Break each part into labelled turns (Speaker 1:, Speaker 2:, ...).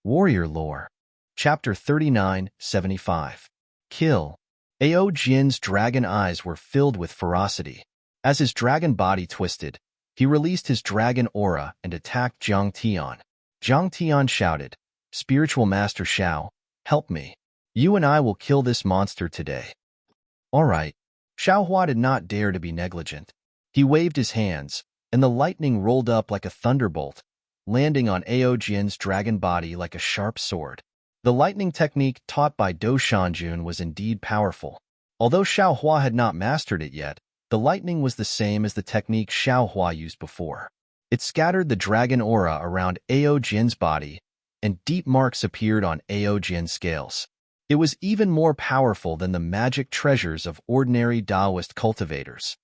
Speaker 1: Warrior Lore. Chapter 39-75. Kill. Ao Jin's dragon eyes were filled with ferocity. As his dragon body twisted, he released his dragon aura and attacked Jiang Tian. Jiang Tian shouted, "Spiritual Master Xiao, help me. You and I will kill this monster today." All right. Xiao Hua did not dare to be negligent. He waved his hands, and the lightning rolled up like a thunderbolt, landing on Ao Jin's dragon body like a sharp sword. The lightning technique taught by Do Shanjun was indeed powerful. Although Xiao Hua had not mastered it yet, the lightning was the same as the technique Xiao Hua used before. It scattered the dragon aura around Ao Jin's body, and deep marks appeared on Ao Jin's scales. It was even more powerful than the magic treasures of ordinary Taoist cultivators.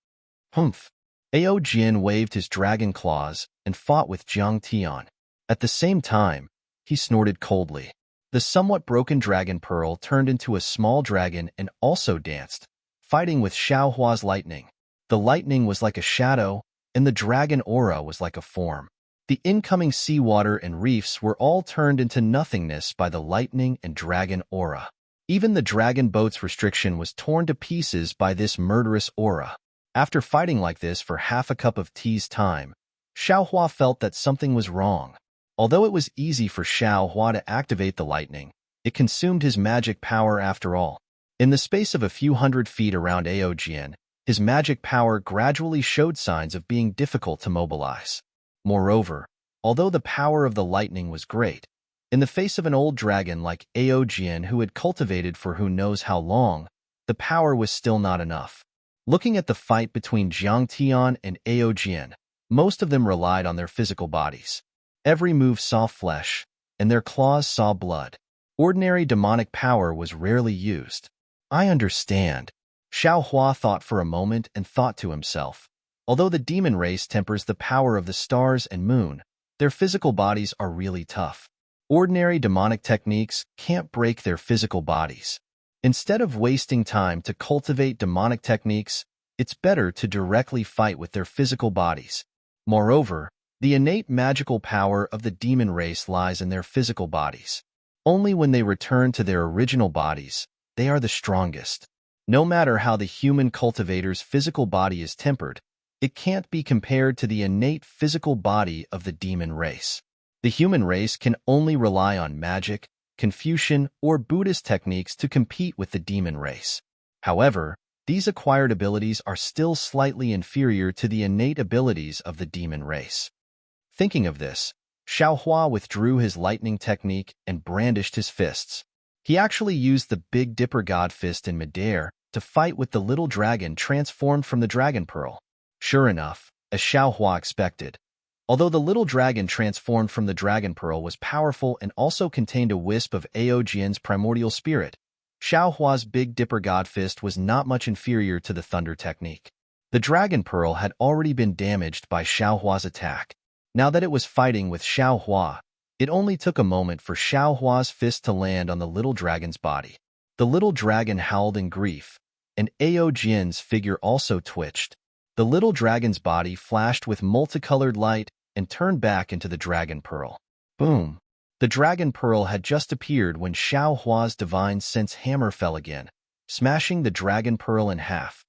Speaker 1: Humph! Ao Jin waved his dragon claws and fought with Jiang Tian. At the same time, he snorted coldly. The somewhat broken dragon pearl turned into a small dragon and also danced, fighting with Xiao Hua's lightning. The lightning was like a shadow, and the dragon aura was like a form. The incoming seawater and reefs were all turned into nothingness by the lightning and dragon aura. Even the dragon boat's restriction was torn to pieces by this murderous aura. After fighting like this for half a cup of tea's time, Xiao Hua felt that something was wrong. Although it was easy for Xiao Hua to activate the lightning, it consumed his magic power after all. In the space of a few hundred feet around Ao Jin, his magic power gradually showed signs of being difficult to mobilize. Moreover, although the power of the lightning was great, in the face of an old dragon like Ao Jin who had cultivated for who knows how long, the power was still not enough. Looking at the fight between Jiang Tian and Ao Jin, most of them relied on their physical bodies. Every move saw flesh, and their claws saw blood. Ordinary demonic power was rarely used. I understand. Xiao Hua thought for a moment and thought to himself. Although the demon race tempers the power of the stars and moon, their physical bodies are really tough. Ordinary demonic techniques can't break their physical bodies. Instead of wasting time to cultivate demonic techniques, it's better to directly fight with their physical bodies. Moreover, the innate magical power of the demon race lies in their physical bodies. Only when they return to their original bodies, they are the strongest. No matter how the human cultivator's physical body is tempered, it can't be compared to the innate physical body of the demon race. The human race can only rely on magic, Confucian, or Buddhist techniques to compete with the demon race. However, these acquired abilities are still slightly inferior to the innate abilities of the demon race. Thinking of this, Xiao Hua withdrew his lightning technique and brandished his fists. He actually used the Big Dipper God Fist in midair to fight with the little dragon transformed from the dragon pearl. Sure enough, as Xiao Hua expected, although the little dragon transformed from the dragon pearl was powerful and also contained a wisp of Ao Jin's primordial spirit, Xiao Hua's Big Dipper God Fist was not much inferior to the thunder technique. The dragon pearl had already been damaged by Xiao Hua's attack. Now that it was fighting with Xiao Hua, it only took a moment for Xiao Hua's fist to land on the little dragon's body. The little dragon howled in grief, and Ao Jin's figure also twitched. The little dragon's body flashed with multicolored light and turned back into the dragon pearl. Boom! The dragon pearl had just appeared when Xiao Hua's divine sense hammer fell again, smashing the dragon pearl in half.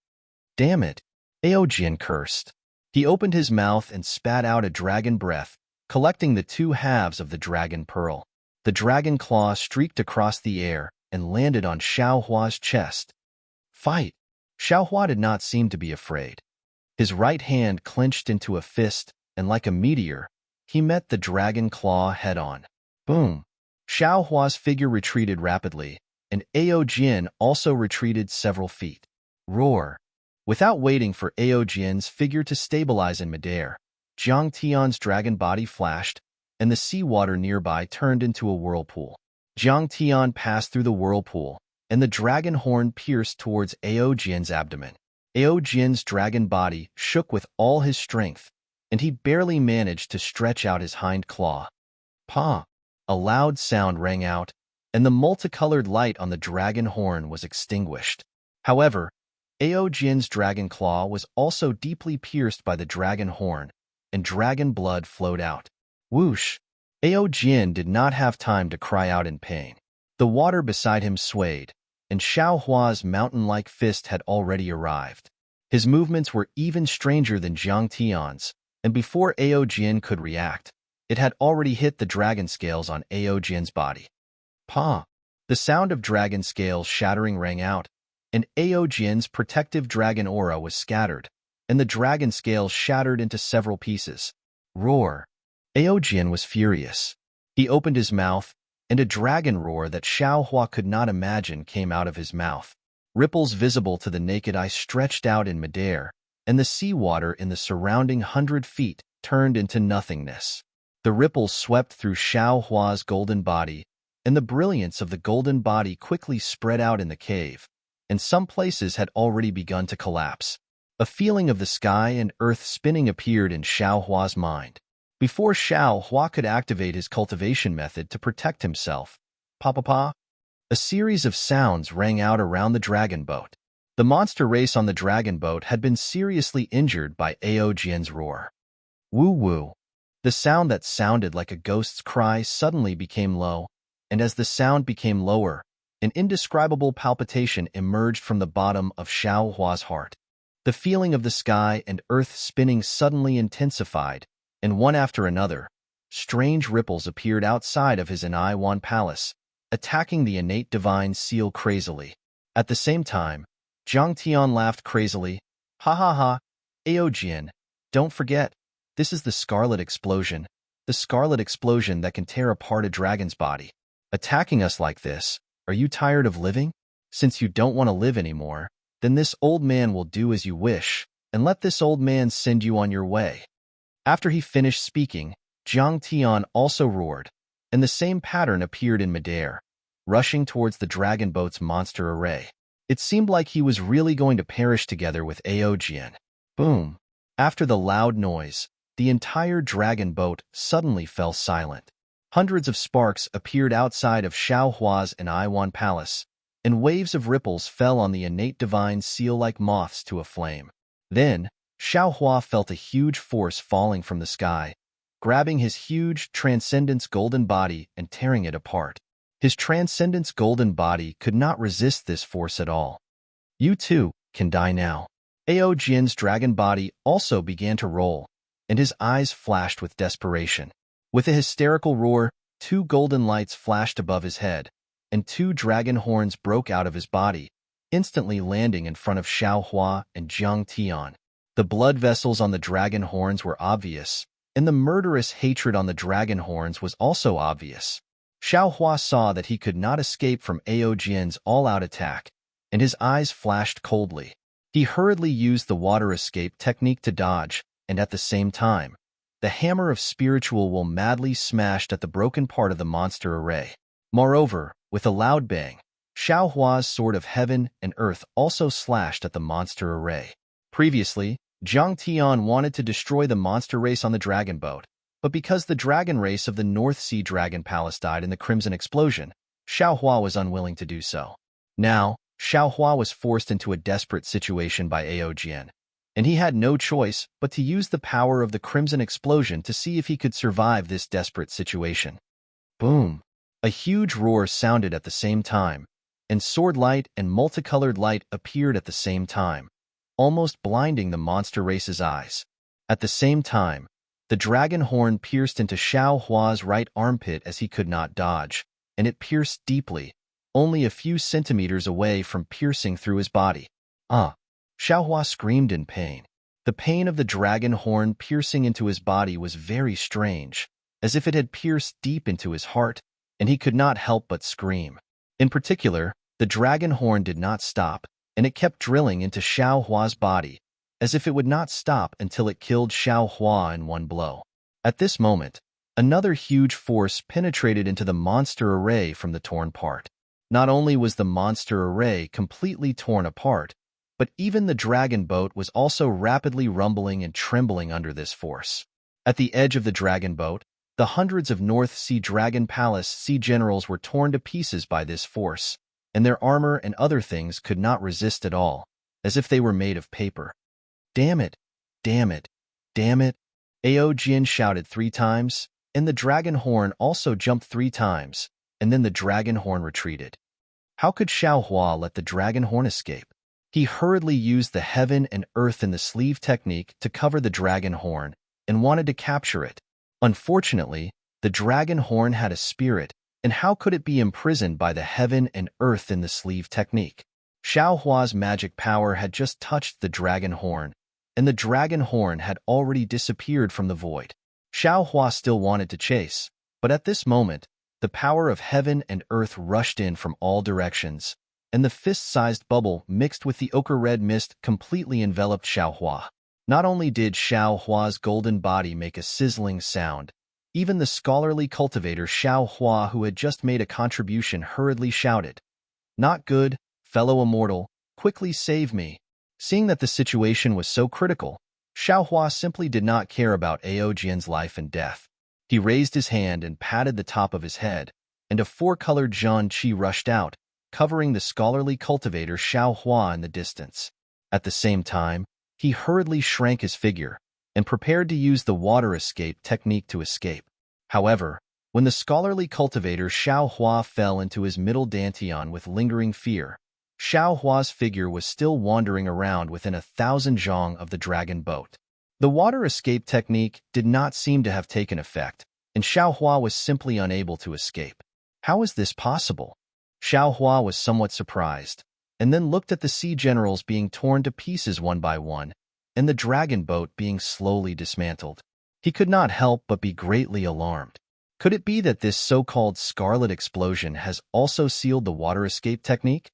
Speaker 1: Damn it! Ao Jin cursed. He opened his mouth and spat out a dragon breath, collecting the two halves of the dragon pearl. The dragon claw streaked across the air and landed on Xiao Hua's chest. Fight! Xiao Hua did not seem to be afraid. His right hand clenched into a fist, and like a meteor, he met the dragon claw head-on. Boom! Xiao Hua's figure retreated rapidly, and Ao Jin also retreated several feet. Roar! Without waiting for Ao Jin's figure to stabilize in midair, Jiang Tian's dragon body flashed, and the seawater nearby turned into a whirlpool. Jiang Tian passed through the whirlpool, and the dragon horn pierced towards Ao Jin's abdomen. Ao Jin's dragon body shook with all his strength, and he barely managed to stretch out his hind claw. Pa! A loud sound rang out, and the multicolored light on the dragon horn was extinguished. However, Ao Jin's dragon claw was also deeply pierced by the dragon horn, and dragon blood flowed out. Whoosh! Jin did not have time to cry out in pain. The water beside him swayed, and Xiao Hua's mountain-like fist had already arrived. His movements were even stranger than Jiang Tian's, and before Jin could react, it had already hit the dragon scales on Jin's body. Pa! The sound of dragon scales shattering rang out, and Jin's protective dragon aura was scattered, and the dragon scales shattered into several pieces. Roar! Jin was furious. He opened his mouth, and a dragon roar that Xiao Hua could not imagine came out of his mouth. Ripples visible to the naked eye stretched out in midair, and the seawater in the surrounding 100 feet turned into nothingness. The ripples swept through Xiao Hua's golden body, and the brilliance of the golden body quickly spread out in the cave, and some places had already begun to collapse. A feeling of the sky and earth spinning appeared in Xiao Hua's mind. Before Xiao Hua could activate his cultivation method to protect himself, pa, a series of sounds rang out around the dragon boat. The monster race on the dragon boat had been seriously injured by Jin's roar. Woo-woo. The sound that sounded like a ghost's cry suddenly became low, and as the sound became lower, an indescribable palpitation emerged from the bottom of Xiao Hua's heart. The feeling of the sky and earth spinning suddenly intensified, and one after another, strange ripples appeared outside of his Wan palace, attacking the innate divine seal crazily. At the same time, Jiang Tian laughed crazily. Ha ha ha, Jin, don't forget, this is the scarlet explosion that can tear apart a dragon's body. Attacking us like this, are you tired of living? Since you don't want to live anymore, then this old man will do as you wish, and let this old man send you on your way. After he finished speaking, Jiang Tian also roared, and the same pattern appeared in midair, rushing towards the dragon boat's monster array. It seemed like he was really going to perish together with Jin. Boom! After the loud noise, the entire dragon boat suddenly fell silent. Hundreds of sparks appeared outside of Xiao Hua's Wan palace, and waves of ripples fell on the innate divine seal like moths to a flame. Then, Xiao Hua felt a huge force falling from the sky, grabbing his huge Transcendence golden body and tearing it apart. His Transcendence golden body could not resist this force at all. You too can die now. Jin's dragon body also began to roll, and his eyes flashed with desperation. With a hysterical roar, 2 golden lights flashed above his head, and 2 dragon horns broke out of his body, instantly landing in front of Xiao Hua and Jiang Tian. The blood vessels on the dragon horns were obvious, and the murderous hatred on the dragon horns was also obvious. Xiao Hua saw that he could not escape from Jin's all-out attack, and his eyes flashed coldly. He hurriedly used the water escape technique to dodge, and at the same time, the hammer of spiritual will madly smashed at the broken part of the monster array. Moreover, with a loud bang, Xiao Hua's sword of heaven and earth also slashed at the monster array. Previously, Jiang Tian wanted to destroy the monster race on the dragon boat, but because the dragon race of the North Sea Dragon Palace died in the Crimson Explosion, Xiao Hua was unwilling to do so. Now, Xiao Hua was forced into a desperate situation by Jin, and he had no choice but to use the power of the Crimson Explosion to see if he could survive this desperate situation. Boom! A huge roar sounded at the same time, and sword light and multicolored light appeared at the same time, almost blinding the monster race's eyes. At the same time, the dragon horn pierced into Xiao Hua's right armpit as he could not dodge, and it pierced deeply, only a few centimeters away from piercing through his body. Xiao Hua screamed in pain. The pain of the dragon horn piercing into his body was very strange, as if it had pierced deep into his heart, and he could not help but scream. In particular, the dragon horn did not stop, and it kept drilling into Xiao Hua's body, as if it would not stop until it killed Xiao Hua in one blow. At this moment, another huge force penetrated into the monster array from the torn part. Not only was the monster array completely torn apart, but even the dragon boat was also rapidly rumbling and trembling under this force. At the edge of the dragon boat, the hundreds of North Sea Dragon Palace sea generals were torn to pieces by this force, and their armor and other things could not resist at all, as if they were made of paper. Damn it! Damn it! Damn it! Jin shouted 3 times, and the dragon horn also jumped 3 times, and then the dragon horn retreated. How could Xiao Hua let the dragon horn escape? He hurriedly used the heaven and earth in the sleeve technique to cover the dragon horn and wanted to capture it. Unfortunately, the dragon horn had a spirit, and how could it be imprisoned by the heaven and earth in the sleeve technique? Xiao Hua's magic power had just touched the dragon horn, and the dragon horn had already disappeared from the void. Xiao Hua still wanted to chase, but at this moment, the power of heaven and earth rushed in from all directions, and the fist-sized bubble mixed with the ochre-red mist completely enveloped Xiao Hua. Not only did Xiao Hua's golden body make a sizzling sound, even the scholarly cultivator Xiao Hua, who had just made a contribution, hurriedly shouted, "Not good, fellow immortal, quickly save me." Seeing that the situation was so critical, Xiao Hua simply did not care about Ao Jian's life and death. He raised his hand and patted the top of his head, and a 4-colored Zhan Qi rushed out, covering the scholarly cultivator Xiao Hua in the distance. At the same time, he hurriedly shrank his figure and prepared to use the water escape technique to escape. However, when the scholarly cultivator Xiao Hua fell into his middle dantian with lingering fear, Xiao Hua's figure was still wandering around within 1,000 zhong of the dragon boat. The water escape technique did not seem to have taken effect, and Xiao Hua was simply unable to escape. How is this possible? Xiao Hua was somewhat surprised, and then looked at the sea generals being torn to pieces one by one, and the dragon boat being slowly dismantled. He could not help but be greatly alarmed. Could it be that this so-called scarlet explosion has also sealed the water escape technique?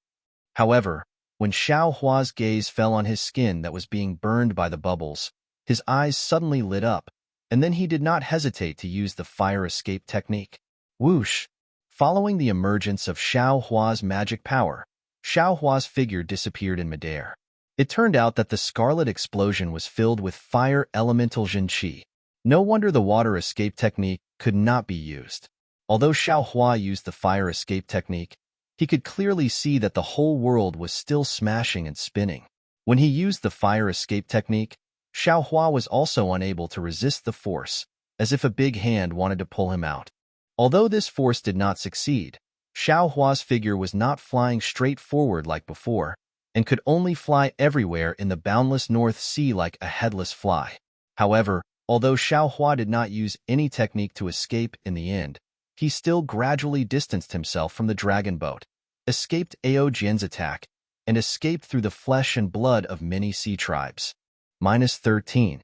Speaker 1: However, when Xiao Hua's gaze fell on his skin that was being burned by the bubbles, his eyes suddenly lit up, and then he did not hesitate to use the fire escape technique. Whoosh! Following the emergence of Xiao Hua's magic power, Xiao Hua's figure disappeared in midair. It turned out that the scarlet explosion was filled with fire elemental Zhen Qi. No wonder the water escape technique could not be used. Although Xiao Hua used the fire escape technique, he could clearly see that the whole world was still smashing and spinning. When he used the fire escape technique, Xiao Hua was also unable to resist the force, as if a big hand wanted to pull him out. Although this force did not succeed, Xiao Hua's figure was not flying straight forward like before, and could only fly everywhere in the boundless North Sea like a headless fly. However, although Xiao Hua did not use any technique to escape in the end, he still gradually distanced himself from the dragon boat, escaped Ao Jian's attack, and escaped through the flesh and blood of many sea tribes. -13.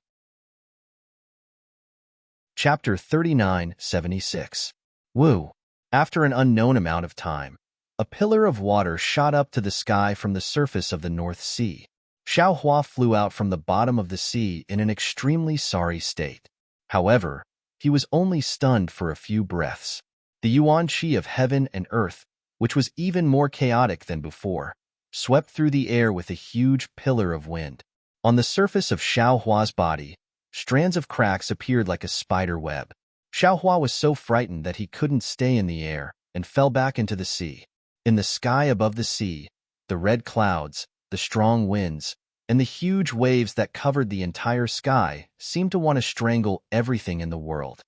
Speaker 1: Chapter 39:76. Wu. After an unknown amount of time, a pillar of water shot up to the sky from the surface of the North Sea. Xiao Hua flew out from the bottom of the sea in an extremely sorry state. However, he was only stunned for a few breaths. The yuan qi of heaven and earth, which was even more chaotic than before, swept through the air with a huge pillar of wind. On the surface of Xiao Hua's body, strands of cracks appeared like a spider web. Xiao Hua was so frightened that he couldn't stay in the air and fell back into the sea. In the sky above the sea, the red clouds, the strong winds, and the huge waves that covered the entire sky seemed to want to strangle everything in the world.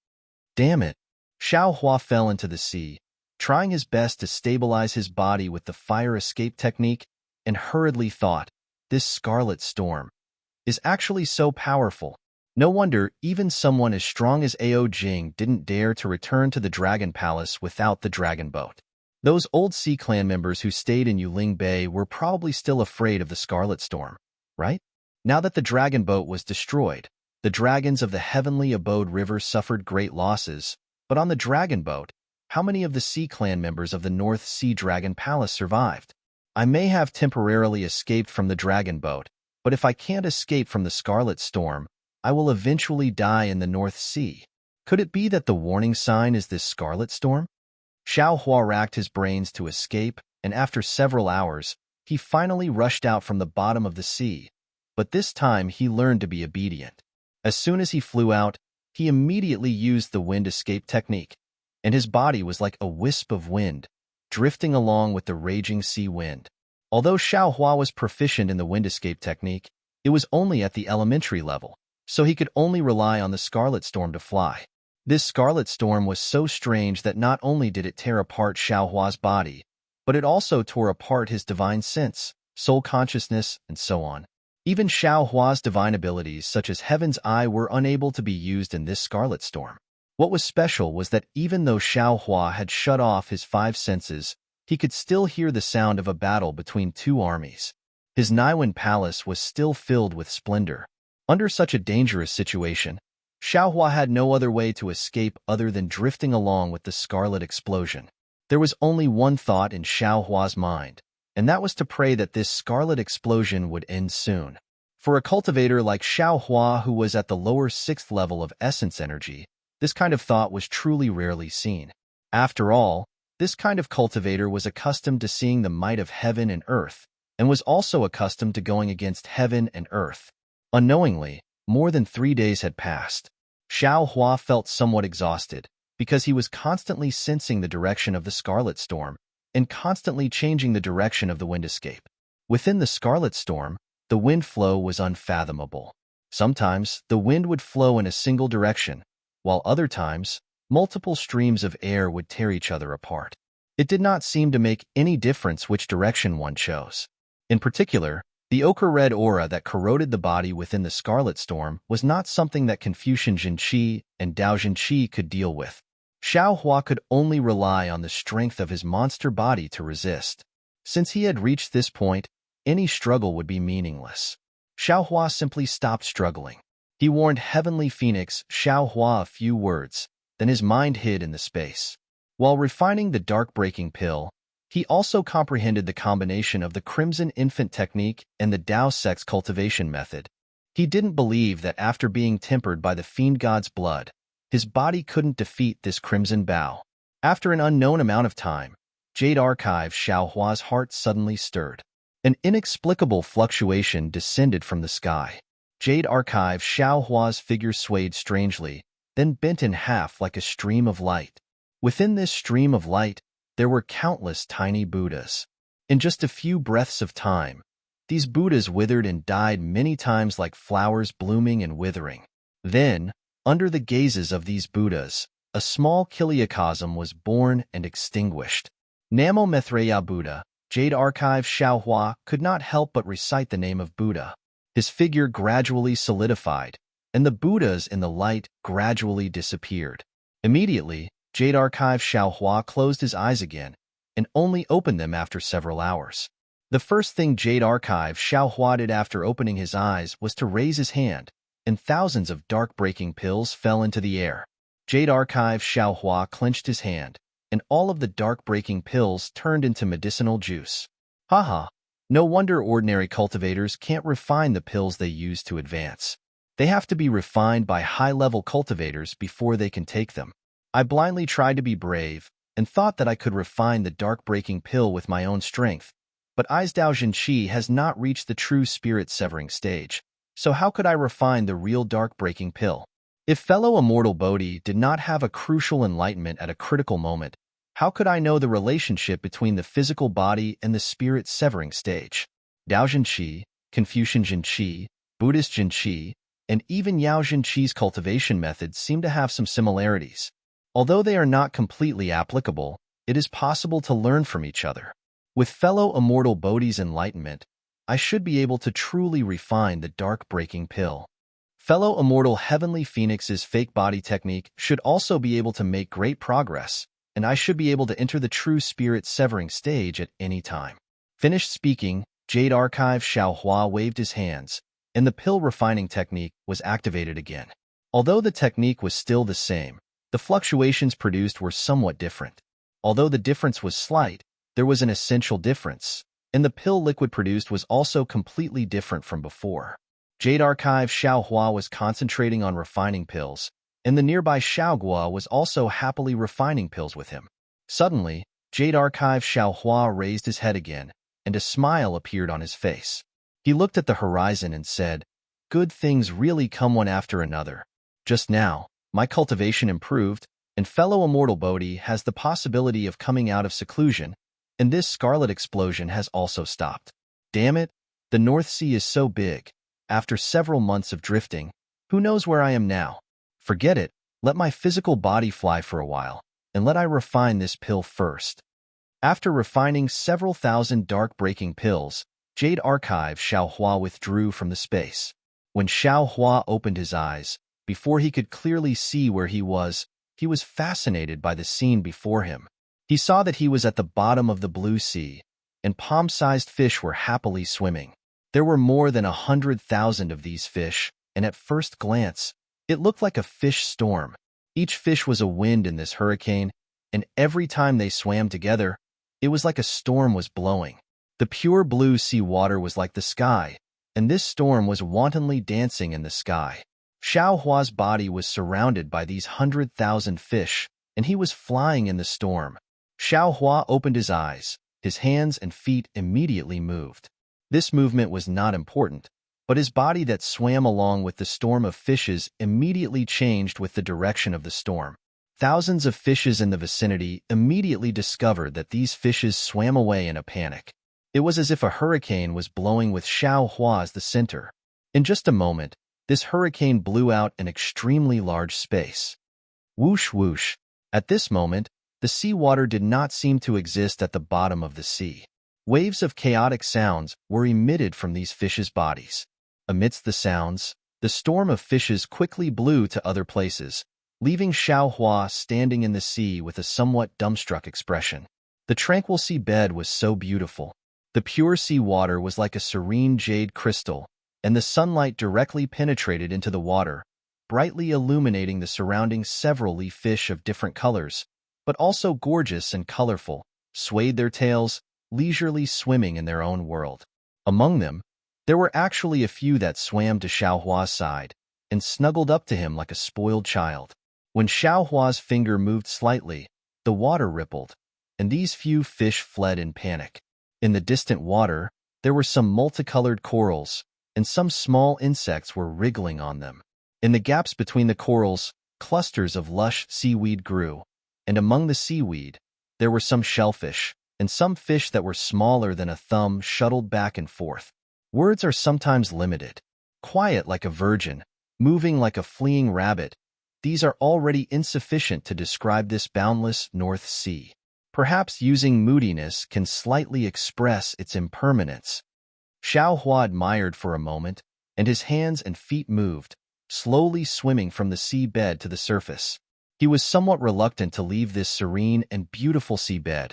Speaker 1: Damn it! Xiao Hua fell into the sea, trying his best to stabilize his body with the fire escape technique, and hurriedly thought, this scarlet storm is actually so powerful. No wonder even someone as strong as Ao Jing didn't dare to return to the Dragon Palace without the dragon boat. Those old Sea Clan members who stayed in Yuling Bay were probably still afraid of the Scarlet Storm, right? Now that the dragon boat was destroyed, the dragons of the Heavenly Abode River suffered great losses, but on the dragon boat, how many of the Sea Clan members of the North Sea Dragon Palace survived? I may have temporarily escaped from the dragon boat, but if I can't escape from the Scarlet Storm, I will eventually die in the North Sea. Could it be that the warning sign is this Scarlet Storm? Xiao Hua racked his brains to escape, and after several hours, he finally rushed out from the bottom of the sea. But this time he learned to be obedient. As soon as he flew out, he immediately used the wind escape technique, and his body was like a wisp of wind, drifting along with the raging sea wind. Although Xiao Hua was proficient in the wind escape technique, it was only at the elementary level, so he could only rely on the Scarlet Storm to fly. This scarlet storm was so strange that not only did it tear apart Xiaohua's body, but it also tore apart his divine sense, soul consciousness, and so on. Even Xiaohua's divine abilities, such as Heaven's Eye, were unable to be used in this scarlet storm. What was special was that even though Xiaohua had shut off his five senses, he could still hear the sound of a battle between two armies. His Naiwen palace was still filled with splendor. Under such a dangerous situation, Xiaohua had no other way to escape other than drifting along with the scarlet explosion. There was only one thought in Xiaohua's mind, and that was to pray that this scarlet explosion would end soon. For a cultivator like Xiaohua, who was at the lower sixth level of essence energy, this kind of thought was truly rarely seen. After all, this kind of cultivator was accustomed to seeing the might of heaven and earth, and was also accustomed to going against heaven and earth. Unknowingly, more than 3 days had passed. Xiaohua felt somewhat exhausted, because he was constantly sensing the direction of the scarlet storm, and constantly changing the direction of the wind escape. Within the scarlet storm, the wind flow was unfathomable. Sometimes, the wind would flow in a single direction, while other times, multiple streams of air would tear each other apart. It did not seem to make any difference which direction one chose. In particular, the ochre-red aura that corroded the body within the scarlet storm was not something that Confucian Jinqi and Dao Jinqi could deal with. Xiaohua could only rely on the strength of his monster body to resist. Since he had reached this point, any struggle would be meaningless. Xiaohua simply stopped struggling. He warned Heavenly Phoenix Xiaohua a few words, then his mind hid in the space. While refining the dark-breaking pill, he also comprehended the combination of the Crimson Infant technique and the Dao Sex cultivation method. He didn't believe that after being tempered by the fiend god's blood, his body couldn't defeat this crimson bow. After an unknown amount of time, Jade Archive Xiaohua's heart suddenly stirred. An inexplicable fluctuation descended from the sky. Jade Archive Xiaohua's figure swayed strangely, then bent in half like a stream of light. Within this stream of light, there were countless tiny Buddhas. In just a few breaths of time, these Buddhas withered and died many times like flowers blooming and withering. Then, under the gazes of these Buddhas, a small chiliocosm was born and extinguished. Namo Maitreya Buddha, Jade Archive Xiaohua could not help but recite the name of Buddha. His figure gradually solidified, and the Buddhas in the light gradually disappeared. Immediately, Jade Archive Xiaohua closed his eyes again, and only opened them after several hours. The first thing Jade Archive Xiaohua did after opening his eyes was to raise his hand, and thousands of dark-breaking pills fell into the air. Jade Archive Xiaohua clenched his hand, and all of the dark-breaking pills turned into medicinal juice. Haha, no wonder ordinary cultivators can't refine the pills they use to advance. They have to be refined by high-level cultivators before they can take them. I blindly tried to be brave, and thought that I could refine the dark-breaking pill with my own strength, but Dao Jinqi has not reached the true spirit-severing stage. So how could I refine the real dark-breaking pill? If fellow immortal Bodhi did not have a crucial enlightenment at a critical moment, how could I know the relationship between the physical body and the spirit-severing stage? Dao Jinqi, Confucian Jinqi, Buddhist Jinqi, and even Yao Jinqi's cultivation methods seem to have some similarities. Although they are not completely applicable, it is possible to learn from each other. With fellow immortal Bodhi's enlightenment, I should be able to truly refine the dark-breaking pill. Fellow immortal Heavenly Phoenix's fake body technique should also be able to make great progress, and I should be able to enter the true spirit-severing stage at any time. Finished speaking, Jade Archive Xiaohua waved his hands, and the pill refining technique was activated again. Although the technique was still the same, the fluctuations produced were somewhat different. Although the difference was slight, there was an essential difference, and the pill liquid produced was also completely different from before. Jade Archive Xiaohua was concentrating on refining pills, and the nearby Xiaoguo was also happily refining pills with him. Suddenly, Jade Archive Xiaohua raised his head again, and a smile appeared on his face. He looked at the horizon and said, "Good things really come one after another. Just now, my cultivation improved, and fellow immortal Bodhi has the possibility of coming out of seclusion, and this scarlet explosion has also stopped. Damn it, the North Sea is so big. After several months of drifting, who knows where I am now? Forget it, Let my physical body fly for a while, and let I refine this pill first. After refining several thousand dark-breaking pills, Jade Archive Xiao Hua withdrew from the space. When Xiao Hua opened his eyes, before he could clearly see where he was fascinated by the scene before him. He saw that he was at the bottom of the blue sea, and palm-sized fish were happily swimming. There were more than 100,000 of these fish, and at first glance, it looked like a fish storm. Each fish was a wind in this hurricane, and every time they swam together, it was like a storm was blowing. The pure blue sea water was like the sky, and this storm was wantonly dancing in the sky. Xiao Hua's body was surrounded by these 100,000 fish, and he was flying in the storm. Xiao Hua opened his eyes. His hands and feet immediately moved. This movement was not important, but his body that swam along with the storm of fishes immediately changed with the direction of the storm. Thousands of fishes in the vicinity immediately discovered that these fishes swam away in a panic. It was as if a hurricane was blowing with Xiao Hua as the center. In just a moment, this hurricane blew out an extremely large space. Whoosh whoosh. At this moment, the seawater did not seem to exist at the bottom of the sea. Waves of chaotic sounds were emitted from these fishes' bodies. Amidst the sounds, the storm of fishes quickly blew to other places, leaving Xiao Hua standing in the sea with a somewhat dumbstruck expression. The tranquil sea bed was so beautiful. The pure sea water was like a serene jade crystal, and the sunlight directly penetrated into the water, brightly illuminating the surrounding several leaf fish of different colors, but also gorgeous and colorful, swayed their tails, leisurely swimming in their own world. Among them, there were actually a few that swam to Xiao Hua's side and snuggled up to him like a spoiled child. When Xiao Hua's finger moved slightly, the water rippled, and these few fish fled in panic. In the distant water, there were some multicolored corals, and some small insects were wriggling on them. In the gaps between the corals, clusters of lush seaweed grew, and among the seaweed, there were some shellfish, and some fish that were smaller than a thumb shuttled back and forth. Words are sometimes limited. Quiet like a virgin, moving like a fleeing rabbit, these are already insufficient to describe this boundless North Sea. Perhaps using moodiness can slightly express its impermanence. Xiao Hua admired for a moment, and his hands and feet moved, slowly swimming from the sea bed to the surface. He was somewhat reluctant to leave this serene and beautiful seabed,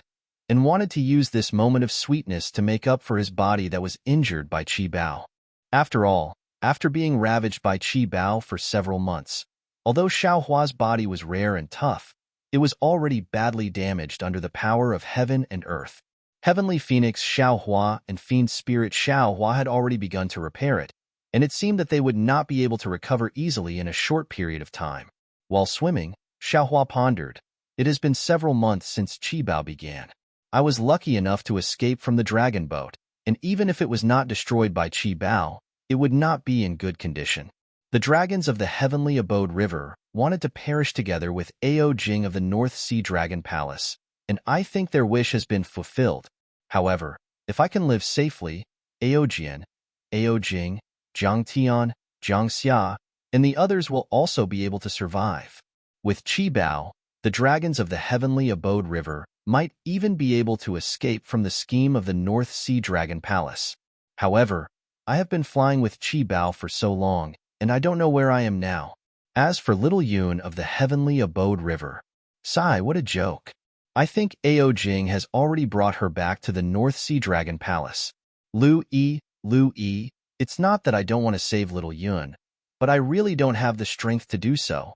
Speaker 1: and wanted to use this moment of sweetness to make up for his body that was injured by Qi Bao. After all, after being ravaged by Qi Bao for several months, although Xiao Hua's body was rare and tough, it was already badly damaged under the power of heaven and earth. Heavenly Phoenix Xiao Hua and Fiend Spirit Xiao Hua had already begun to repair it, and it seemed that they would not be able to recover easily in a short period of time. While swimming, Xiao Hua pondered, "It has been several months since Qi Bao began. I was lucky enough to escape from the dragon boat, and even if it was not destroyed by Qi Bao, it would not be in good condition. The dragons of the Heavenly Abode River wanted to perish together with Ao Jing of the North Sea Dragon Palace, and I think their wish has been fulfilled. However, if I can live safely, Ao Jian, Ao Jing, Jiang Tian, Jiang Xia, and the others will also be able to survive. With Qi Bao, the dragons of the Heavenly Abode River might even be able to escape from the scheme of the North Sea Dragon Palace. However, I have been flying with Qi Bao for so long, and I don't know where I am now. As for little Yun of the Heavenly Abode River, sigh, what a joke. I think Ao Jing has already brought her back to the North Sea Dragon Palace. Lu Yi, it's not that I don't want to save little Yun, but I really don't have the strength to do so."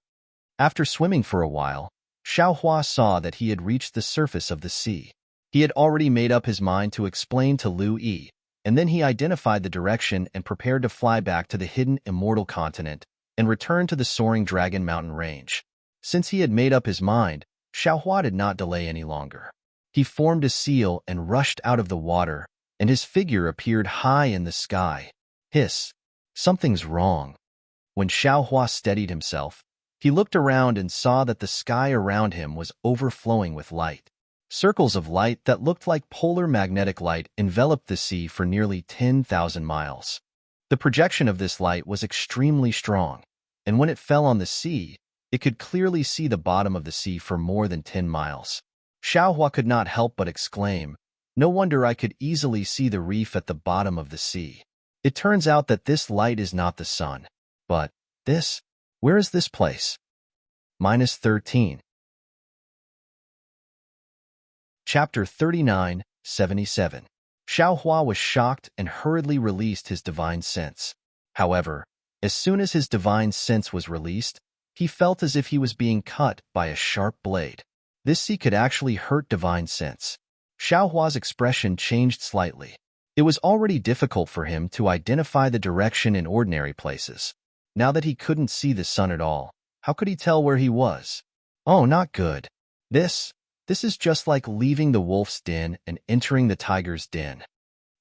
Speaker 1: After swimming for a while, Xiao Hua saw that he had reached the surface of the sea. He had already made up his mind to explain to Lu Yi, and then he identified the direction and prepared to fly back to the hidden immortal continent and return to the soaring Dragon Mountain range. Since he had made up his mind, Xiao Hua did not delay any longer. He formed a seal and rushed out of the water, and his figure appeared high in the sky. Hiss! Something's wrong. When Xiao Hua steadied himself, he looked around and saw that the sky around him was overflowing with light. Circles of light that looked like polar magnetic light enveloped the sea for nearly 10,000 miles. The projection of this light was extremely strong, and when it fell on the sea, It could clearly see the bottom of the sea for more than 10 miles. Xiaohua could not help but exclaim, "No wonder I could easily see the reef at the bottom of the sea." It turns out that this light is not the sun. But this? Where is this place? -13. Chapter 39:77. Xiaohua was shocked and hurriedly released his divine sense. However, as soon as his divine sense was released, he felt as if he was being cut by a sharp blade. This sea could actually hurt divine sense. Xiaohua's expression changed slightly. It was already difficult for him to identify the direction in ordinary places. Now that he couldn't see the sun at all, how could he tell where he was? Oh, not good. This is just like leaving the wolf's den and entering the tiger's den.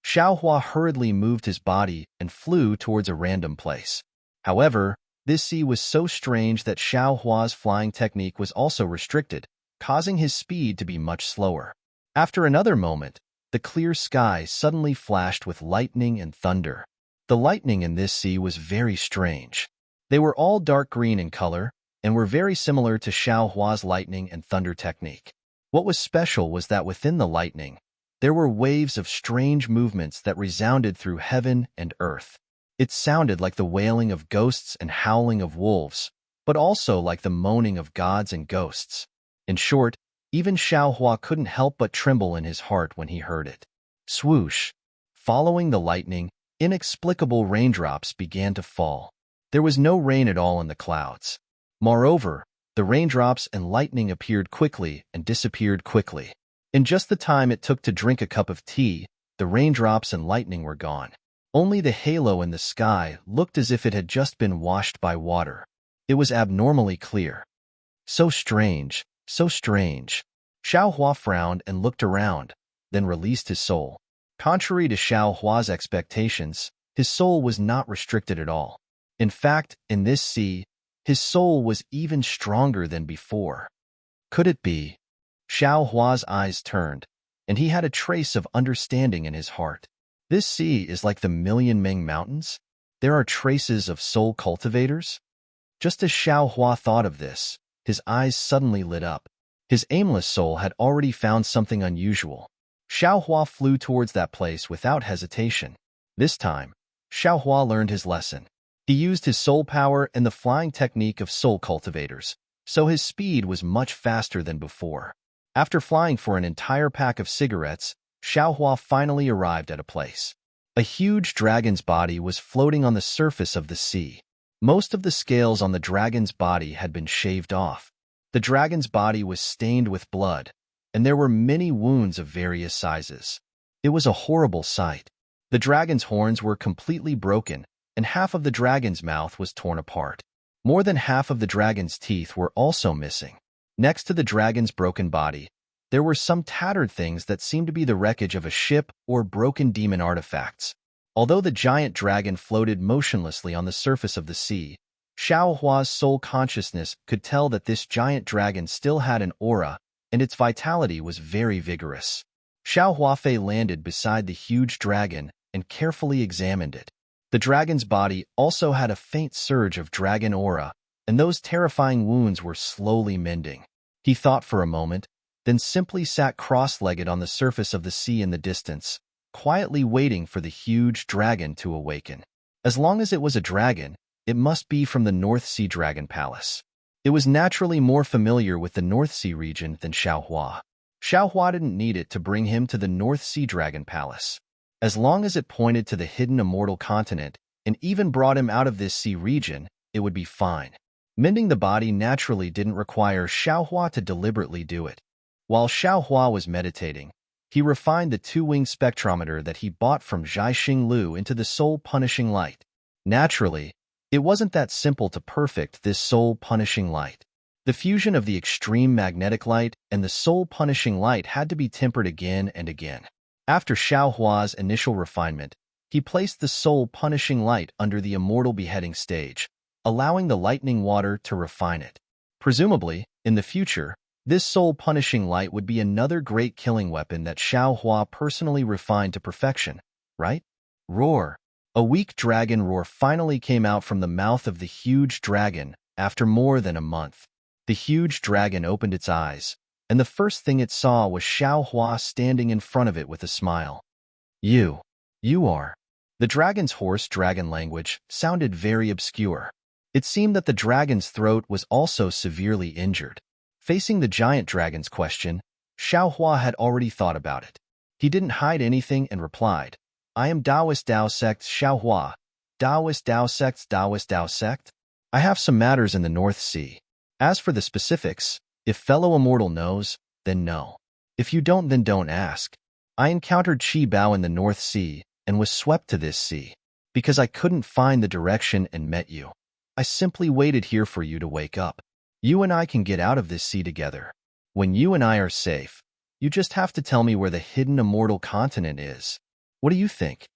Speaker 1: Xiaohua hurriedly moved his body and flew towards a random place. However, this sea was so strange that Xiaohua's flying technique was also restricted, causing his speed to be much slower. After another moment, the clear sky suddenly flashed with lightning and thunder. The lightning in this sea was very strange. They were all dark green in color and were very similar to Xiaohua's lightning and thunder technique. What was special was that within the lightning, there were waves of strange movements that resounded through heaven and earth. It sounded like the wailing of ghosts and howling of wolves, but also like the moaning of gods and ghosts. In short, even Xiaohua couldn't help but tremble in his heart when he heard it. Swoosh! Following the lightning, inexplicable raindrops began to fall. There was no rain at all in the clouds. Moreover, the raindrops and lightning appeared quickly and disappeared quickly. In just the time it took to drink a cup of tea, the raindrops and lightning were gone. Only the halo in the sky looked as if it had just been washed by water. It was abnormally clear. So strange, so strange. Xiaohua frowned and looked around, then released his soul. Contrary to Xiaohua's expectations, his soul was not restricted at all. In fact, in this sea, his soul was even stronger than before. Could it be? Xiaohua's eyes turned, and he had a trace of understanding in his heart. This sea is like the Million Ming Mountains? There are traces of soul cultivators? Just as Xiaohua thought of this, his eyes suddenly lit up. His aimless soul had already found something unusual. Xiaohua flew towards that place without hesitation. This time, Xiaohua learned his lesson. He used his soul power and the flying technique of soul cultivators, so his speed was much faster than before. After flying for an entire pack of cigarettes, Xiaohua finally arrived at a place. A huge dragon's body was floating on the surface of the sea. Most of the scales on the dragon's body had been shaved off. The dragon's body was stained with blood, and there were many wounds of various sizes. It was a horrible sight. The dragon's horns were completely broken, and half of the dragon's mouth was torn apart. More than half of the dragon's teeth were also missing. Next to the dragon's broken body, there were some tattered things that seemed to be the wreckage of a ship or broken demon artifacts. Although the giant dragon floated motionlessly on the surface of the sea, Xiaohua's soul consciousness could tell that this giant dragon still had an aura, and its vitality was very vigorous. Xiaohua landed beside the huge dragon and carefully examined it. The dragon's body also had a faint surge of dragon aura, and those terrifying wounds were slowly mending. He thought for a moment, then simply sat cross-legged on the surface of the sea in the distance, quietly waiting for the huge dragon to awaken. As long as it was a dragon, it must be from the North Sea Dragon Palace. It was naturally more familiar with the North Sea region than Xiaohua. Xiaohua didn't need it to bring him to the North Sea Dragon Palace. As long as it pointed to the hidden immortal continent and even brought him out of this sea region, it would be fine. Mending the body naturally didn't require Xiaohua to deliberately do it. While Xiaohua was meditating, he refined the two-wing spectrometer that he bought from Zhaixing Lu into the soul-punishing light. Naturally, it wasn't that simple to perfect this soul-punishing light. The fusion of the extreme magnetic light and the soul-punishing light had to be tempered again and again. After Xiaohua's initial refinement, he placed the soul-punishing light under the immortal beheading stage, allowing the lightning water to refine it. Presumably, in the future, this soul-punishing light would be another great killing weapon that Xiaohua personally refined to perfection, right? Roar! A weak dragon roar finally came out from the mouth of the huge dragon, After more than a month, the huge dragon opened its eyes, and the first thing it saw was Xiao Hua standing in front of it with a smile. You are. The dragon's hoarse dragon language sounded very obscure. It seemed that the dragon's throat was also severely injured. Facing the giant dragon's question, Xiao Hua had already thought about it. He didn't hide anything and replied, I am Taoist Tao sect Xiao Hua. Taoist Tao sect Taoist Tao sect? I have some matters in the North Sea. As for the specifics, if fellow immortal knows, then know. If you don't, then don't ask. I encountered Qi Bao in the North Sea and was swept to this sea. Because I couldn't find the direction and met you. I simply waited here for you to wake up. You and I can get out of this sea together. When you and I are safe, you just have to tell me where the hidden immortal continent is. What do you think?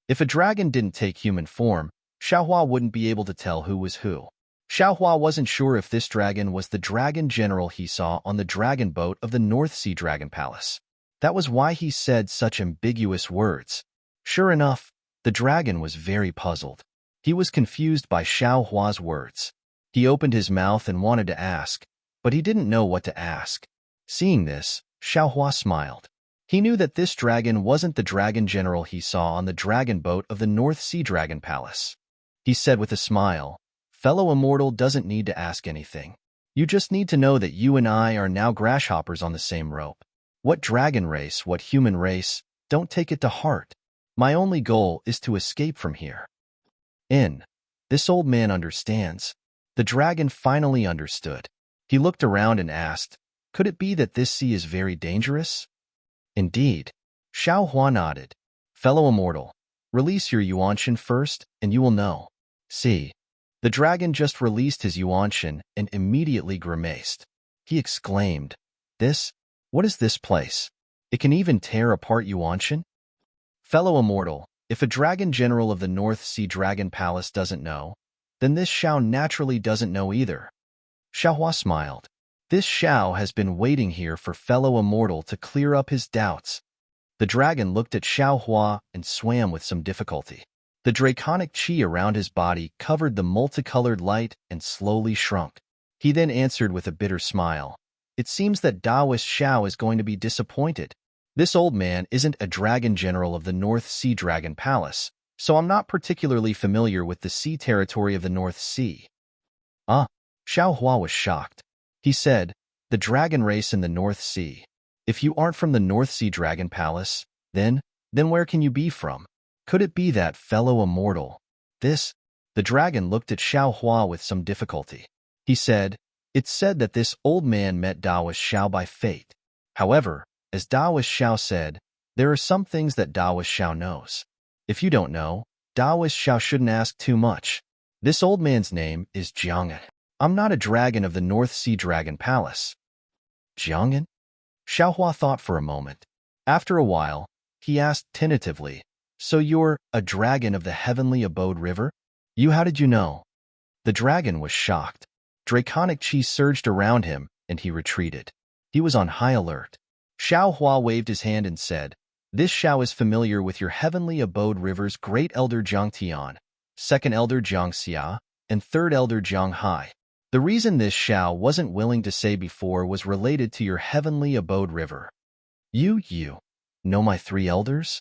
Speaker 1: If a dragon didn't take human form, Xiaohua wouldn't be able to tell who was who. Xiaohua wasn't sure if this dragon was the dragon general he saw on the dragon boat of the North Sea Dragon Palace. That was why he said such ambiguous words. Sure enough, the dragon was very puzzled. He was confused by Xiaohua's words. He opened his mouth and wanted to ask, but he didn't know what to ask. Seeing this, Xiaohua smiled. He knew that this dragon wasn't the dragon general he saw on the dragon boat of the North Sea Dragon Palace. He said with a smile, Fellow immortal doesn't need to ask anything. You just need to know that you and I are now grasshoppers on the same rope. What dragon race, what human race, don't take it to heart. My only goal is to escape from here. This old man understands. The dragon finally understood. He looked around and asked, could it be that this sea is very dangerous? Indeed. Xiao Hua nodded. Fellow immortal, release your Yuanshan first, and you will know. See. The dragon just released his Yuanshan and immediately grimaced. He exclaimed, What is this place? It can even tear apart Yuanshan? Fellow immortal, if a dragon general of the North Sea Dragon Palace doesn't know, then this Xiao naturally doesn't know either. Xiaohua smiled. This Xiao has been waiting here for fellow immortal to clear up his doubts. The dragon looked at Xiaohua and swam with some difficulty. The draconic qi around his body covered the multicolored light and slowly shrunk. He then answered with a bitter smile. It seems that Taoist Xiao is going to be disappointed. This old man isn't a dragon general of the North Sea Dragon Palace, so I'm not particularly familiar with the sea territory of the North Sea. Xiaohua was shocked. He said, the dragon race in the North Sea. If you aren't from the North Sea Dragon Palace, then where can you be from? Could it be that fellow immortal? The dragon looked at Xiaohua with some difficulty. He said, it's said that this old man met Taoist Xiao by fate. However, as Taoist Xiao said, there are some things that Taoist Xiao knows. If you don't know, Taoist Xiao shouldn't ask too much. This old man's name is Jiang'an. I'm not a dragon of the North Sea Dragon Palace. Jiang'an? Xiaohua thought for a moment. After a while, he asked tentatively, so you're a dragon of the heavenly abode river? How did you know? The dragon was shocked. Draconic qi surged around him, and he retreated. He was on high alert. Xiaohua waved his hand and said, this Xiao is familiar with your heavenly abode river's great elder Jiang Tian, second elder Jiang Xia, and third elder Jiang Hai. The reason this Xiao wasn't willing to say before was related to your heavenly abode river. You know my three elders?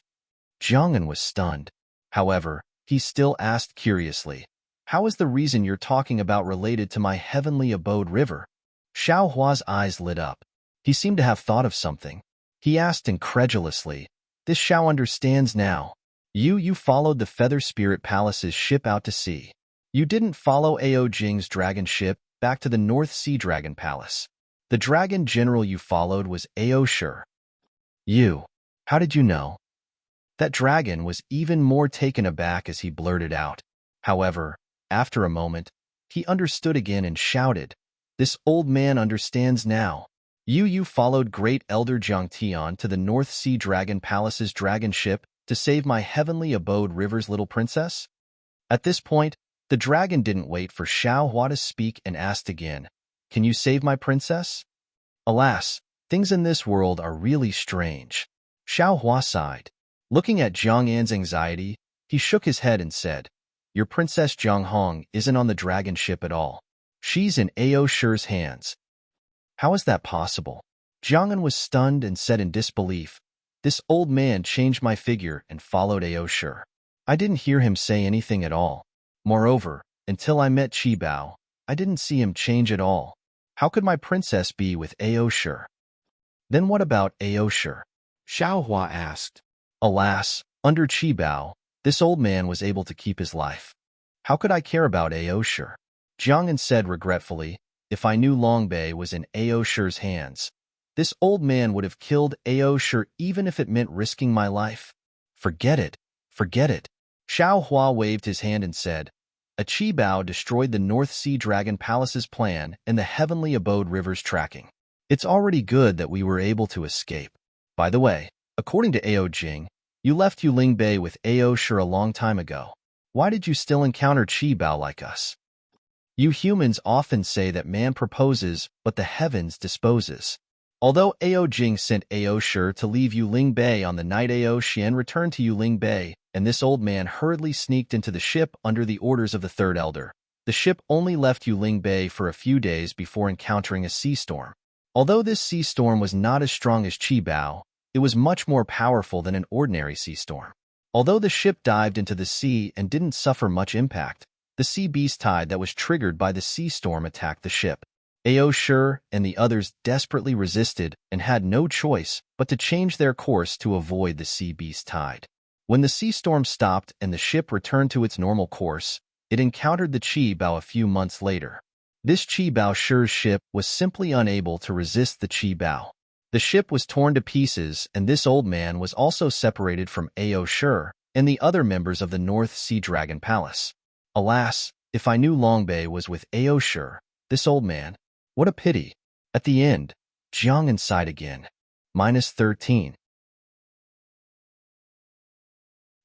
Speaker 1: Jiang'an was stunned. However, he still asked curiously, how is the reason you're talking about related to my heavenly abode river? Xiaohua's eyes lit up. He seemed to have thought of something. He asked incredulously, this Xiao understands now. You followed the Feather Spirit Palace's ship out to sea. You didn't follow Ao Jing's dragon ship back to the North Sea Dragon Palace. The dragon general you followed was Ao Shur. How did you know? That dragon was even more taken aback as he blurted out. However, after a moment, he understood again and shouted, this old man understands now. You followed great elder Jiang Tian to the North Sea Dragon Palace's dragon ship to save my heavenly abode river's little princess? At this point, the dragon didn't wait for Xiaohua to speak and asked again, can you save my princess? Alas, things in this world are really strange. Xiaohua sighed. Looking at Jiang'an's anxiety, he shook his head and said, your princess Jianghong isn't on the dragon ship at all. She's in Ao Shi's hands. How is that possible? Jiang'an was stunned and said in disbelief, "This old man changed my figure and followed Ao Shi. I didn't hear him say anything at all. Moreover, until I met Qi Bao, I didn't see him change at all. How could my princess be with Ao Shi?" "Then what about Ao Shi?" Xiaohua asked. "Alas, under Qi Bao, this old man was able to keep his life. How could I care about Ao Shi?" Jiang'an said regretfully, "If I knew Longbei was in Ao Shi's hands, this old man would have killed Ao Shi even if it meant risking my life." Forget it. Forget it." Xiaohua waved his hand and said, "A Qi Bao destroyed the North Sea Dragon Palace's plan and the Heavenly Abode River's tracking. It's already good that we were able to escape. By the way, according to Ao Jing, you left Yuling Bay with Ao Shi a long time ago. Why did you still encounter Qi Bao like us? You humans often say that man proposes, but the heavens disposes." Although Ao Jing sent Ao Shi to leave Yuling Bay on the night Ao Xian returned to Yuling Bay, and this old man hurriedly sneaked into the ship under the orders of the Third Elder, the ship only left Yuling Bay for a few days before encountering a sea storm. Although this sea storm was not as strong as Qi Bao, it was much more powerful than an ordinary sea storm. Although the ship dived into the sea and didn't suffer much impact, the sea beast tide that was triggered by the sea storm attacked the ship. Ao Shi and the others desperately resisted and had no choice but to change their course to avoid the sea beast tide. When the sea storm stopped and the ship returned to its normal course, it encountered the Qi Bao a few months later. This Qi Bao Shi's ship was simply unable to resist the Qi Bao. The ship was torn to pieces, and this old man was also separated from Ao Shi and the other members of the North Sea Dragon Palace. Alas, if I knew Longbei was with Ao Shi, this old man, what a pity. At the end, Jiang'an sighed again. -13.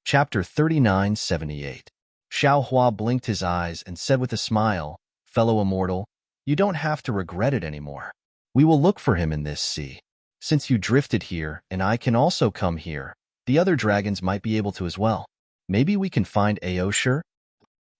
Speaker 1: Chapter 3978. Xiaohua blinked his eyes and said with a smile, "Fellow immortal, you don't have to regret it anymore. We will look for him in this sea. Since you drifted here and I can also come here, the other dragons might be able to as well. Maybe we can find Ao Shi?"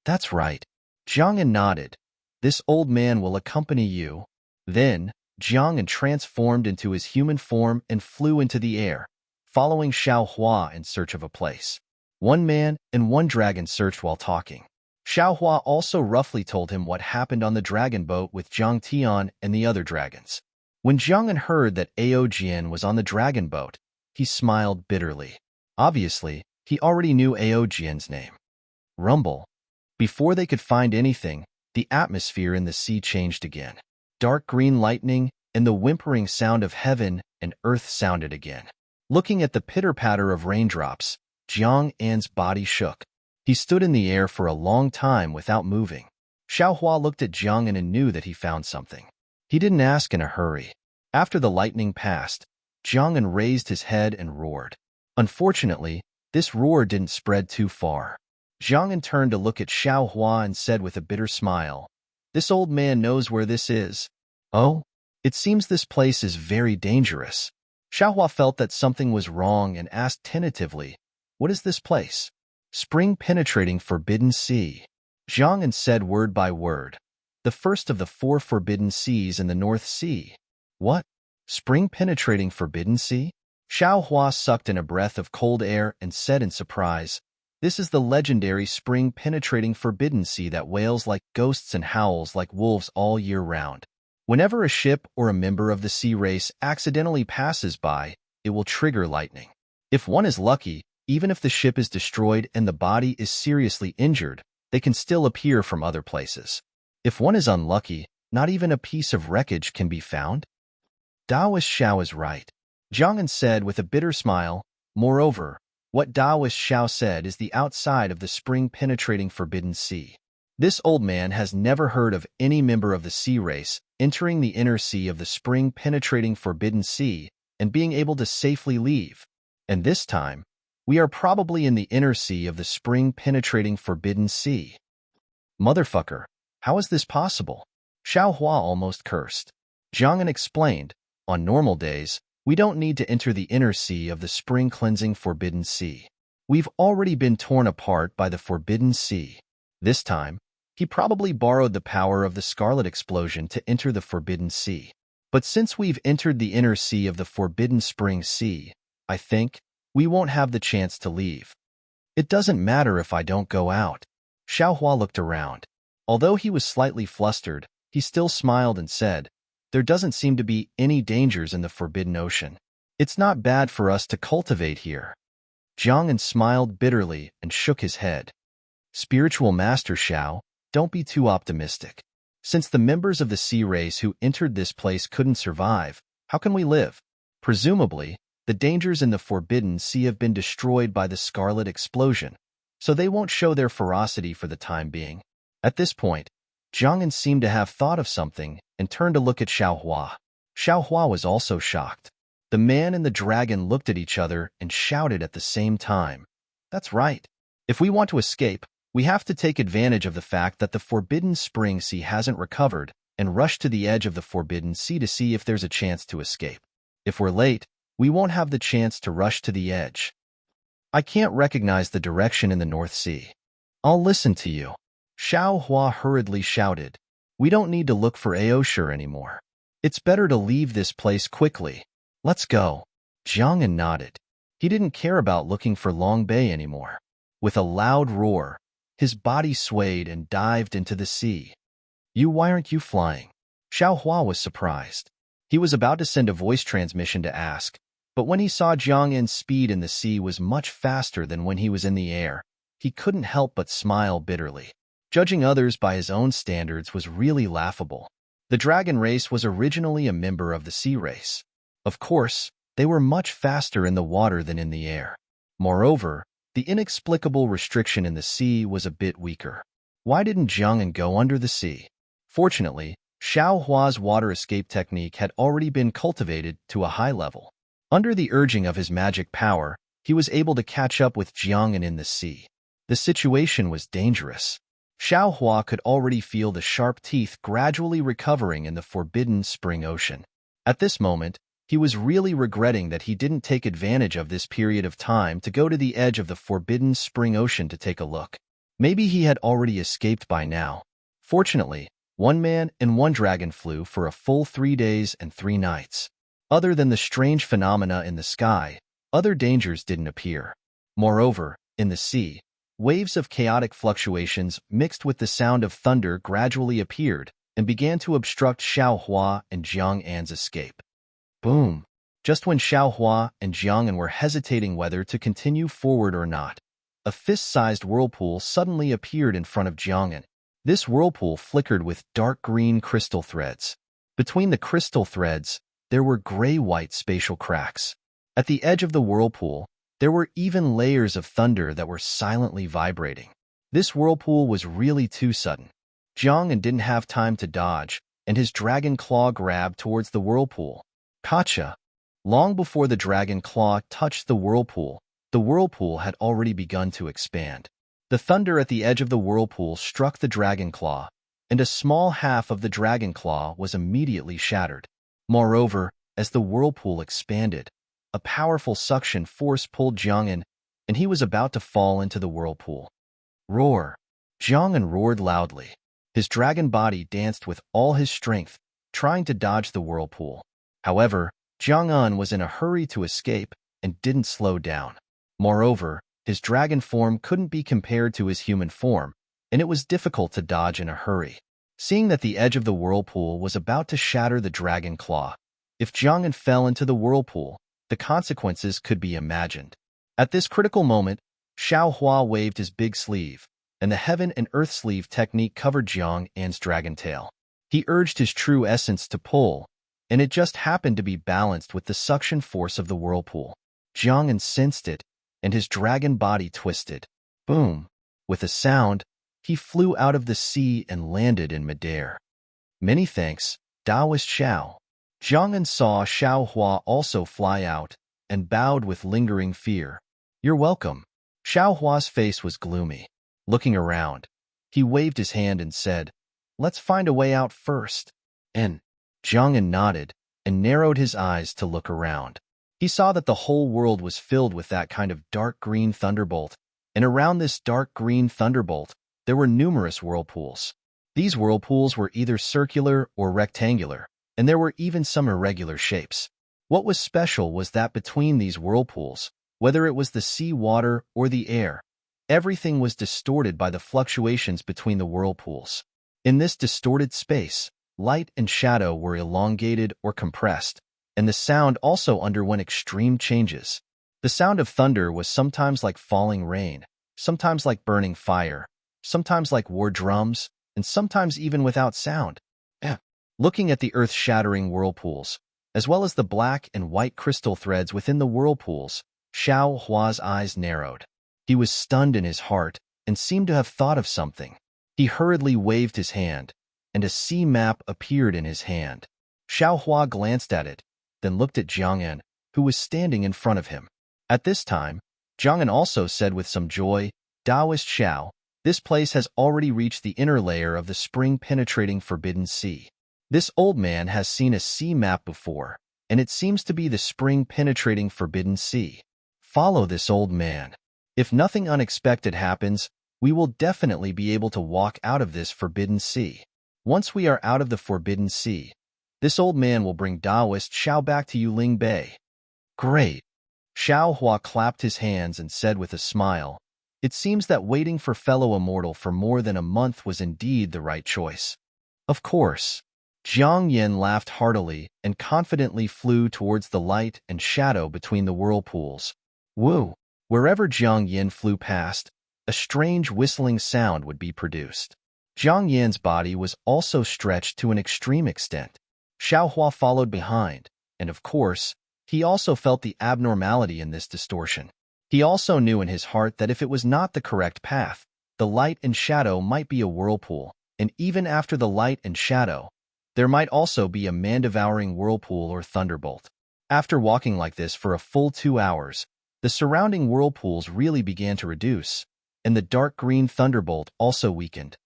Speaker 1: "That's right." Jiang'an nodded. "This old man will accompany you." Then, Jiang'an transformed into his human form and flew into the air, following Xiaohua in search of a place. One man and one dragon searched while talking. Xiaohua also roughly told him what happened on the dragon boat with Zhang Tian and the other dragons. When Jiang'an heard that Ao Jian was on the dragon boat, he smiled bitterly. Obviously, he already knew Ao Jian's name. Rumble. Before they could find anything, the atmosphere in the sea changed again. Dark green lightning and the whimpering sound of heaven and earth sounded again. Looking at the pitter-patter of raindrops, Jiang'an's body shook. He stood in the air for a long time without moving. Xiaohua looked at Jiang'an and knew that he found something. He didn't ask in a hurry. After the lightning passed, Jiang'an raised his head and roared. Unfortunately, this roar didn't spread too far. Jiang'an turned to look at Xiaohua and said with a bitter smile, "This old man knows where this is." "Oh? It seems this place is very dangerous." Xiaohua felt that something was wrong and asked tentatively, "What is this place?" "Spring penetrating forbidden sea." Jiang'an said word by word, "The first of the 4 forbidden seas in the North Sea." "What? Spring penetrating forbidden sea?" Xiaohua sucked in a breath of cold air and said in surprise, "This is the legendary spring penetrating forbidden sea that wails like ghosts and howls like wolves all year round. Whenever a ship or a member of the sea race accidentally passes by, it will trigger lightning. If one is lucky, even if the ship is destroyed and the body is seriously injured, they can still appear from other places. If one is unlucky, not even a piece of wreckage can be found." Daoist Xiao is right, Jiang'an said with a bitter smile. Moreover, what Daoist Xiao said is the outside of the spring-penetrating forbidden sea. This old man has never heard of any member of the sea race entering the inner sea of the spring-penetrating forbidden sea and being able to safely leave. And this time, we are probably in the inner sea of the spring-penetrating forbidden sea. Motherfucker, how is this possible? Xiaohua almost cursed. Jiang'an explained, on normal days, we don't need to enter the inner sea of the spring-cleansing forbidden sea. We've already been torn apart by the forbidden sea. This time, He probably borrowed the power of the scarlet explosion to enter the Forbidden Sea. But since we've entered the inner sea of the Forbidden Spring Sea, I think we won't have the chance to leave. It doesn't matter if I don't go out. Xiaohua looked around. Although he was slightly flustered, he still smiled and said, "There doesn't seem to be any dangers in the Forbidden Ocean. It's not bad for us to cultivate here." Jiang'an smiled bitterly and shook his head. "Spiritual Master Xiao, don't be too optimistic. Since the members of the sea race who entered this place couldn't survive, how can we live? Presumably, the dangers in the Forbidden Sea have been destroyed by the scarlet explosion, so they won't show their ferocity for the time being." At this point, Jiang'an seemed to have thought of something and turned to look at Xiaohua. Xiaohua was also shocked. The man and the dragon looked at each other and shouted at the same time, "That's right. If we want to escape, we have to take advantage of the fact that the Forbidden Spring Sea hasn't recovered and rush to the edge of the Forbidden Sea to see if there's a chance to escape. If we're late, we won't have the chance to rush to the edge. I can't recognize the direction in the North Sea. I'll listen to you." Xiaohua hurriedly shouted, "We don't need to look for Aoshur anymore. It's better to leave this place quickly. Let's go." Jiang'an nodded. He didn't care about looking for Long Bay anymore. With a loud roar, his body swayed and dived into the sea. Why aren't you flying?" Xiaohua was surprised. He was about to send a voice transmission to ask, but when he saw Jiang'an's speed in the sea was much faster than when he was in the air, he couldn't help but smile bitterly. Judging others by his own standards was really laughable. The dragon race was originally a member of the sea race. Of course, they were much faster in the water than in the air. Moreover, the inexplicable restriction in the sea was a bit weaker. Why didn't Jiang'an go under the sea? Fortunately, Xiaohua's water escape technique had already been cultivated to a high level. Under the urging of his magic power, he was able to catch up with Jiang'an in the sea. The situation was dangerous. Xiaohua could already feel the sharp teeth gradually recovering in the Forbidden Spring Ocean. At this moment, he was really regretting that he didn't take advantage of this period of time to go to the edge of the Forbidden Spring Ocean to take a look. Maybe he had already escaped by now. Fortunately, one man and one dragon flew for a full 3 days and 3 nights. Other than the strange phenomena in the sky, other dangers didn't appear. Moreover, in the sea, waves of chaotic fluctuations mixed with the sound of thunder gradually appeared and began to obstruct Xiaohua and Jiang'an's escape. Boom! Just when Xiaohua and Jiang'an were hesitating whether to continue forward or not, a fist-sized whirlpool suddenly appeared in front of Jiang'an. This whirlpool flickered with dark green crystal threads. Between the crystal threads, there were gray-white spatial cracks. At the edge of the whirlpool, there were even layers of thunder that were silently vibrating. This whirlpool was really too sudden. Jiang'an didn't have time to dodge, and his dragon claw grabbed towards the whirlpool. Gotcha! Long before the dragon claw touched the whirlpool had already begun to expand. The thunder at the edge of the whirlpool struck the dragon claw, and a small half of the dragon claw was immediately shattered. Moreover, as the whirlpool expanded, a powerful suction force pulled Jiang'an, and he was about to fall into the whirlpool. Roar! Jiang'an roared loudly. His dragon body danced with all his strength, trying to dodge the whirlpool. However, Jiang'an was in a hurry to escape and didn't slow down. Moreover, his dragon form couldn't be compared to his human form, and it was difficult to dodge in a hurry. Seeing that the edge of the whirlpool was about to shatter the dragon claw, if Jiang'an fell into the whirlpool, the consequences could be imagined. At this critical moment, Xiaohua waved his big sleeve, and the heaven and earth sleeve technique covered Jiang'an's dragon tail. He urged his true essence to pull, and it just happened to be balanced with the suction force of the whirlpool. Jiang'an sensed it, and his dragon body twisted. Boom! With a sound, he flew out of the sea and landed in midair. Many thanks, Taoist Xiao. Jiang'an saw Xiaohua also fly out and bowed with lingering fear. You're welcome. Xiaohua's face was gloomy. Looking around, he waved his hand and said, Let's find a way out first. And Jiang'an nodded and narrowed his eyes to look around. He saw that the whole world was filled with that kind of dark green thunderbolt, and around this dark green thunderbolt, there were numerous whirlpools. These whirlpools were either circular or rectangular, and there were even some irregular shapes. What was special was that between these whirlpools, whether it was the sea water or the air, everything was distorted by the fluctuations between the whirlpools. In this distorted space, light and shadow were elongated or compressed, and the sound also underwent extreme changes. The sound of thunder was sometimes like falling rain, sometimes like burning fire, sometimes like war drums, and sometimes even without sound. Looking at the earth-shattering whirlpools, as well as the black and white crystal threads within the whirlpools, Xiao Hua's eyes narrowed. He was stunned in his heart and seemed to have thought of something. He hurriedly waved his hand, and a sea map appeared in his hand. Xiao Hua glanced at it, then looked at Jiang'an, who was standing in front of him. At this time, Jiang'an also said with some joy, "Taoist Xiao, this place has already reached the inner layer of the spring-penetrating forbidden sea. This old man has seen a sea map before, and it seems to be the spring-penetrating forbidden sea. Follow this old man. If nothing unexpected happens, we will definitely be able to walk out of this forbidden sea. Once we are out of the forbidden sea, this old man will bring Taoist Xiao back to Yuling Bay." "Great." Xiao Hua clapped his hands and said with a smile, "It seems that waiting for fellow immortal for more than a month was indeed the right choice." "Of course." Jiang Yin laughed heartily and confidently flew towards the light and shadow between the whirlpools. Woo! Wherever Jiang Yin flew past, a strange whistling sound would be produced. Jiang Yin's body was also stretched to an extreme extent. Xiao Hua followed behind, and of course, he also felt the abnormality in this distortion. He also knew in his heart that if it was not the correct path, the light and shadow might be a whirlpool, and even after the light and shadow, there might also be a man-devouring whirlpool or thunderbolt. After walking like this for a full 2 hours, the surrounding whirlpools really began to reduce, and the dark green thunderbolt also weakened.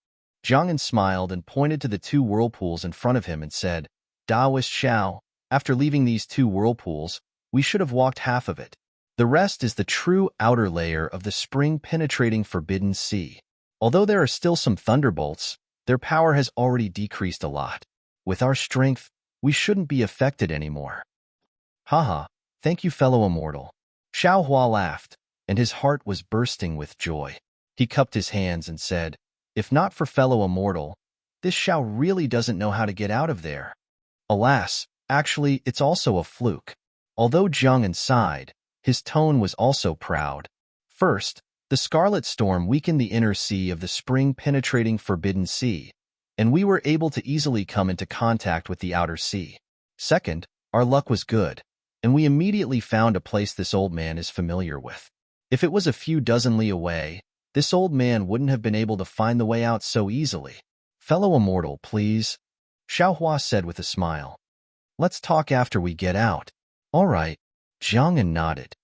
Speaker 1: Jiang'an smiled and pointed to the 2 whirlpools in front of him and said, "Taoist Xiao, after leaving these 2 whirlpools, we should have walked half of it. The rest is the true outer layer of the spring-penetrating forbidden sea. Although there are still some thunderbolts, their power has already decreased a lot. With our strength, we shouldn't be affected anymore." "Haha, thank you, fellow immortal." Xiao Hua laughed, and his heart was bursting with joy. He cupped his hands and said, "If not for fellow immortal, this Xiao really doesn't know how to get out of there." Alas, actually, it's also a fluke. Although Jiang'an sighed, his tone was also proud. First, the scarlet storm weakened the inner sea of the spring-penetrating forbidden sea, and we were able to easily come into contact with the outer sea. Second, our luck was good, and we immediately found a place this old man is familiar with. If it was a few dozen li away, this old man wouldn't have been able to find the way out so easily. "Fellow immortal, please," Xiao Hua said with a smile. "Let's talk after we get out." "All right," Jiang'an nodded.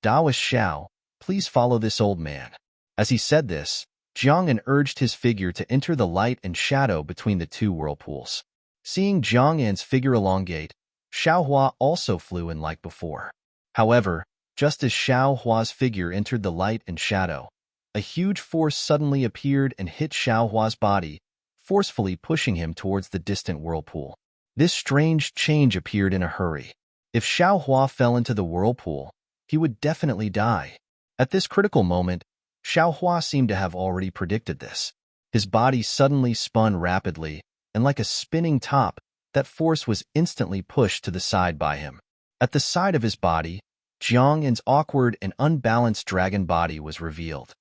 Speaker 1: "Taoist Xiao, please follow this old man." As he said this, Jiang'an urged his figure to enter the light and shadow between the 2 whirlpools. Seeing Jiang'an's figure elongate, Xiao Hua also flew in like before. However, just as Xiao Hua's figure entered the light and shadow, a huge force suddenly appeared and hit Xiao Hua's body, forcefully pushing him towards the distant whirlpool. This strange change appeared in a hurry. If Xiao Hua fell into the whirlpool, he would definitely die. At this critical moment, Xiao Hua seemed to have already predicted this. His body suddenly spun rapidly, and like a spinning top, that force was instantly pushed to the side by him. At the side of his body, Jiang'an's awkward and unbalanced dragon body was revealed.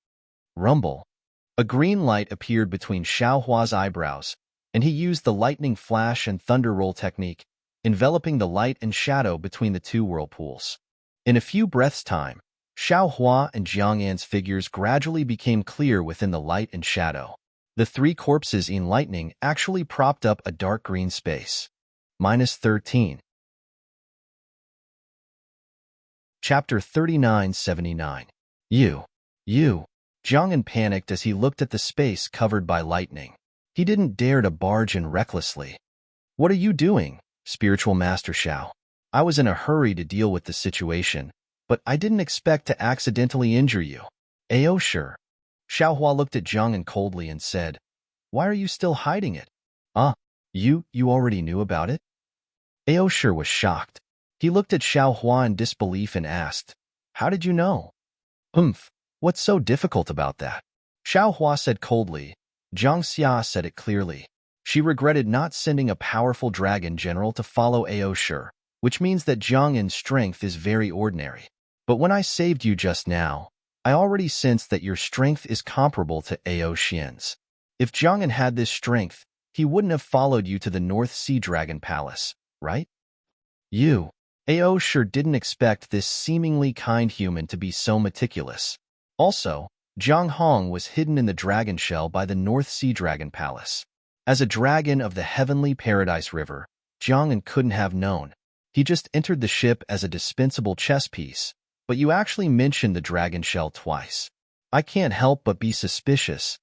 Speaker 1: Rumble. A green light appeared between Xiao Hua's eyebrows, and he used the lightning flash and thunder roll technique, enveloping the light and shadow between the 2 whirlpools. In a few breaths' time, Xiao Hua and Jiang'an's figures gradually became clear within the light and shadow. The 3 corpses in lightning actually propped up a dark green space. -13. Chapter 3979. You. Jiang'an panicked as he looked at the space covered by lightning. He didn't dare to barge in recklessly. "What are you doing, Spiritual Master Xiao? I was in a hurry to deal with the situation, but I didn't expect to accidentally injure you." "Sure." Xiaohua looked at Jiang coldly and said, "Why are you still hiding it?" "Ah, you already knew about it?" Aoshi was shocked. He looked at Xiaohua in disbelief and asked, "How did you know?" What's so difficult about that?" Xiaohua said coldly. Jiang Xia said it clearly. She regretted not sending a powerful dragon general to follow Aoshi, which means that Jiang Yin's strength is very ordinary. But when I saved you just now, I already sensed that your strength is comparable to Aoshi's. If Jiang Yin had this strength, he wouldn't have followed you to the North Sea Dragon Palace, right? Aoshi didn't expect this seemingly kind human to be so meticulous. Also, Jiang Hong was hidden in the dragon shell by the North Sea Dragon Palace. As a dragon of the heavenly paradise river, Jiang Yin couldn't have known. He just entered the ship as a dispensable chess piece, but you actually mentioned the dragon shell twice. I can't help but be suspicious.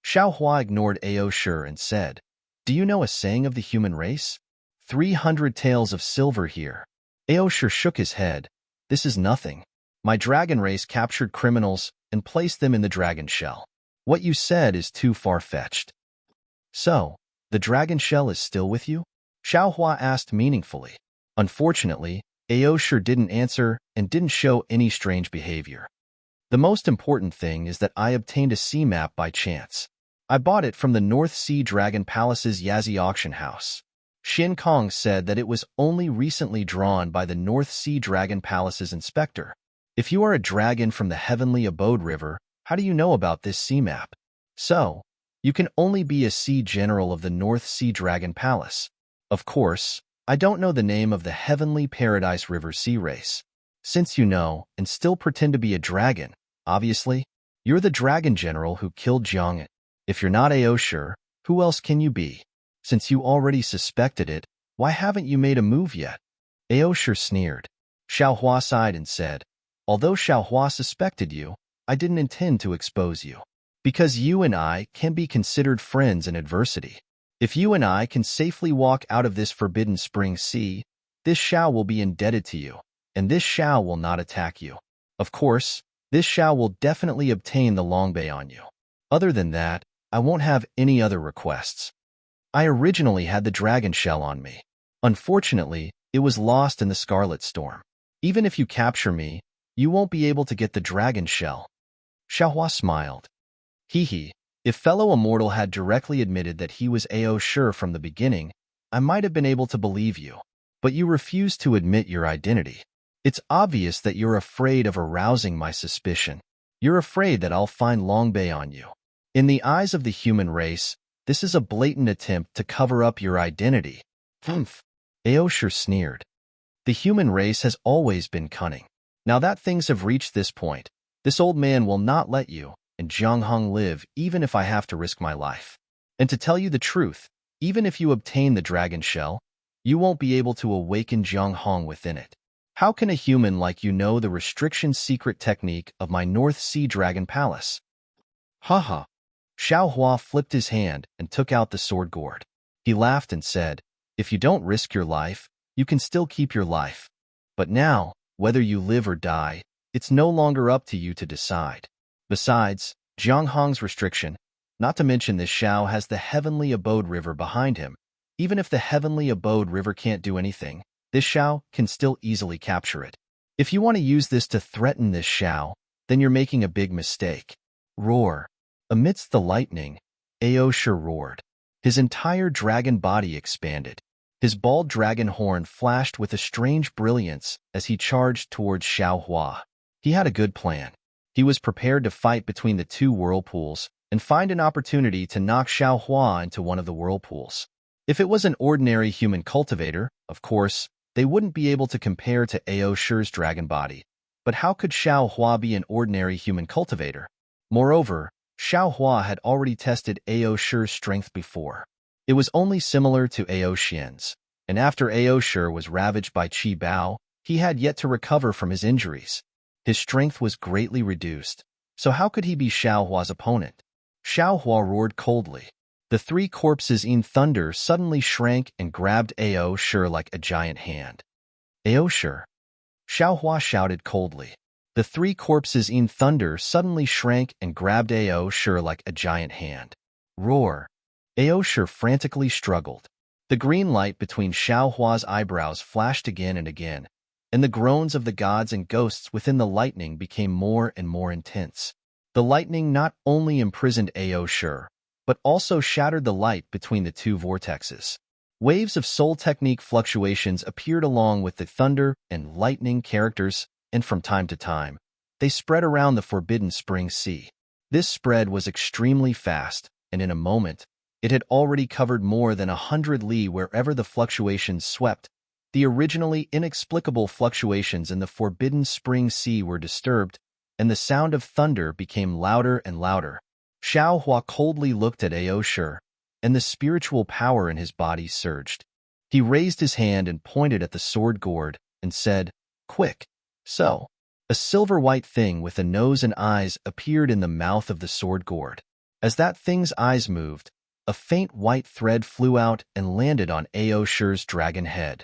Speaker 1: Xiaohua ignored Aoshi and said, "Do you know a saying of the human race? 300 taels of silver here." Aoshi shook his head. "This is nothing. My dragon race captured criminals and placed them in the dragon shell. What you said is too far-fetched." "So, the dragon shell is still with you?" Xiaohua asked meaningfully. Unfortunately, Aoshi didn't answer and didn't show any strange behavior. "The most important thing is that I obtained a sea map by chance. I bought it from the North Sea Dragon Palace's Yazi auction house." Xin Kong said that it was only recently drawn by the North Sea Dragon Palace's inspector. "If you are a dragon from the Heavenly Abode River, how do you know about this sea map?" "So, you can only be a sea general of the North Sea Dragon Palace. Of course, I don't know the name of the Heavenly Paradise River sea race. Since you know and still pretend to be a dragon, obviously, you're the dragon general who killed Jiang Yin. If you're not Aoshi, who else can you be? Since you already suspected it, why haven't you made a move yet?" Aoshi sneered. Xiaohua sighed and said, "Although Xiaohua suspected you, I didn't intend to expose you. Because you and I can be considered friends in adversity. If you and I can safely walk out of this forbidden spring sea, this Xiao will be indebted to you, and this Xiao will not attack you. Of course, this Xiao will definitely obtain the Longbei on you. Other than that, I won't have any other requests. I originally had the dragon shell on me. Unfortunately, it was lost in the Scarlet Storm. Even if you capture me, you won't be able to get the dragon shell." Xiaohua smiled. If fellow immortal had directly admitted that he was Aoshi from the beginning, I might have been able to believe you. But you refuse to admit your identity. It's obvious that you're afraid of arousing my suspicion. You're afraid that I'll find Longbei on you. In the eyes of the human race, this is a blatant attempt to cover up your identity. Aoshi sneered. The human race has always been cunning. Now that things have reached this point, this old man will not let you and Jiang Hong live even if I have to risk my life. And to tell you the truth, even if you obtain the dragon shell, you won't be able to awaken Jiang Hong within it. How can a human like you know the restriction secret technique of my North Sea Dragon Palace?" Haha. Xiaohua flipped his hand and took out the sword gourd. He laughed and said, "If you don't risk your life, you can still keep your life. But now, whether you live or die, it's no longer up to you to decide. Besides, Jiang Hong's restriction, not to mention this Xiao has the Heavenly Abode River behind him. Even if the Heavenly Abode River can't do anything, this Xiao can still easily capture it. If you want to use this to threaten this Xiao, then you're making a big mistake." Roar. Amidst the lightning, Aoshi roared. His entire dragon body expanded. His bald dragon horn flashed with a strange brilliance as he charged towards Xiaohua. He had a good plan. He was prepared to fight between the two whirlpools and find an opportunity to knock Xiaohua into one of the whirlpools. If it was an ordinary human cultivator, of course, they wouldn't be able to compare to Aoshi's dragon body. But how could Xiaohua be an ordinary human cultivator? Moreover, Xiaohua had already tested Aoshi's strength before. It was only similar to Aoshi's, and after Aoshi was ravaged by Qi Bao, he had yet to recover from his injuries. His strength was greatly reduced, so how could he be Xiaohua's opponent? Xiaohua roared coldly. The three corpses in thunder suddenly shrank and grabbed Aoshi like a giant hand. "Aoshi!" Xiaohua shouted coldly. The three corpses in thunder suddenly shrank and grabbed Aoshur like a giant hand. Roar! Aoshur frantically struggled. The green light between Xiaohua's eyebrows flashed again and again, and the groans of the gods and ghosts within the lightning became more and more intense. The lightning not only imprisoned Aoshur, but also shattered the light between the two vortexes. Waves of soul technique fluctuations appeared along with the thunder and lightning characters, and from time to time, they spread around the forbidden spring sea. This spread was extremely fast, and in a moment, it had already covered more than 100 li wherever the fluctuations swept. The originally inexplicable fluctuations in the forbidden spring sea were disturbed, and the sound of thunder became louder and louder. Xiaohua coldly looked at Aoshur, and the spiritual power in his body surged. He raised his hand and pointed at the sword gourd, and said, "Quick!" So, a silver-white thing with a nose and eyes appeared in the mouth of the sword gourd. As that thing's eyes moved, a faint white thread flew out and landed on Aoshur's dragon head.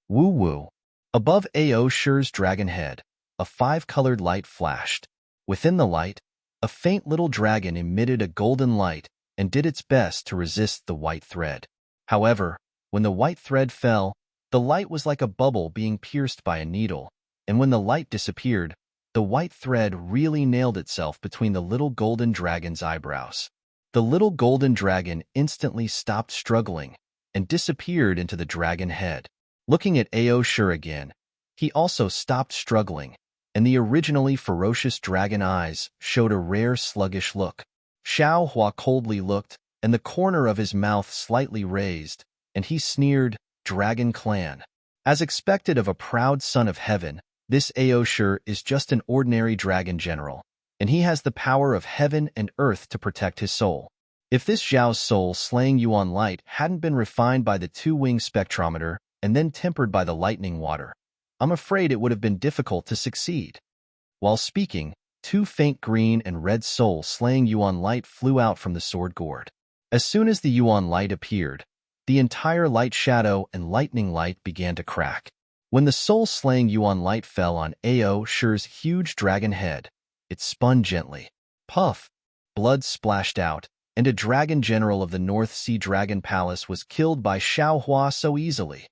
Speaker 1: Woo-woo! Above Aoshur's dragon head, a five-colored light flashed. Within the light, a faint little dragon emitted a golden light and did its best to resist the white thread. However, when the white thread fell, the light was like a bubble being pierced by a needle, and when the light disappeared, the white thread really nailed itself between the little golden dragon's eyebrows. The little golden dragon instantly stopped struggling and disappeared into the dragon head. Looking at Aoshur again, he also stopped struggling, and the originally ferocious dragon eyes showed a rare sluggish look. Xiaohua coldly looked, and the corner of his mouth slightly raised, and he sneered, "Dragon Clan." As expected of a proud son of heaven, this Aoshur is just an ordinary dragon general, and he has the power of heaven and earth to protect his soul. If this Zhao's soul slaying Yuan light hadn't been refined by the two-wing spectrometer and then tempered by the lightning water, I'm afraid it would have been difficult to succeed. While speaking, two faint green and red soul slaying Yuan light flew out from the sword gourd. As soon as the Yuan light appeared, the entire light shadow and lightning light began to crack. When the soul-slaying Yuan light fell on Aoshur's huge dragon head, it spun gently. Puff! Blood splashed out, and a dragon general of the North Sea Dragon Palace was killed by Xiaohua so easily.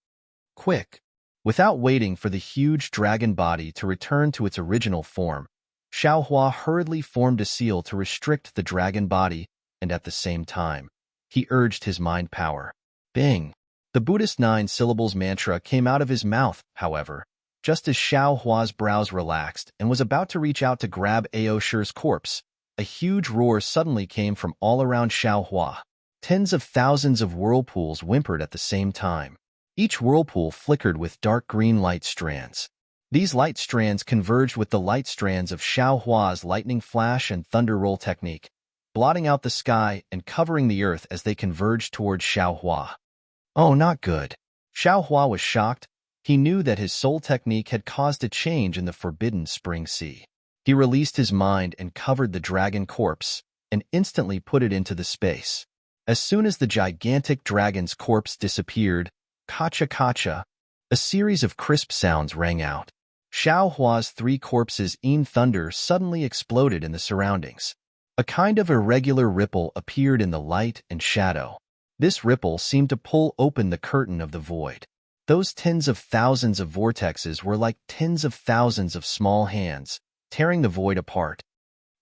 Speaker 1: Quick! Without waiting for the huge dragon body to return to its original form, Xiaohua hurriedly formed a seal to restrict the dragon body, and at the same time, he urged his mind power. Bing! The Buddhist 9 syllables mantra came out of his mouth, however, just as Xiaohua's brows relaxed and was about to reach out to grab Aoshur's corpse. A huge roar suddenly came from all around Xiaohua. Tens of thousands of whirlpools whimpered at the same time. Each whirlpool flickered with dark green light strands. These light strands converged with the light strands of Xiaohua's lightning flash and thunder roll technique, blotting out the sky and covering the earth as they converged towards Xiaohua. Oh, not good. Xiaohua was shocked. He knew that his soul technique had caused a change in the forbidden spring sea. He released his mind and covered the dragon corpse, and instantly put it into the space. As soon as the gigantic dragon's corpse disappeared, kacha-kacha, a series of crisp sounds rang out. Xiaohua's three corpses in thunder suddenly exploded in the surroundings. A kind of irregular ripple appeared in the light and shadow. This ripple seemed to pull open the curtain of the void. Those tens of thousands of vortexes were like tens of thousands of small hands, tearing the void apart.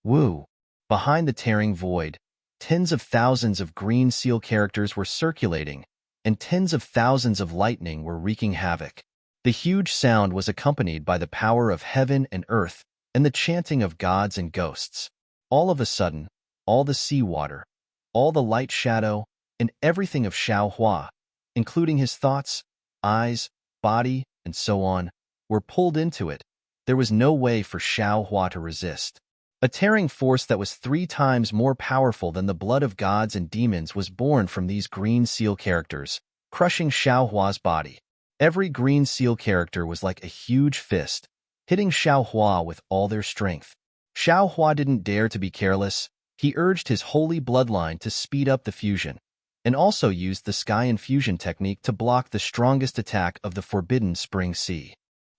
Speaker 1: Woo! Behind the tearing void, tens of thousands of green seal characters were circulating, and tens of thousands of lightning were wreaking havoc. The huge sound was accompanied by the power of heaven and earth and the chanting of gods and ghosts. All of a sudden, all the seawater, all the light shadow, and everything of Xiaohua, including his thoughts, eyes, body, and so on, were pulled into it. There was no way for Xiaohua to resist. A tearing force that was 3 times more powerful than the blood of gods and demons was born from these green seal characters, crushing Xiaohua's body. Every green seal character was like a huge fist, hitting Xiaohua with all their strength. Xiaohua didn't dare to be careless. He urged his holy bloodline to speed up the fusion, and also used the sky infusion technique to block the strongest attack of the forbidden spring sea.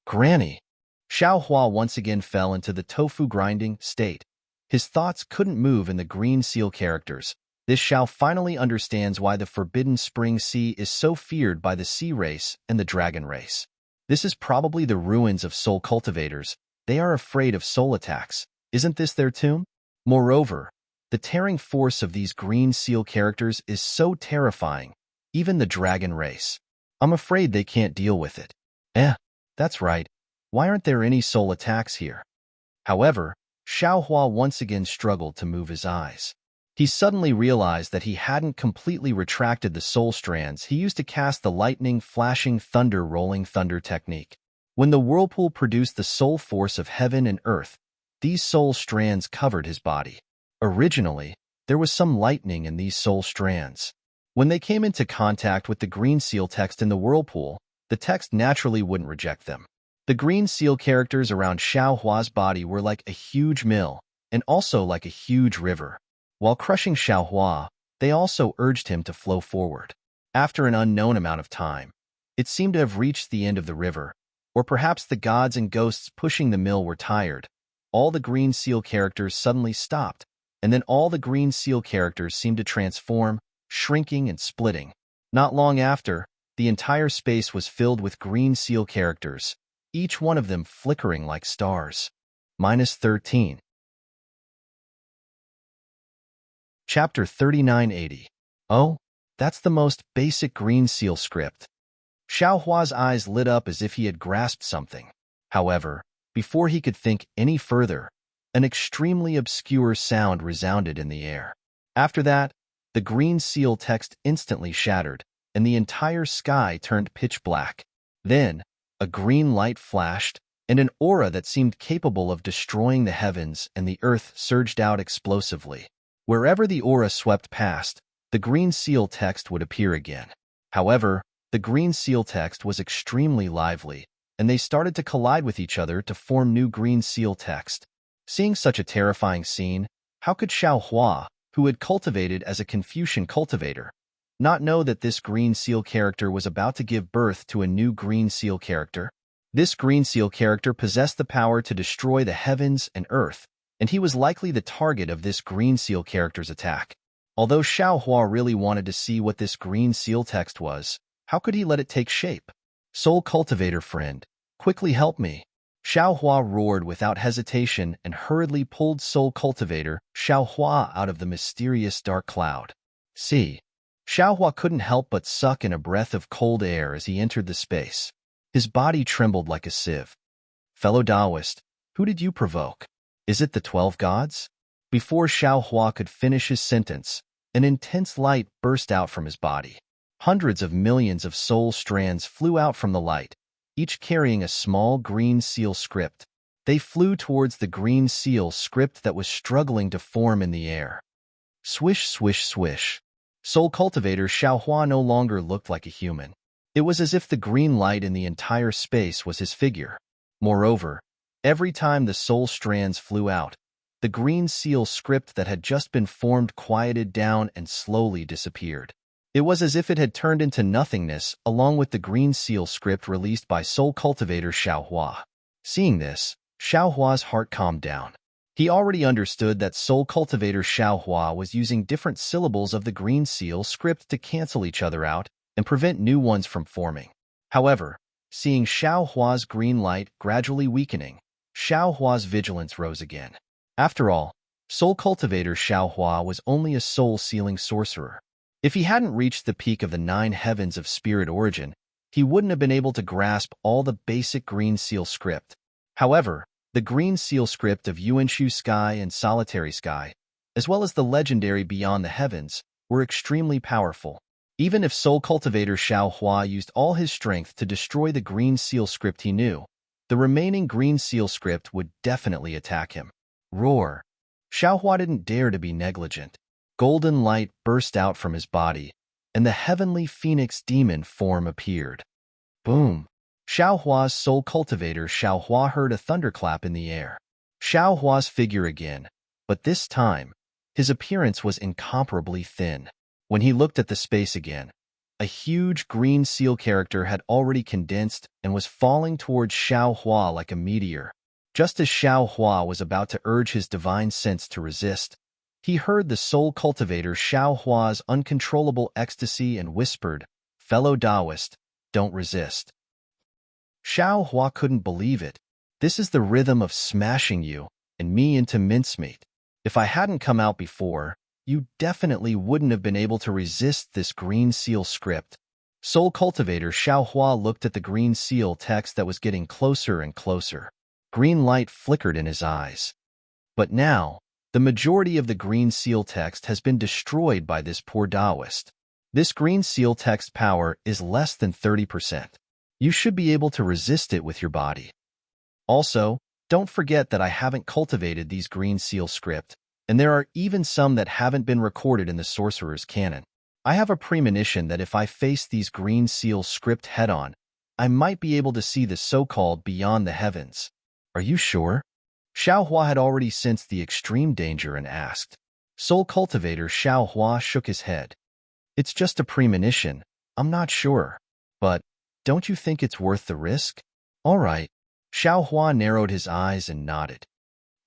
Speaker 1: Granny! Xiao Hua once again fell into the tofu grinding state. His thoughts couldn't move in the green seal characters. This Xiao finally understands why the Forbidden Spring Sea is so feared by the sea race and the dragon race. This is probably the ruins of soul cultivators. They are afraid of soul attacks. Isn't this their tomb? Moreover, the tearing force of these green seal characters is so terrifying, even the dragon race. I'm afraid they can't deal with it. That's right. Why aren't there any soul attacks here? However, Xiao Hua once again struggled to move his eyes. He suddenly realized that he hadn't completely retracted the soul strands he used to cast the lightning, flashing, thunder, rolling thunder technique. When the whirlpool produced the soul force of heaven and earth, these soul strands covered his body. Originally, there was some lightning in these soul strands. When they came into contact with the green seal text in the whirlpool, the text naturally wouldn't reject them. The green seal characters around Xiao Hua's body were like a huge mill, and also like a huge river. While crushing Xiao Hua, they also urged him to flow forward. After an unknown amount of time, it seemed to have reached the end of the river, or perhaps the gods and ghosts pushing the mill were tired. All the green seal characters suddenly stopped, and then all the green seal characters seemed to transform, shrinking and splitting. Not long after, the entire space was filled with green seal characters, each one of them flickering like stars. -13. Chapter 3980. Oh, that's the most basic green seal script. Xiao Hua's eyes lit up as if he had grasped something. However, before he could think any further, an extremely obscure sound resounded in the air. After that, the green seal text instantly shattered, and the entire sky turned pitch black. Then, a green light flashed, and an aura that seemed capable of destroying the heavens and the earth surged out explosively. Wherever the aura swept past, the green seal text would appear again. However, the green seal text was extremely lively, and they started to collide with each other to form new green seal text. Seeing such a terrifying scene, how could Xiao Hua, who had cultivated as a Confucian cultivator, not know that this green seal character was about to give birth to a new green seal character? This green seal character possessed the power to destroy the heavens and earth, and he was likely the target of this green seal character's attack. Although Xiao Hua really wanted to see what this green seal text was, how could he let it take shape? Soul cultivator friend, quickly help me. Xiao Hua roared without hesitation and hurriedly pulled soul cultivator Xiao Hua out of the mysterious dark cloud. See, Xiao Hua couldn't help but suck in a breath of cold air as he entered the space. His body trembled like a sieve. Fellow Taoist, who did you provoke? Is it the 12 gods? Before Xiao Hua could finish his sentence, an intense light burst out from his body. Hundreds of millions of soul strands flew out from the light, each carrying a small green seal script. They flew towards the green seal script that was struggling to form in the air. Swish, swish, swish. Soul cultivator Xiao Hua no longer looked like a human. It was as if the green light in the entire space was his figure. Moreover, every time the soul strands flew out, the green seal script that had just been formed quieted down and slowly disappeared. It was as if it had turned into nothingness along with the green seal script released by soul cultivator Xiao Hua. Seeing this, Xiao Hua's heart calmed down. He already understood that soul cultivator Xiao Hua was using different syllables of the green seal script to cancel each other out and prevent new ones from forming. However, seeing Xiao Hua's green light gradually weakening, Xiao Hua's vigilance rose again. After all, soul cultivator Xiao Hua was only a soul-sealing sorcerer. If he hadn't reached the peak of the 9 heavens of spirit origin, he wouldn't have been able to grasp all the basic green seal script. However, the green seal script of Yuanshu Sky and Solitary Sky, as well as the legendary Beyond the Heavens, were extremely powerful. Even if soul cultivator Xiao Hua used all his strength to destroy the green seal script he knew, the remaining green seal script would definitely attack him. Roar! Xiao Hua didn't dare to be negligent. Golden light burst out from his body, and the heavenly phoenix demon form appeared. Boom! Xiao Hua's soul cultivator Xiao Hua heard a thunderclap in the air. Xiao Hua's figure again, but this time, his appearance was incomparably thin. When he looked at the space again, A huge green seal character had already condensed and was falling towards Xiao Hua like a meteor. Just as Xiao Hua was about to urge his divine sense to resist, he heard the soul cultivator Xiao Hua's uncontrollable ecstasy and whispered, "Fellow Taoist, don't resist." Xiao Hua couldn't believe it. "This is the rhythm of smashing you and me into mincemeat. If I hadn't come out before, you definitely wouldn't have been able to resist this green seal script." Soul cultivator Xiao Hua looked at the green seal text that was getting closer and closer. Green light flickered in his eyes. But now, the majority of the green seal text has been destroyed by this poor Taoist. This green seal text power is less than 30%. You should be able to resist it with your body. Also, don't forget that I haven't cultivated these green seal script, and there are even some that haven't been recorded in the sorcerer's canon. I have a premonition that if I face these green seal script head-on, I might be able to see the so-called beyond the heavens. Are you sure? Xiao Hua had already sensed the extreme danger and asked. Soul cultivator Xiao Hua shook his head. It's just a premonition. I'm not sure. But don't you think it's worth the risk? All right. Xiao Hua narrowed his eyes and nodded.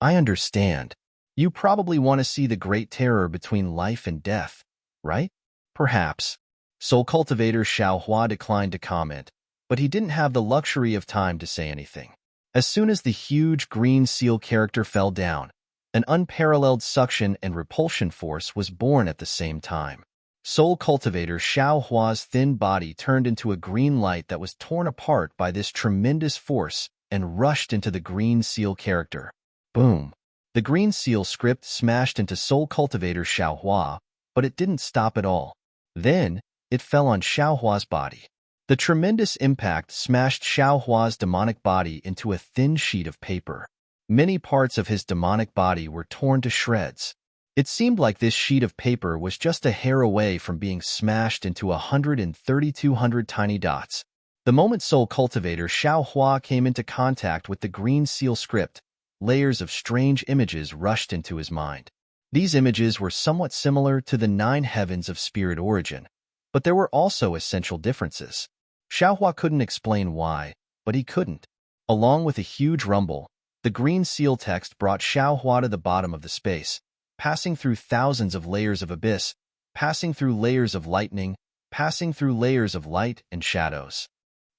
Speaker 1: I understand. You probably want to see the great terror between life and death, right? Perhaps. Soul cultivator Xiao Hua declined to comment, but he didn't have the luxury of time to say anything. As soon as the huge green seal character fell down, an unparalleled suction and repulsion force was born at the same time. Soul cultivator Xiao Hua's thin body turned into a green light that was torn apart by this tremendous force and rushed into the green seal character. Boom! The green seal script smashed into Soul cultivator Xiao Hua, but it didn't stop at all. Then, it fell on Xiao Hua's body. The tremendous impact smashed Xiao Hua's demonic body into a thin sheet of paper. Many parts of his demonic body were torn to shreds. It seemed like this sheet of paper was just a hair away from being smashed into 1,3,200 tiny dots. The moment Soul cultivator Xiao Hua came into contact with the green seal script, layers of strange images rushed into his mind. These images were somewhat similar to the 9 heavens of spirit origin, but there were also essential differences. Xiao Hua couldn't explain why, but he couldn't. Along with a huge rumble, the green seal text brought Xiao Hua to the bottom of the space, passing through thousands of layers of abyss, passing through layers of lightning, passing through layers of light and shadows.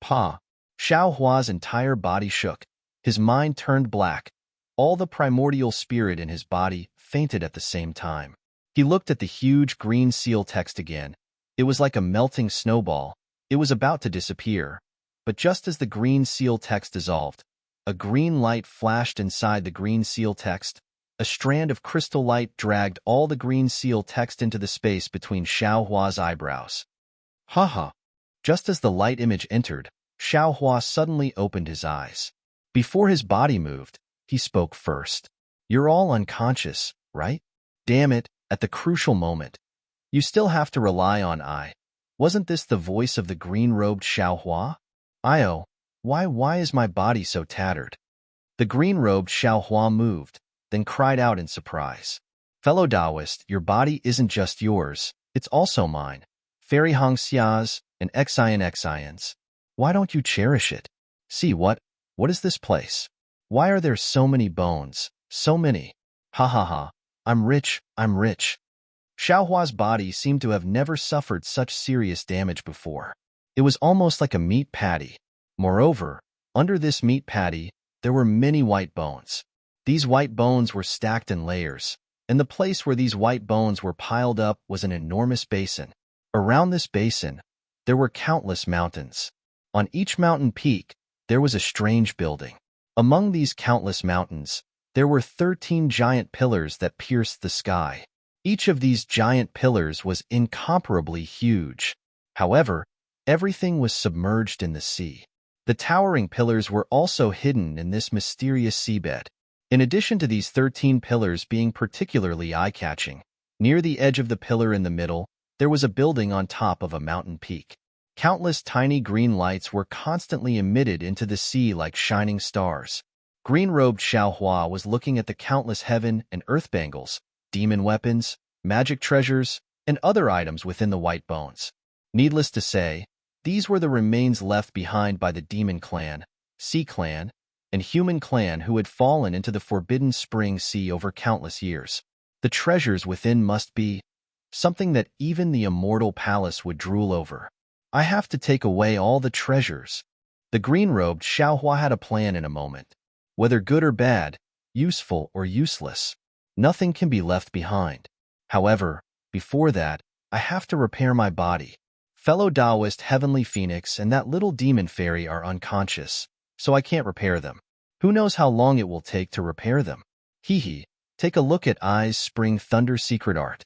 Speaker 1: Pa! Xiao Hua's entire body shook. His mind turned black. All the primordial spirit in his body fainted at the same time. He looked at the huge green seal text again. It was like a melting snowball. It was about to disappear. But just as the green seal text dissolved, a green light flashed inside the green seal text. A strand of crystal light dragged all the green seal text into the space between Xiao Hua's eyebrows. Ha! Just as the light image entered, Xiao Hua suddenly opened his eyes. Before his body moved, he spoke first. You're all unconscious, right? Damn it, at the crucial moment. You still have to rely on I. Wasn't this the voice of the green-robed Xiao Hua? Io, why is my body so tattered? The green-robed Xiao Hua moved, then cried out in surprise. Fellow Taoist, your body isn't just yours, it's also mine. Fairy Hong Xia's and Xian's. Why don't you cherish it? See what is this place? Why are there so many bones, so many? Ha. I'm rich. Xiao Hua's body seemed to have never suffered such serious damage before. It was almost like a meat patty. Moreover, under this meat patty, there were many white bones. These white bones were stacked in layers, and the place where these white bones were piled up was an enormous basin. Around this basin, there were countless mountains. On each mountain peak, there was a strange building. Among these countless mountains, there were 13 giant pillars that pierced the sky. Each of these giant pillars was incomparably huge. However, everything was submerged in the sea. The towering pillars were also hidden in this mysterious seabed. In addition to these 13 pillars being particularly eye-catching, near the edge of the pillar in the middle, there was a building on top of a mountain peak. Countless tiny green lights were constantly emitted into the sea like shining stars. Green-robed Xiao Hua was looking at the countless heaven and earth bangles, demon weapons, magic treasures, and other items within the white bones. Needless to say, these were the remains left behind by the demon clan, sea clan, and human clan who had fallen into the forbidden spring sea over countless years. The treasures within must be something that even the immortal palace would drool over. I have to take away all the treasures. The green-robed Xiaohua had a plan in a moment. Whether good or bad, useful or useless, nothing can be left behind. However, before that, I have to repair my body. Fellow Taoist Heavenly Phoenix and that little demon fairy are unconscious, so I can't repair them. Who knows how long it will take to repair them? Hee. Take a look at Ai's Spring Thunder secret art.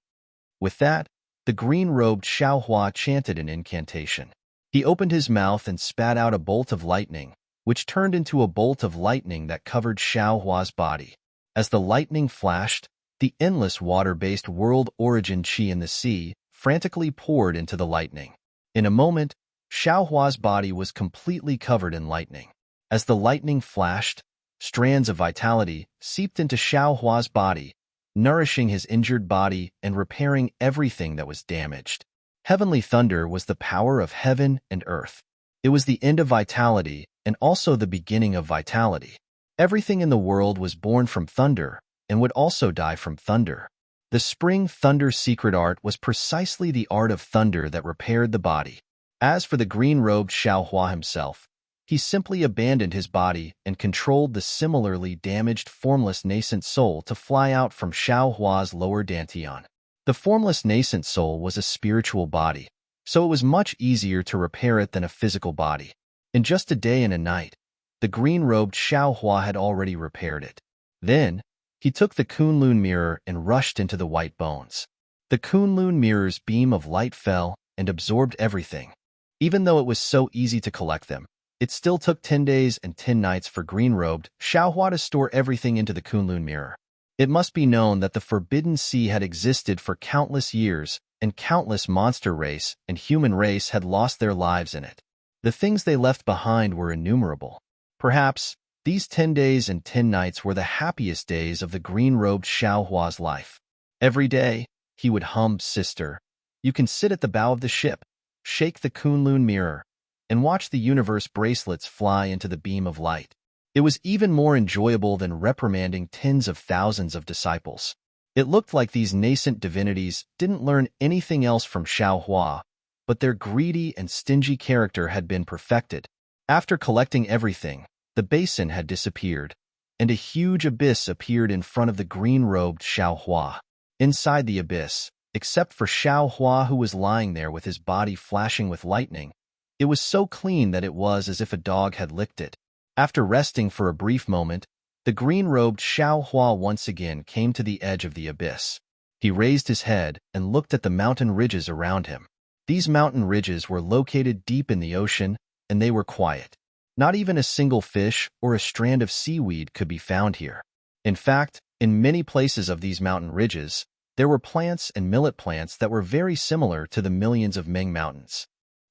Speaker 1: With that, the green-robed Xiaohua chanted an incantation. He opened his mouth and spat out a bolt of lightning, which turned into a bolt of lightning that covered Xiaohua's body. As the lightning flashed, the endless water-based world-origin qi in the sea frantically poured into the lightning. In a moment, Xiaohua's body was completely covered in lightning. As the lightning flashed, strands of vitality seeped into Xiaohua's body, nourishing his injured body and repairing everything that was damaged. Heavenly thunder was the power of heaven and earth. It was the end of vitality and also the beginning of vitality. Everything in the world was born from thunder and would also die from thunder. The spring thunder secret art was precisely the art of thunder that repaired the body. As for the green-robed Xiaohua himself, he simply abandoned his body and controlled the similarly damaged formless nascent soul to fly out from Xiaohua's lower dantian. The formless nascent soul was a spiritual body, so it was much easier to repair it than a physical body. In just a day and a night, the green-robed Xiaohua had already repaired it. Then, he took the Kunlun mirror and rushed into the white bones. The Kunlun mirror's beam of light fell and absorbed everything. Even though it was so easy to collect them, it still took 10 days and 10 nights for green-robed Xiaohua to store everything into the Kunlun mirror. It must be known that the Forbidden Sea had existed for countless years, and countless monster race and human race had lost their lives in it. The things they left behind were innumerable. Perhaps, these 10 days and 10 nights were the happiest days of the green-robed Xiaohua's life. Every day, he would hum, "Sister, you can sit at the bow of the ship, shake the Kunlun mirror, and watch the universe bracelets fly into the beam of light." It was even more enjoyable than reprimanding tens of thousands of disciples. It looked like these nascent divinities didn't learn anything else from Xiaohua, but their greedy and stingy character had been perfected. After collecting everything, the basin had disappeared, and a huge abyss appeared in front of the green-robed Xiaohua. Inside the abyss, except for Xiaohua who was lying there with his body flashing with lightning, it was so clean that it was as if a dog had licked it. After resting for a brief moment, the green-robed Xiaohua once again came to the edge of the abyss. He raised his head and looked at the mountain ridges around him. These mountain ridges were located deep in the ocean, and they were quiet. Not even a single fish or a strand of seaweed could be found here. In fact, in many places of these mountain ridges, there were plants and millet plants that were very similar to the millions of Ming mountains.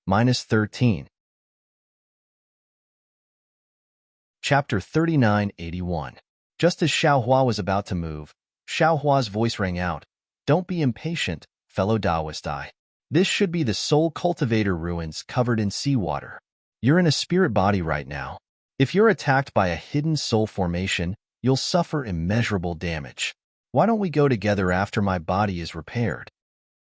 Speaker 1: -13. Chapter 3981. Just as Xiaohua was about to move, Xiaohua's voice rang out, "Don't be impatient, fellow Taoist I. This should be the Soul Cultivator ruins covered in seawater. You're in a spirit body right now. If you're attacked by a hidden soul formation, you'll suffer immeasurable damage. Why don't we go together after my body is repaired?"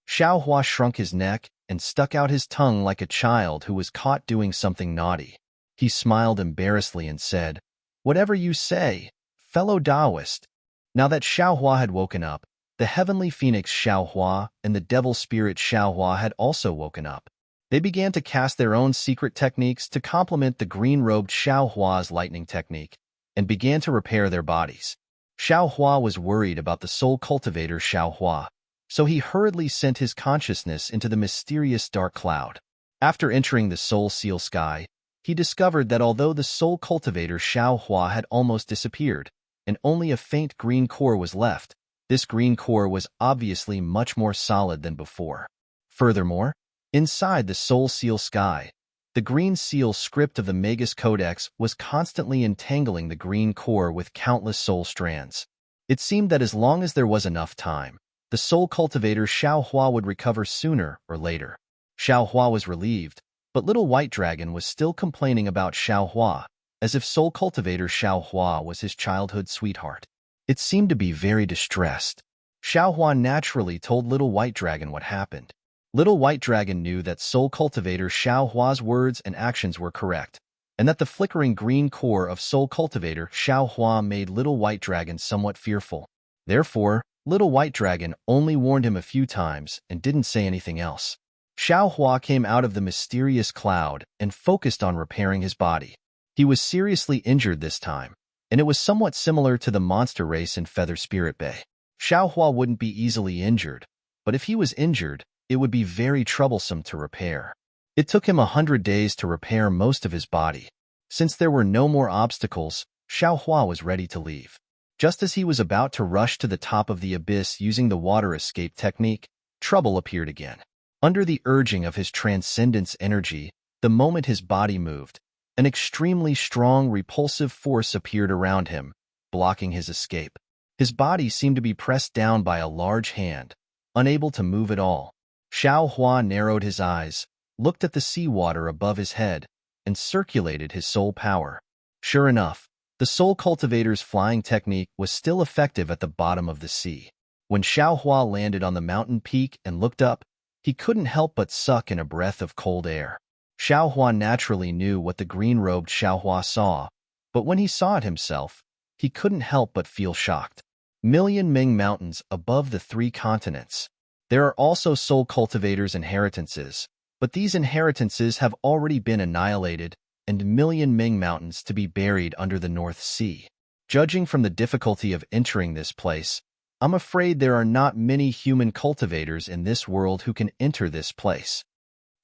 Speaker 1: Xiaohua shrunk his neck and stuck out his tongue like a child who was caught doing something naughty. He smiled embarrassedly and said, "Whatever you say, fellow Taoist." Now that Xiaohua had woken up, the heavenly phoenix Xiaohua and the devil spirit Xiaohua had also woken up. They began to cast their own secret techniques to complement the green-robed Xiaohua's lightning technique, and began to repair their bodies. Xiaohua was worried about the soul cultivator Xiaohua, so he hurriedly sent his consciousness into the mysterious dark cloud. After entering the soul seal sky, he discovered that although the soul cultivator Xiaohua had almost disappeared, and only a faint green core was left, this green core was obviously much more solid than before. Furthermore, inside the soul seal sky, the green seal script of the Magus Codex was constantly entangling the green core with countless soul strands. It seemed that as long as there was enough time, the soul cultivator Xiaohua would recover sooner or later. Xiaohua was relieved, but Little White Dragon was still complaining about Xiaohua, as if Soul Cultivator Xiaohua was his childhood sweetheart. It seemed to be very distressed. Xiaohua naturally told Little White Dragon what happened. Little White Dragon knew that Soul Cultivator Xiaohua's words and actions were correct, and that the flickering green core of Soul Cultivator Xiaohua made Little White Dragon somewhat fearful. Therefore, Little White Dragon only warned him a few times and didn't say anything else. Xiaohua came out of the mysterious cloud and focused on repairing his body. He was seriously injured this time, and it was somewhat similar to the monster race in Feather Spirit Bay. Xiaohua wouldn't be easily injured, but if he was injured, it would be very troublesome to repair. It took him 100 days to repair most of his body. Since there were no more obstacles, Xiaohua was ready to leave. Just as he was about to rush to the top of the abyss using the water escape technique, trouble appeared again. Under the urging of his transcendence energy, the moment his body moved, an extremely strong repulsive force appeared around him, blocking his escape. His body seemed to be pressed down by a large hand, unable to move at all. Xiaohua narrowed his eyes, looked at the seawater above his head, and circulated his soul power. Sure enough, the Soul Cultivator's flying technique was still effective at the bottom of the sea. When Xiaohua landed on the mountain peak and looked up, he couldn't help but suck in a breath of cold air. Xiaohua naturally knew what the green-robed Xiaohua saw, but when he saw it himself, he couldn't help but feel shocked. Million Ming Mountains above the 3 continents. There are also Soul Cultivators' inheritances, but these inheritances have already been annihilated and Million Ming Mountains to be buried under the North Sea. Judging from the difficulty of entering this place, I'm afraid there are not many human cultivators in this world who can enter this place.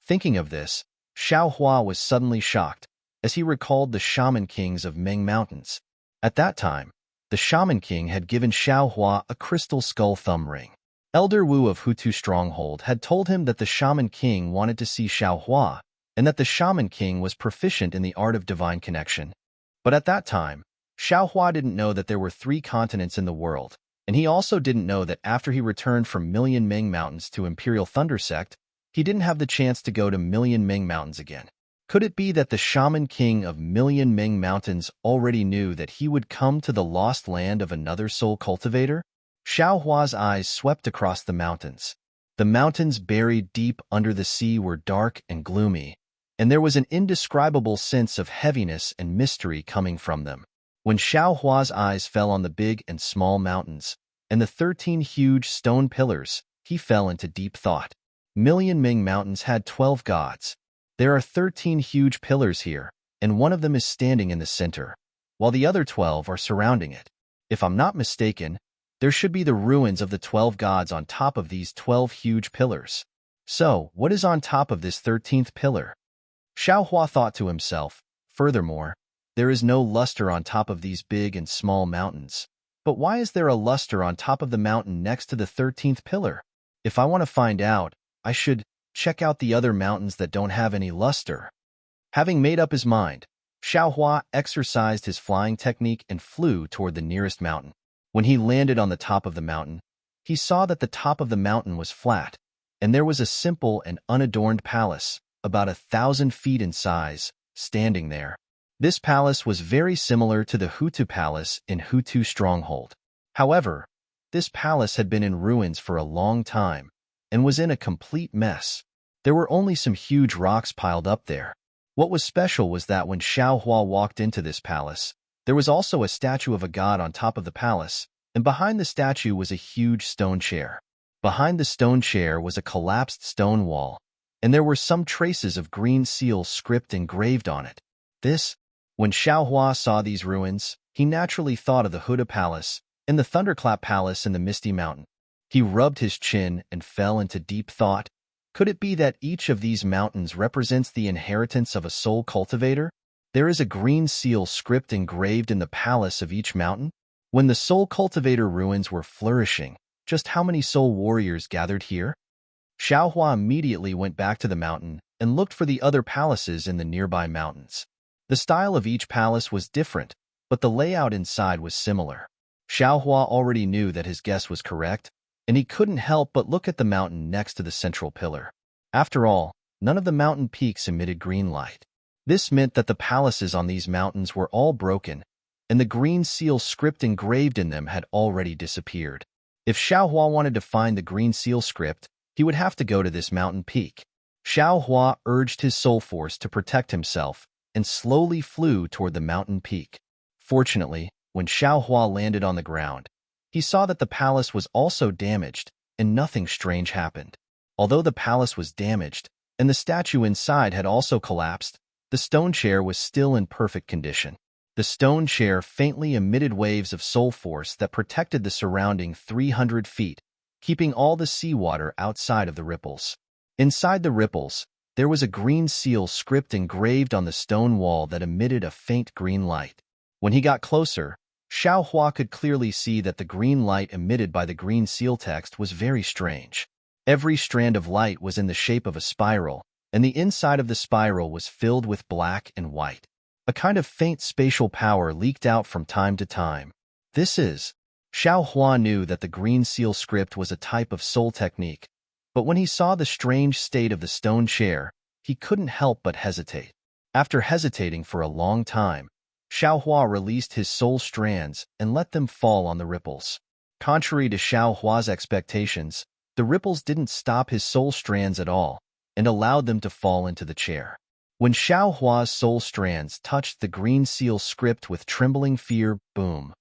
Speaker 1: Thinking of this, Xiaohua was suddenly shocked as he recalled the Shaman Kings of Ming Mountains. At that time, the Shaman King had given Xiaohua a crystal skull thumb ring. Elder Wu of Hutu Stronghold had told him that the Shaman King wanted to see Xiaohua, and that the Shaman King was proficient in the art of divine connection. But at that time, Xiaohua didn't know that there were 3 continents in the world, and he also didn't know that after he returned from Million Ming Mountains to Imperial Thunder Sect, he didn't have the chance to go to Million Ming Mountains again. Could it be that the Shaman King of Million Ming Mountains already knew that he would come to the lost land of another soul cultivator? Xiaohua's eyes swept across the mountains. The mountains buried deep under the sea were dark and gloomy, and there was an indescribable sense of heaviness and mystery coming from them. When Xiaohua's eyes fell on the big and small mountains, and the 13 huge stone pillars, he fell into deep thought. Million Ming Mountains had 12 gods. There are 13 huge pillars here, and one of them is standing in the center, while the other 12 are surrounding it. If I'm not mistaken, there should be the ruins of the 12 gods on top of these 12 huge pillars. So, what is on top of this 13th pillar? Xiaohua thought to himself. Furthermore, there is no luster on top of these big and small mountains. But why is there a luster on top of the mountain next to the 13th pillar? If I want to find out, I should check out the other mountains that don't have any luster. Having made up his mind, Xiaohua exercised his flying technique and flew toward the nearest mountain. When he landed on the top of the mountain, he saw that the top of the mountain was flat, and there was a simple and unadorned palace, about 1,000 feet in size, standing there. This palace was very similar to the Hutu Palace in Hutu Stronghold. However, this palace had been in ruins for a long time and was in a complete mess. There were only some huge rocks piled up there. What was special was that when Xiaohua walked into this palace, there was also a statue of a god on top of the palace, and behind the statue was a huge stone chair. Behind the stone chair was a collapsed stone wall, and there were some traces of green seal script engraved on it. When Xiaohua saw these ruins, he naturally thought of the Huda Palace and the Thunderclap Palace in the Misty Mountain. He rubbed his chin and fell into deep thought. Could it be that each of these mountains represents the inheritance of a soul cultivator? There is a green seal script engraved in the palace of each mountain. When the soul cultivator ruins were flourishing, just how many soul warriors gathered here? Xiaohua immediately went back to the mountain and looked for the other palaces in the nearby mountains. The style of each palace was different, but the layout inside was similar. Xiaohua already knew that his guess was correct, and he couldn't help but look at the mountain next to the central pillar. After all, none of the mountain peaks emitted green light. This meant that the palaces on these mountains were all broken, and the green seal script engraved in them had already disappeared. If Xiaohua wanted to find the green seal script, he would have to go to this mountain peak. Xiaohua urged his soul force to protect himself and slowly flew toward the mountain peak. Fortunately, when Xiaohua landed on the ground, he saw that the palace was also damaged, and nothing strange happened. Although the palace was damaged, and the statue inside had also collapsed, the stone chair was still in perfect condition. The stone chair faintly emitted waves of soul force that protected the surrounding 300 feet, keeping all the seawater outside of the ripples. Inside the ripples, there was a green seal script engraved on the stone wall that emitted a faint green light. When he got closer, Xiaohua could clearly see that the green light emitted by the green seal text was very strange. Every strand of light was in the shape of a spiral, and the inside of the spiral was filled with black and white. A kind of faint spatial power leaked out from time to time. Xiaohua knew that the green seal script was a type of soul technique, but when he saw the strange state of the stone chair, he couldn't help but hesitate. After hesitating for a long time, Xiaohua released his soul strands and let them fall on the ripples. Contrary to Xiaohua's expectations, the ripples didn't stop his soul strands at all and allowed them to fall into the chair. When Xiaohua's soul strands touched the green seal script with trembling fear, boom!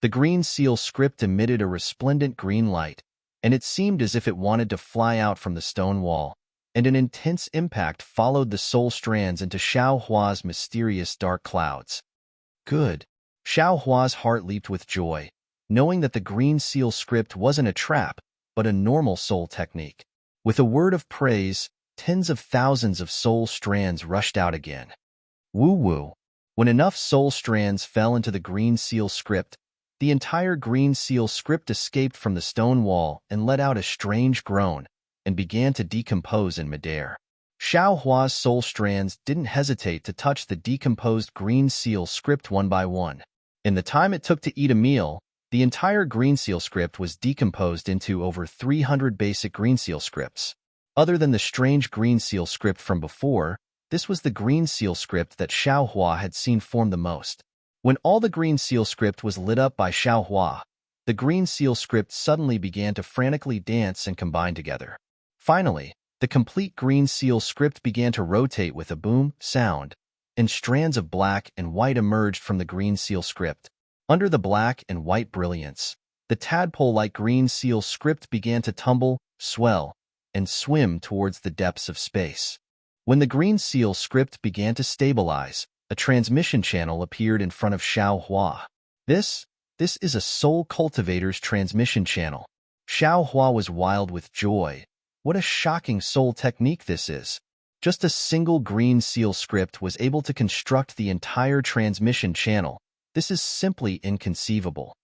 Speaker 1: The green seal script emitted a resplendent green light, and it seemed as if it wanted to fly out from the stone wall, and an intense impact followed the soul strands into Xiaohua's mysterious dark clouds. Good. Xiaohua's heart leaped with joy, knowing that the green seal script wasn't a trap, but a normal soul technique. With a word of praise, tens of thousands of soul strands rushed out again. Woo-woo. When enough soul strands fell into the green seal script, the entire green seal script escaped from the stone wall and let out a strange groan and began to decompose in midair. Xiaohua's soul strands didn't hesitate to touch the decomposed green seal script one by one. In the time it took to eat a meal, the entire green seal script was decomposed into over 300 basic green seal scripts. Other than the strange green seal script from before, this was the green seal script that Xiaohua had seen form the most. When all the green seal script was lit up by Xiaohua, the green seal script suddenly began to frantically dance and combine together. Finally, the complete green seal script began to rotate with a boom sound, and strands of black and white emerged from the green seal script. Under the black and white brilliance, the tadpole-like green seal script began to tumble, swell, and swim towards the depths of space. When the green seal script began to stabilize, a transmission channel appeared in front of Xiaohua. This is a soul cultivator's transmission channel. Xiaohua was wild with joy. What a shocking soul technique this is. Just a single green seal script was able to construct the entire transmission channel. This is simply inconceivable.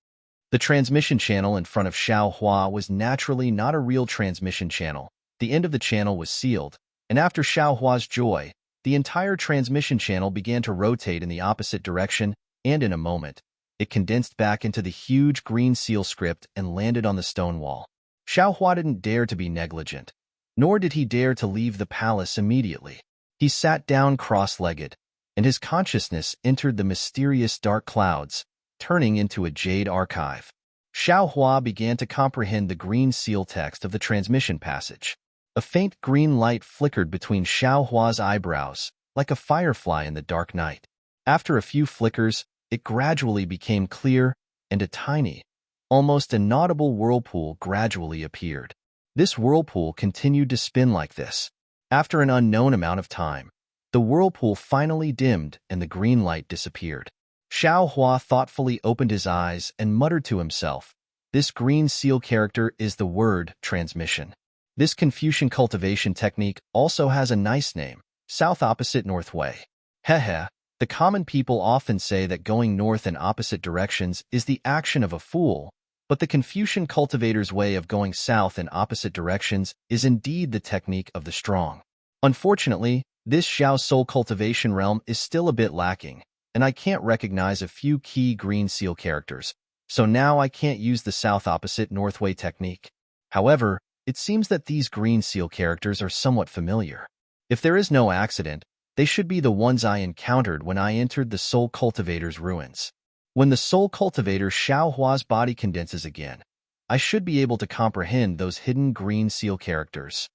Speaker 1: The transmission channel in front of Xiaohua was naturally not a real transmission channel. The end of the channel was sealed, and after Xiaohua's joy, the entire transmission channel began to rotate in the opposite direction, and in a moment, it condensed back into the huge green seal script and landed on the stone wall. Xiaohua didn't dare to be negligent, nor did he dare to leave the palace immediately. He sat down cross-legged, and his consciousness entered the mysterious dark clouds, turning into a jade archive. Xiaohua began to comprehend the green seal text of the transmission passage. A faint green light flickered between Xiaohua's eyebrows, like a firefly in the dark night. After a few flickers, it gradually became clear, and a tiny, almost inaudible whirlpool gradually appeared. This whirlpool continued to spin like this. After an unknown amount of time, the whirlpool finally dimmed and the green light disappeared. Xiaohua thoughtfully opened his eyes and muttered to himself, "This green seal character is the word transmission." This Confucian cultivation technique also has a nice name, South Opposite North Way. Heh. The common people often say that going north in opposite directions is the action of a fool, but the Confucian cultivator's way of going south in opposite directions is indeed the technique of the strong. Unfortunately, this Xiao soul cultivation realm is still a bit lacking, and I can't recognize a few key green seal characters, so now I can't use the South Opposite North Way technique. However, it seems that these green seal characters are somewhat familiar. If there is no accident, they should be the ones I encountered when I entered the Soul Cultivator's ruins. When the Soul Cultivator Xiao Hua's body condenses again, I should be able to comprehend those hidden green seal characters.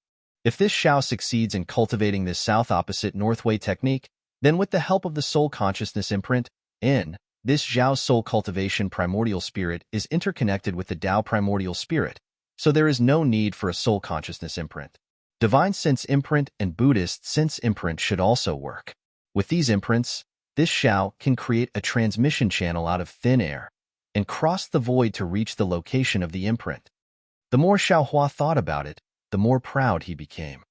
Speaker 1: If this Xiao succeeds in cultivating this south-opposite north-way technique, then with the help of the Soul Consciousness imprint, N, this Xiao Soul Cultivation Primordial Spirit is interconnected with the Tao Primordial Spirit, so there is no need for a Soul Consciousness imprint. Divine Sense imprint and Buddhist Sense imprint should also work. With these imprints, this Xiao can create a transmission channel out of thin air and cross the void to reach the location of the imprint. The more Xiao Hua thought about it, the more proud he became.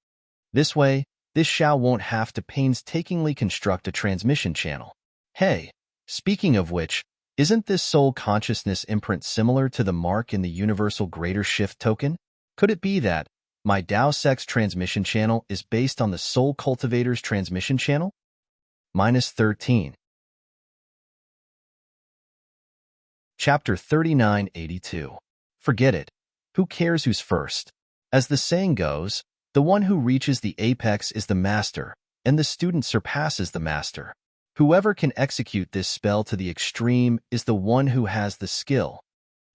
Speaker 1: This way, this Xiao won't have to painstakingly construct a transmission channel. Hey, speaking of which, isn't this soul consciousness imprint similar to the mark in the Universal Greater Shift token? Could it be that my Tao Sex transmission channel is based on the Soul Cultivator's transmission channel? -13. Chapter 3982. Forget it. Who cares who's first? As the saying goes, the one who reaches the apex is the master, and the student surpasses the master. Whoever can execute this spell to the extreme is the one who has the skill.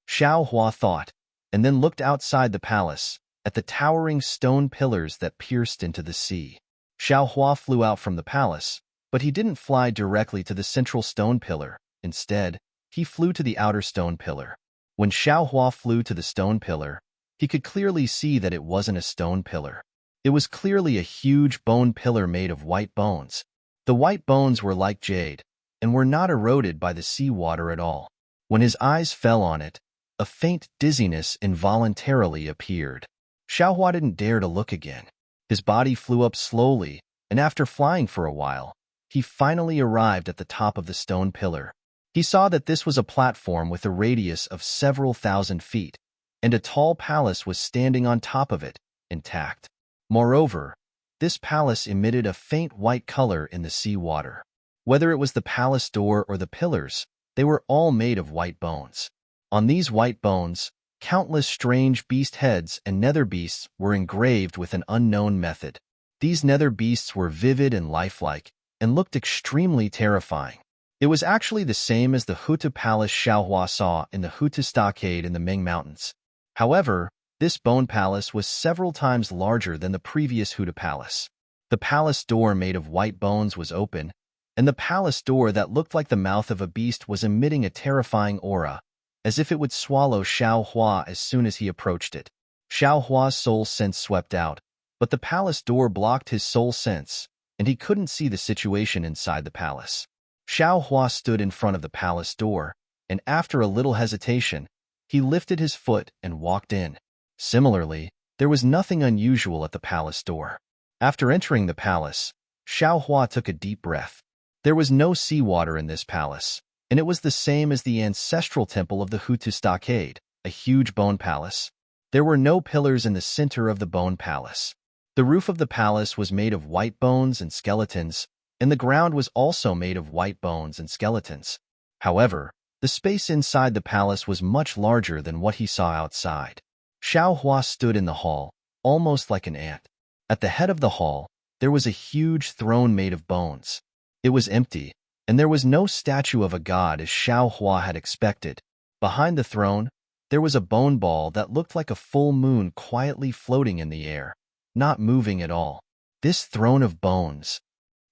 Speaker 1: Xiao Hua thought, and then looked outside the palace, at the towering stone pillars that pierced into the sea. Xiao Hua flew out from the palace, but he didn't fly directly to the central stone pillar. Instead, he flew to the outer stone pillar. When Xiao Hua flew to the stone pillar, he could clearly see that it wasn't a stone pillar. It was clearly a huge bone pillar made of white bones. The white bones were like jade, and were not eroded by the seawater at all. When his eyes fell on it, a faint dizziness involuntarily appeared. Xiao Hua didn't dare to look again. His body flew up slowly, and after flying for a while, he finally arrived at the top of the stone pillar. He saw that this was a platform with a radius of several thousand feet, and a tall palace was standing on top of it, intact. Moreover, this palace emitted a faint white color in the sea water. Whether it was the palace door or the pillars, they were all made of white bones. On these white bones, countless strange beast heads and nether beasts were engraved with an unknown method. These nether beasts were vivid and lifelike, and looked extremely terrifying. It was actually the same as the Huta Palace Xiao Hua saw in the Huta Stockade in the Ming Mountains. However, this bone palace was several times larger than the previous Huta Palace. The palace door made of white bones was open, and the palace door that looked like the mouth of a beast was emitting a terrifying aura, as if it would swallow Xiao Hua as soon as he approached it. Xiao Hua's soul sense swept out, but the palace door blocked his soul sense, and he couldn't see the situation inside the palace. Xiao Hua stood in front of the palace door, and after a little hesitation, he lifted his foot and walked in. Similarly, there was nothing unusual at the palace door. After entering the palace, Xiao Hua took a deep breath. There was no seawater in this palace, and it was the same as the ancestral temple of the Hutu Stockade, a huge bone palace. There were no pillars in the center of the bone palace. The roof of the palace was made of white bones and skeletons, and the ground was also made of white bones and skeletons. However, the space inside the palace was much larger than what he saw outside. Xiao Hua stood in the hall, almost like an ant. At the head of the hall, there was a huge throne made of bones. It was empty, and there was no statue of a god as Xiao Hua had expected. Behind the throne, there was a bone ball that looked like a full moon quietly floating in the air, not moving at all. This throne of bones.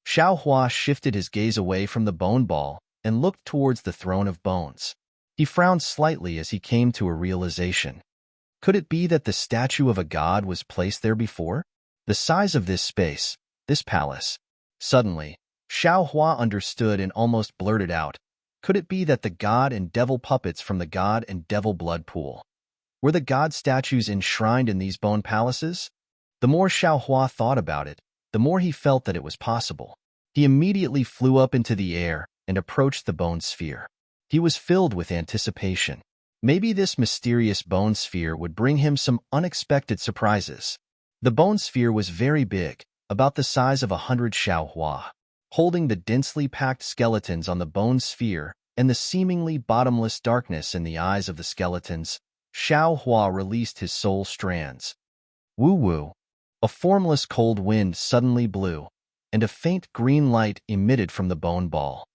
Speaker 1: Xiao Hua shifted his gaze away from the bone ball and looked towards the throne of bones. He frowned slightly as he came to a realization. Could it be that the statue of a god was placed there before? The size of this space, this palace. Suddenly, Xiao Hua understood and almost blurted out, could it be that the god and devil puppets from the god and devil blood pool? Were the god statues enshrined in these bone palaces? The more Xiao Hua thought about it, the more he felt that it was possible. He immediately flew up into the air and approached the bone sphere. He was filled with anticipation. Maybe this mysterious bone sphere would bring him some unexpected surprises. The bone sphere was very big, about the size of 100 Xiao Hua. Holding the densely packed skeletons on the bone sphere and the seemingly bottomless darkness in the eyes of the skeletons, Xiao Hua released his soul strands. Woo-woo. A formless cold wind suddenly blew, and a faint green light emitted from the bone ball.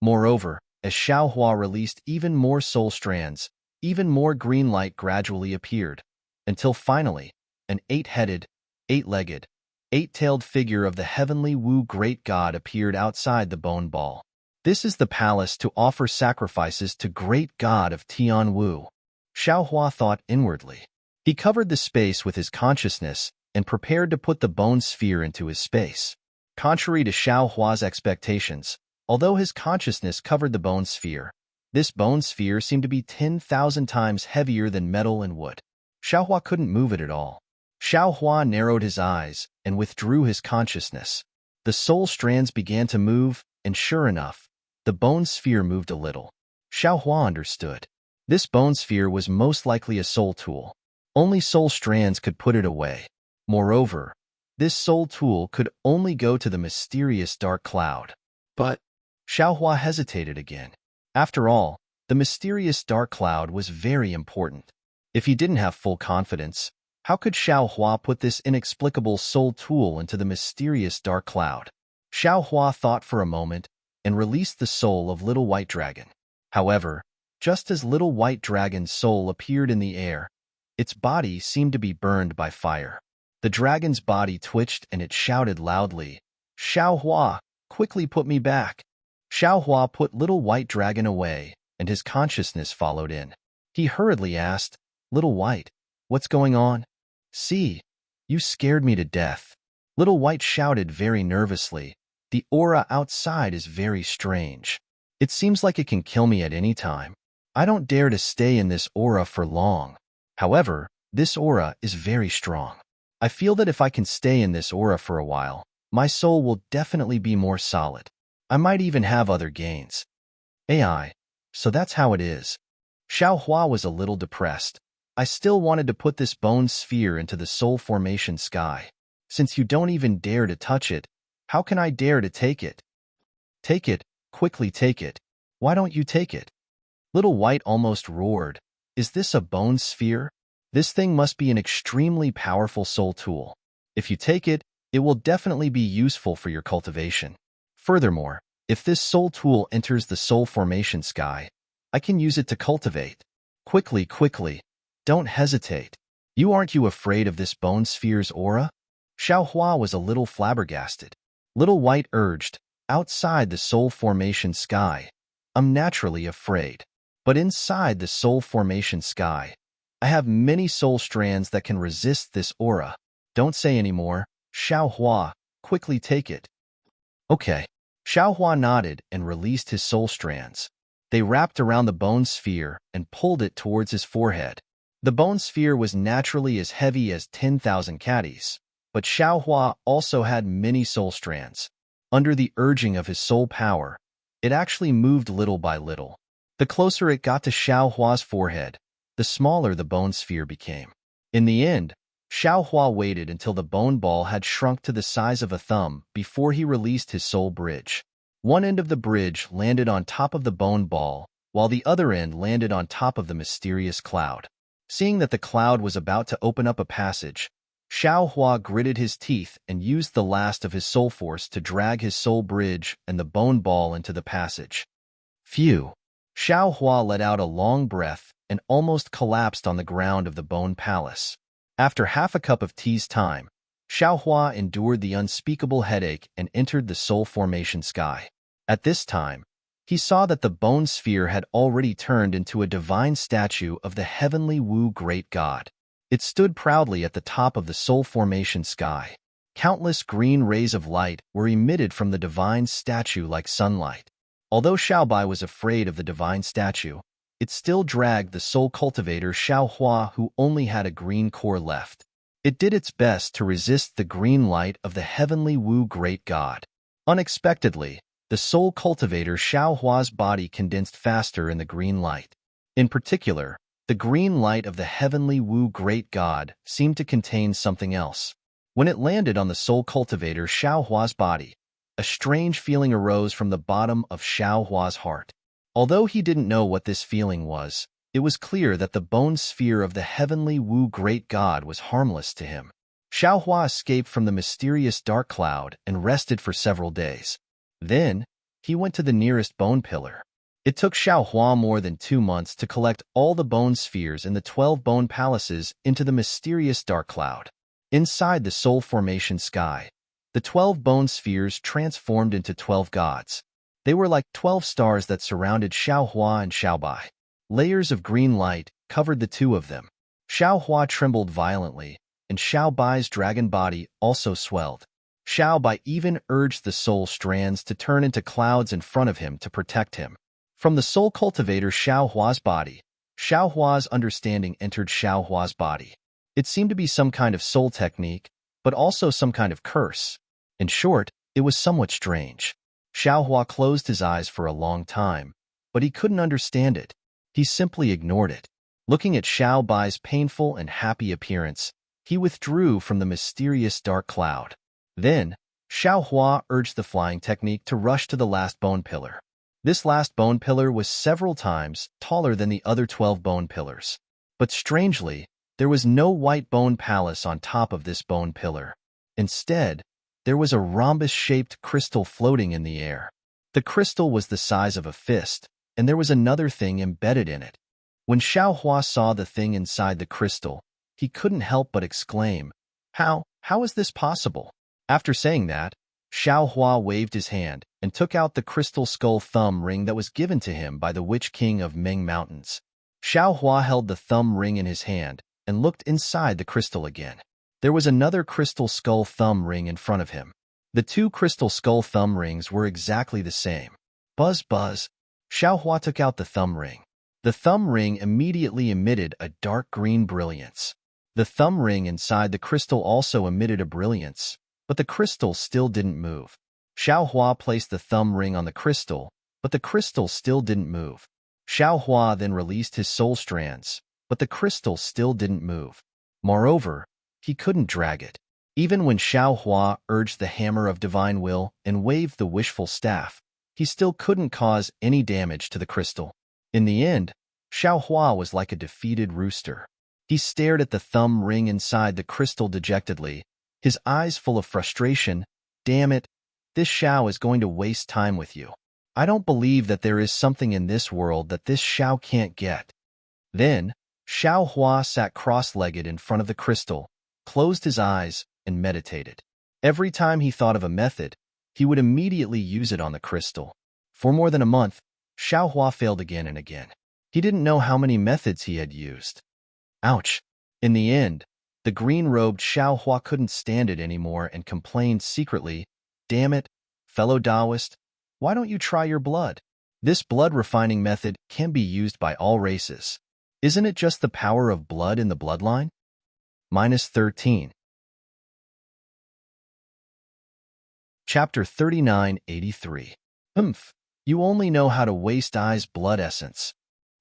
Speaker 1: Moreover, as Xiaohua released even more soul strands, even more green light gradually appeared, until finally, an eight-headed, eight-legged, eight-tailed figure of the heavenly Wu great god appeared outside the bone ball. This is the palace to offer sacrifices to great god of Tian Wu. Xiaohua thought inwardly. He covered the space with his consciousness and prepared to put the bone sphere into his space. Contrary to Xiaohua's expectations, although his consciousness covered the bone sphere, this bone sphere seemed to be 10,000 times heavier than metal and wood. Xiaohua couldn't move it at all. Xiaohua narrowed his eyes and withdrew his consciousness. The soul strands began to move, and sure enough, the bone sphere moved a little. Xiaohua understood. This bone sphere was most likely a soul tool. Only soul strands could put it away. Moreover, this soul tool could only go to the mysterious dark cloud. But Xiaohua hesitated again. After all, the mysterious dark cloud was very important. If he didn't have full confidence, how could Xiaohua put this inexplicable soul tool into the mysterious dark cloud? Xiaohua thought for a moment and released the soul of Little White Dragon. However, just as Little White Dragon's soul appeared in the air, its body seemed to be burned by fire. The dragon's body twitched and it shouted loudly, "Xiaohua, quickly put me back." Xiaohua put Little White Dragon away, and his consciousness followed in. He hurriedly asked, "Little White, what's going on?" "See, you scared me to death." Little White shouted very nervously, "The aura outside is very strange. It seems like it can kill me at any time. I don't dare to stay in this aura for long. However, this aura is very strong. I feel that if I can stay in this aura for a while, my soul will definitely be more solid. I might even have other gains." AI, so that's how it is. Xiaohua was a little depressed. "I still wanted to put this bone sphere into the soul formation sky. Since you don't even dare to touch it, how can I dare to take it?" "Take it, quickly take it. Why don't you take it?" Little White almost roared. "Is this a bone sphere? This thing must be an extremely powerful soul tool. If you take it, it will definitely be useful for your cultivation. Furthermore, if this soul tool enters the soul formation sky, I can use it to cultivate. Quickly, quickly. Don't hesitate. Aren't you afraid of this bone sphere's aura?" Xiaohua was a little flabbergasted. Little White urged, "Outside the soul formation sky, I'm naturally afraid. But inside the soul formation sky, I have many soul strands that can resist this aura. Don't say any more. Xiaohua, quickly take it." "Okay." Xiaohua nodded and released his soul strands. They wrapped around the bone sphere and pulled it towards his forehead. The bone sphere was naturally as heavy as 10,000 caddies, but Xiaohua also had many soul strands. Under the urging of his soul power, it actually moved little by little. The closer it got to Xiaohua's forehead, the smaller the bone sphere became. In the end, Xiaohua waited until the bone ball had shrunk to the size of a thumb before he released his soul bridge. One end of the bridge landed on top of the bone ball, while the other end landed on top of the mysterious cloud. Seeing that the cloud was about to open up a passage, Xiaohua gritted his teeth and used the last of his soul force to drag his soul bridge and the bone ball into the passage. Phew! Xiaohua let out a long breath and almost collapsed on the ground of the bone palace. After half a cup of tea's time, Xiaohua endured the unspeakable headache and entered the soul formation sky. At this time, he saw that the bone sphere had already turned into a divine statue of the heavenly Wu great god. It stood proudly at the top of the soul formation sky. Countless green rays of light were emitted from the divine statue like sunlight. Although Xiaobai was afraid of the divine statue, it still dragged the soul cultivator Xiaohua, who only had a green core left. It did its best to resist the green light of the heavenly Wu great god. Unexpectedly, the soul cultivator Xiaohua's body condensed faster in the green light. In particular, the green light of the heavenly Wu great god seemed to contain something else. When it landed on the soul cultivator Xiaohua's body, a strange feeling arose from the bottom of Xiaohua's heart. Although he didn't know what this feeling was, it was clear that the bone sphere of the heavenly Wu great god was harmless to him. Xiao Hua escaped from the mysterious dark cloud and rested for several days. Then, he went to the nearest bone pillar. It took Xiao Hua more than 2 months to collect all the bone spheres in the 12 bone palaces into the mysterious dark cloud. Inside the soul formation sky, the 12 bone spheres transformed into 12 gods. They were like 12 stars that surrounded Xiao Hua and Xiao Bai. Layers of green light covered the two of them. Xiao Hua trembled violently, and Xiao Bai's dragon body also swelled. Xiao Bai even urged the soul strands to turn into clouds in front of him to protect him. From the soul cultivator Xiao Hua's body, Xiao Hua's understanding entered Xiao Hua's body. It seemed to be some kind of soul technique, but also some kind of curse. In short, it was somewhat strange. Xiao Hua closed his eyes for a long time, but he couldn't understand it. He simply ignored it. Looking at Xiao Bai's painful and happy appearance, he withdrew from the mysterious dark cloud. Then, Xiao Hua urged the flying technique to rush to the last bone pillar. This last bone pillar was several times taller than the other 12 bone pillars. But strangely, there was no white bone palace on top of this bone pillar. Instead, there was a rhombus-shaped crystal floating in the air. The crystal was the size of a fist, and there was another thing embedded in it. When Xiao Hua saw the thing inside the crystal, he couldn't help but exclaim, How is this possible? After saying that, Xiao Hua waved his hand and took out the crystal skull thumb ring that was given to him by the Witch King of Ming Mountains. Xiao Hua held the thumb ring in his hand and looked inside the crystal again. There was another crystal skull thumb ring in front of him. The two crystal skull thumb rings were exactly the same. Buzz buzz. Xiao Hua took out the thumb ring. The thumb ring immediately emitted a dark green brilliance. The thumb ring inside the crystal also emitted a brilliance, but the crystal still didn't move. Xiao Hua placed the thumb ring on the crystal, but the crystal still didn't move. Xiao Hua then released his soul strands, but the crystal still didn't move. Moreover, he couldn't drag it. Even when Xiao Hua urged the hammer of divine will and waved the wishful staff, he still couldn't cause any damage to the crystal. In the end, Xiao Hua was like a defeated rooster. He stared at the thumb ring inside the crystal dejectedly, his eyes full of frustration. Damn it, this Xiao is going to waste time with you. I don't believe that there is something in this world that this Xiao can't get. Then, Xiao Hua sat cross-legged in front of the crystal, closed his eyes, and meditated. Every time he thought of a method, he would immediately use it on the crystal. For more than a month, Xiao Hua failed again and again. He didn't know how many methods he had used. Ouch! In the end, the green-robed Xiao Hua couldn't stand it anymore and complained secretly, Damn it, fellow Taoist, why don't you try your blood? This blood-refining method can be used by all races. Isn't it just the power of blood in the bloodline? -13. Chapter 3983. You only know how to waste I's blood essence.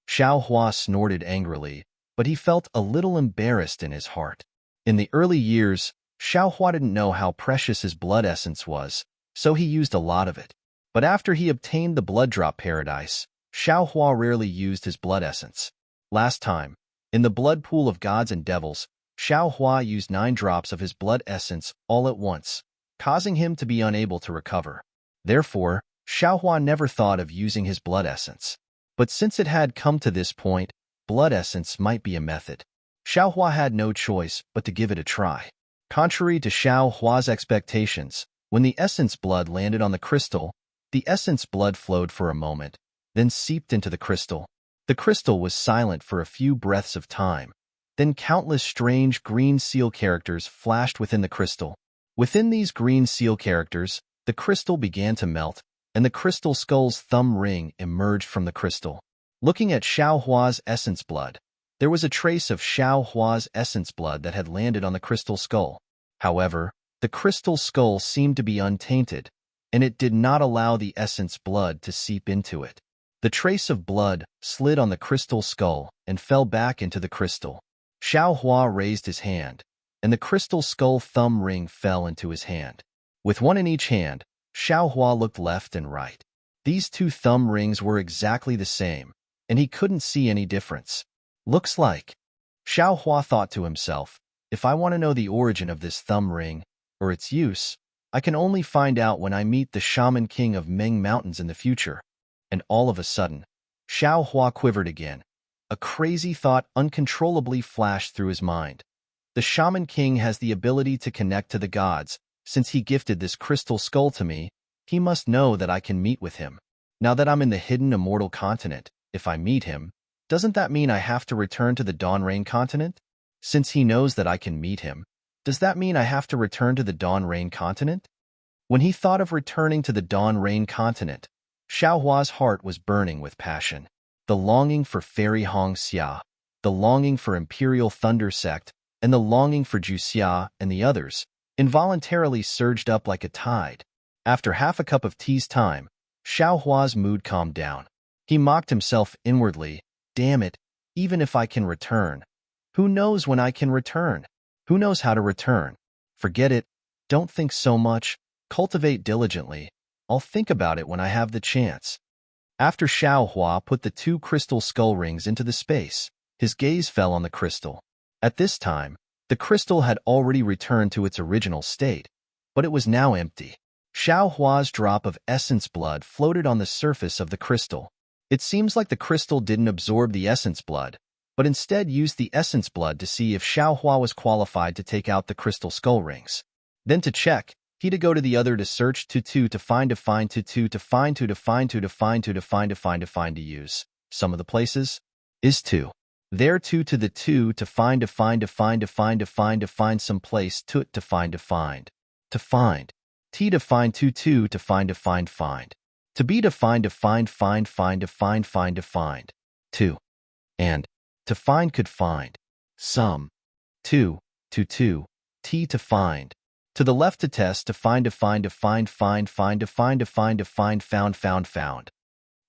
Speaker 1: Xiao Hua snorted angrily, but he felt a little embarrassed in his heart. In the early years, Xiao Hua didn't know how precious his blood essence was, so he used a lot of it. But after he obtained the blood drop paradise, Xiao Hua rarely used his blood essence. Last time, in the blood pool of gods and devils, Xiao Hua used 9 drops of his blood essence all at once, causing him to be unable to recover. Therefore, Xiao Hua never thought of using his blood essence. But since it had come to this point, blood essence might be a method. Xiao Hua had no choice but to give it a try. Contrary to Xiao Hua's expectations, when the essence blood landed on the crystal, the essence blood flowed for a moment, then seeped into the crystal. The crystal was silent for a few breaths of time. Then countless strange green seal characters flashed within the crystal. Within these green seal characters, the crystal began to melt, and the crystal skull's thumb ring emerged from the crystal. Looking at Xiao Hua's essence blood, there was a trace of Xiao Hua's essence blood that had landed on the crystal skull. However, the crystal skull seemed to be untainted, and it did not allow the essence blood to seep into it. The trace of blood slid on the crystal skull and fell back into the crystal. Xiao Hua raised his hand, and the crystal skull thumb ring fell into his hand. With one in each hand, Xiao Hua looked left and right. These 2 thumb rings were exactly the same, and he couldn't see any difference. Looks like. Xiao Hua thought to himself, If I want to know the origin of this thumb ring, or its use, I can only find out when I meet the Shaman King of Ming Mountains in the future. And all of a sudden, Xiao Hua quivered again. A crazy thought uncontrollably flashed through his mind. The Shaman King has the ability to connect to the gods. Since he gifted this crystal skull to me, he must know that I can meet with him. Now that I'm in the hidden immortal continent, if I meet him, doesn't that mean I have to return to the Dawn Rain continent? Since he knows that I can meet him, does that mean I have to return to the Dawn Rain continent? When he thought of returning to the Dawn Rain continent, Xiao Hua's heart was burning with passion. The longing for Fairy Hong Xia, the longing for Imperial Thunder Sect, and the longing for Ju Xia and the others involuntarily surged up like a tide. After half a cup of tea's time, Xiao Hua's mood calmed down. He mocked himself inwardly. Damn it, even if I can return. Who knows when I can return? Who knows how to return? Forget it. Don't think so much. Cultivate diligently. I'll think about it when I have the chance. After Xiao Hua put the 2 crystal skull rings into the space, his gaze fell on the crystal. At this time, the crystal had already returned to its original state, but it was now empty. Xiao Hua's drop of essence blood floated on the surface of the crystal. It seems like the crystal didn't absorb the essence blood, but instead used the essence blood to see if Xiao Hua was qualified to take out the crystal skull rings. Then to check, he to go to the other to search to find to find to find to find to find to find to find to find to use. Some of the places is to. There to the to find to find to find to find to find to find some place to find to find. To find. T to find to find to find. To be to find find to find to find. To. And. To find could find. Some. To. T to find. To the left to test to find found.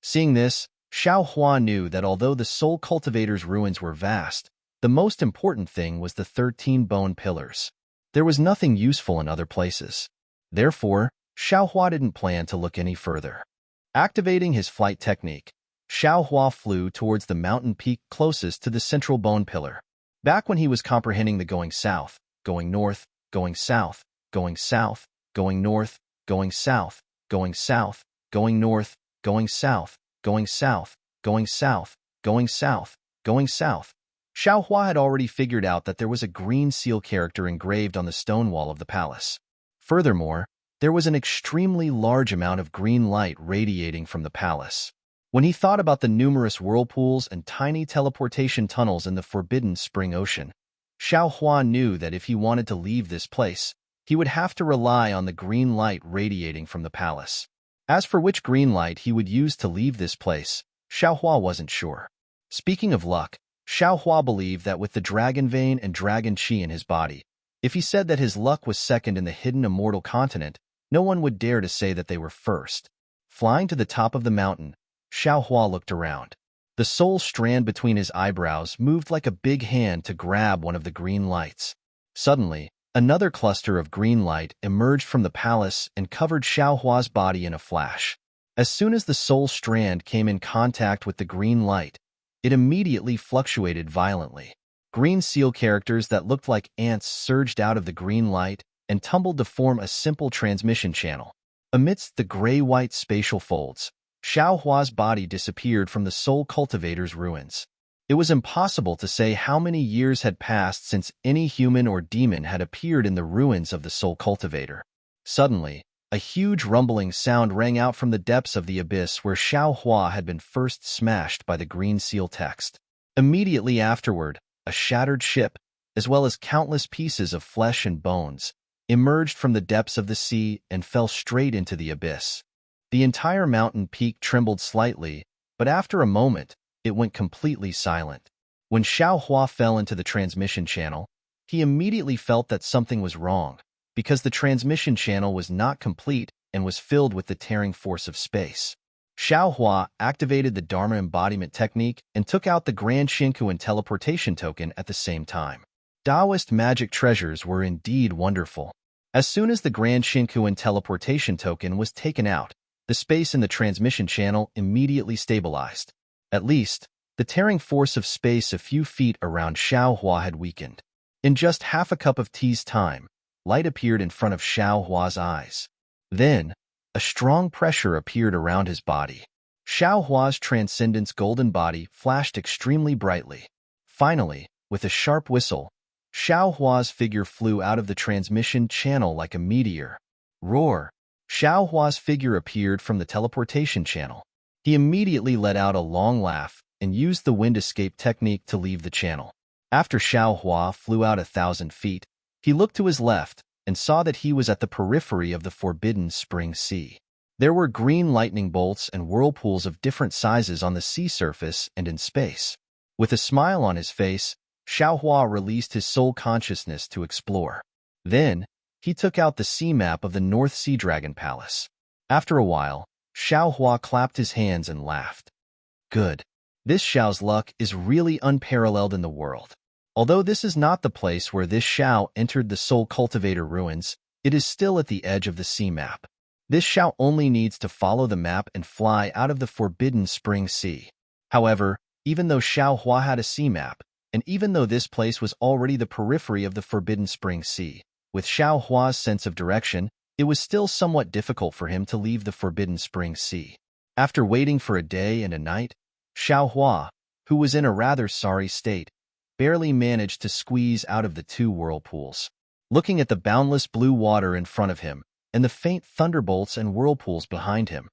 Speaker 1: Seeing this, Xiao Hua knew that although the Soul Cultivator's ruins were vast, the most important thing was the 13 bone pillars. There was nothing useful in other places. Therefore, Xiao Hua didn't plan to look any further. Activating his flight technique, Xiao Hua flew towards the mountain peak closest to the central bone pillar. Back when he was comprehending the going south, going north, going south, going south, going north, going south, going south, going north, going south, going south, going south, going south, going south, Xiao Hua had already figured out that there was a green seal character engraved on the stone wall of the palace. Furthermore, there was an extremely large amount of green light radiating from the palace. When he thought about the numerous whirlpools and tiny teleportation tunnels in the forbidden spring ocean, Xiao Hua knew that if he wanted to leave this place, he would have to rely on the green light radiating from the palace. As for which green light he would use to leave this place, Xiao Hua wasn't sure. Speaking of luck, Xiao Hua believed that with the dragon vein and dragon qi in his body, if he said that his luck was second in the hidden immortal continent, no one would dare to say that they were first. Flying to the top of the mountain, Xiao Hua looked around. The soul strand between his eyebrows moved like a big hand to grab one of the green lights. Suddenly, another cluster of green light emerged from the palace and covered Xiao Hua's body in a flash. As soon as the soul strand came in contact with the green light, it immediately fluctuated violently. Green seal characters that looked like ants surged out of the green light and tumbled to form a simple transmission channel. Amidst the gray-white spatial folds, Xiao Hua's body disappeared from the Soul Cultivator's ruins. It was impossible to say how many years had passed since any human or demon had appeared in the ruins of the Soul Cultivator. Suddenly, a huge rumbling sound rang out from the depths of the abyss where Xiao Hua had been first smashed by the green seal text. Immediately afterward, a shattered ship, as well as countless pieces of flesh and bones, emerged from the depths of the sea and fell straight into the abyss. The entire mountain peak trembled slightly, but after a moment, it went completely silent. When Xiao Hua fell into the transmission channel, he immediately felt that something was wrong, because the transmission channel was not complete and was filled with the tearing force of space. Xiao Hua activated the Dharma embodiment technique and took out the Grand Shinkuan teleportation token at the same time. Taoist magic treasures were indeed wonderful. As soon as the Grand Shinkuan teleportation token was taken out, the space in the transmission channel immediately stabilized. At least, the tearing force of space a few feet around Xiao Hua had weakened. In just half a cup of tea's time, light appeared in front of Xiao Hua's eyes. Then, a strong pressure appeared around his body. Xiao Hua's transcendent's golden body flashed extremely brightly. Finally, with a sharp whistle, Xiao Hua's figure flew out of the transmission channel like a meteor. Roar! Xiao Hua's figure appeared from the teleportation channel. He immediately let out a long laugh and used the wind escape technique to leave the channel. After Xiao Hua flew out 1,000 feet, he looked to his left and saw that he was at the periphery of the forbidden spring sea. There were green lightning bolts and whirlpools of different sizes on the sea surface and in space. With a smile on his face, Xiao Hua released his soul consciousness to explore. Then, he took out the sea map of the North Sea Dragon Palace. After a while, Xiao Hua clapped his hands and laughed. Good. This Xiao's luck is really unparalleled in the world. Although this is not the place where this Xiao entered the Soul Cultivator ruins, it is still at the edge of the sea map. This Xiao only needs to follow the map and fly out of the forbidden spring sea. However, even though Xiao Hua had a sea map, and even though this place was already the periphery of the forbidden spring sea, with Xiao Hua's sense of direction, it was still somewhat difficult for him to leave the forbidden spring sea. After waiting for a day and a night, Xiao Hua, who was in a rather sorry state, barely managed to squeeze out of the 2 whirlpools. Looking at the boundless blue water in front of him and the faint thunderbolts and whirlpools behind him,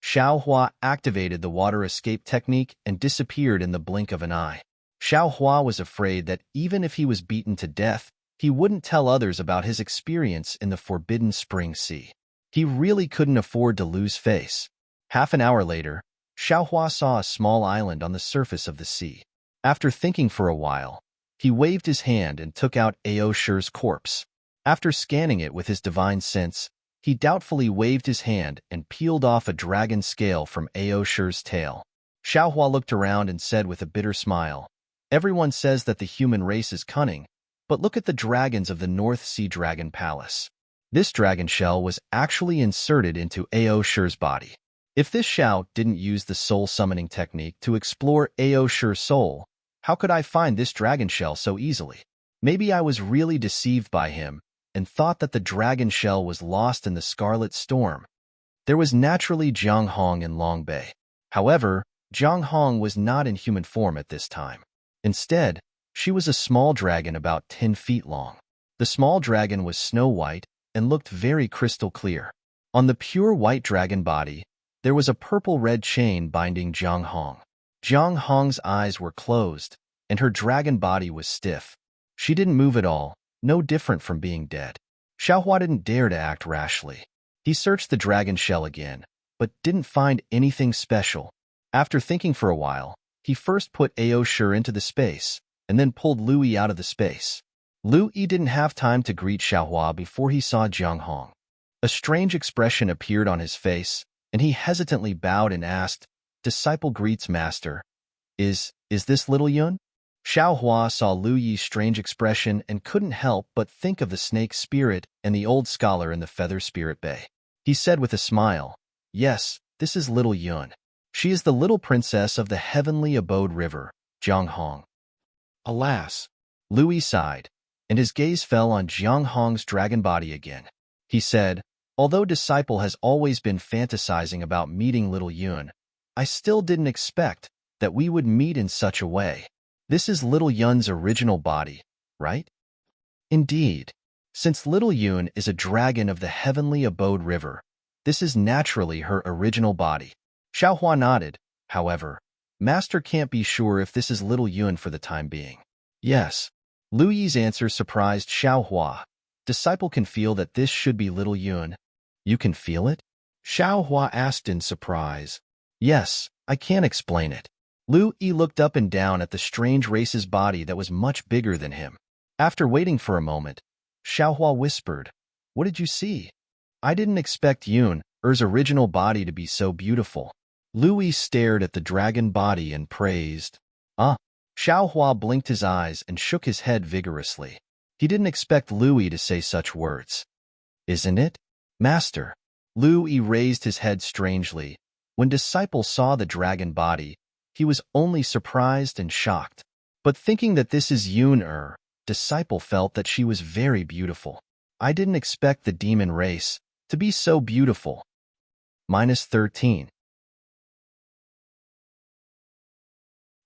Speaker 1: Xiao Hua activated the water escape technique and disappeared in the blink of an eye. Xiao Hua was afraid that even if he was beaten to death, he wouldn't tell others about his experience in the forbidden spring sea. He really couldn't afford to lose face. Half an hour later, Xiao Hua saw a small island on the surface of the sea. After thinking for a while, he waved his hand and took out Ao Shi's corpse. After scanning it with his divine sense, he doubtfully waved his hand and peeled off a dragon scale from Ao Shi's tail. Xiao Hua looked around and said with a bitter smile, "Everyone says that the human race is cunning, but look at the dragons of the North Sea Dragon Palace." This dragon shell was actually inserted into Ao Shi's body. If this Xiao didn't use the soul summoning technique to explore Ao Shi's soul, how could I find this dragon shell so easily? Maybe I was really deceived by him and thought that the dragon shell was lost in the Scarlet Storm. There was naturally Jiang Hong in Long Bay. However, Jiang Hong was not in human form at this time. Instead, she was a small dragon about 10 feet long. The small dragon was snow white and looked very crystal clear. On the pure white dragon body, there was a purple-red chain binding Jiang Hong. Jiang Hong's eyes were closed, and her dragon body was stiff. She didn't move at all, no different from being dead. Xiao Hua didn't dare to act rashly. He searched the dragon shell again, but didn't find anything special. After thinking for a while, he first put Ao Shi into the space, and then pulled Lu Yi out of the space. Lu Yi didn't have time to greet Xiao Hua before he saw Jiang Hong. A strange expression appeared on his face, and he hesitantly bowed and asked, "Disciple greets master. Is this little Yun?" Xiao Hua saw Lu Yi's strange expression and couldn't help but think of the snake spirit and the old scholar in the Feather Spirit Bay. He said with a smile, "Yes, this is little Yun. She is the little princess of the heavenly abode river, Jiang Hong." Alas, Lu Yi sighed, and his gaze fell on Jiang Hong's dragon body again. He said, "Although Disciple has always been fantasizing about meeting little Yun, I still didn't expect that we would meet in such a way. This is little Yun's original body, right?" "Indeed. Since little Yun is a dragon of the heavenly abode river, this is naturally her original body." Xiao Hua nodded. "However, Master can't be sure if this is little Yun for the time being." "Yes." Lu Yi's answer surprised Xiao Hua. "Disciple can feel that this should be little Yun." "You can feel it?" Xiao Hua asked in surprise. "Yes, I can't explain it." Lu Yi looked up and down at the strange race's body that was much bigger than him. After waiting for a moment, Xiao Hua whispered, "What did you see?" "I didn't expect Yun's original body to be so beautiful." Lu Yi stared at the dragon body and praised. "Ah." Xiao Hua blinked his eyes and shook his head vigorously. He didn't expect Lu Yi to say such words. "Isn't it, Master?" Lu Yi raised his head strangely. When Disciple saw the dragon body, he was only surprised and shocked. "But thinking that this is Yun, Disciple felt that she was very beautiful. I didn't expect the demon race to be so beautiful. -13.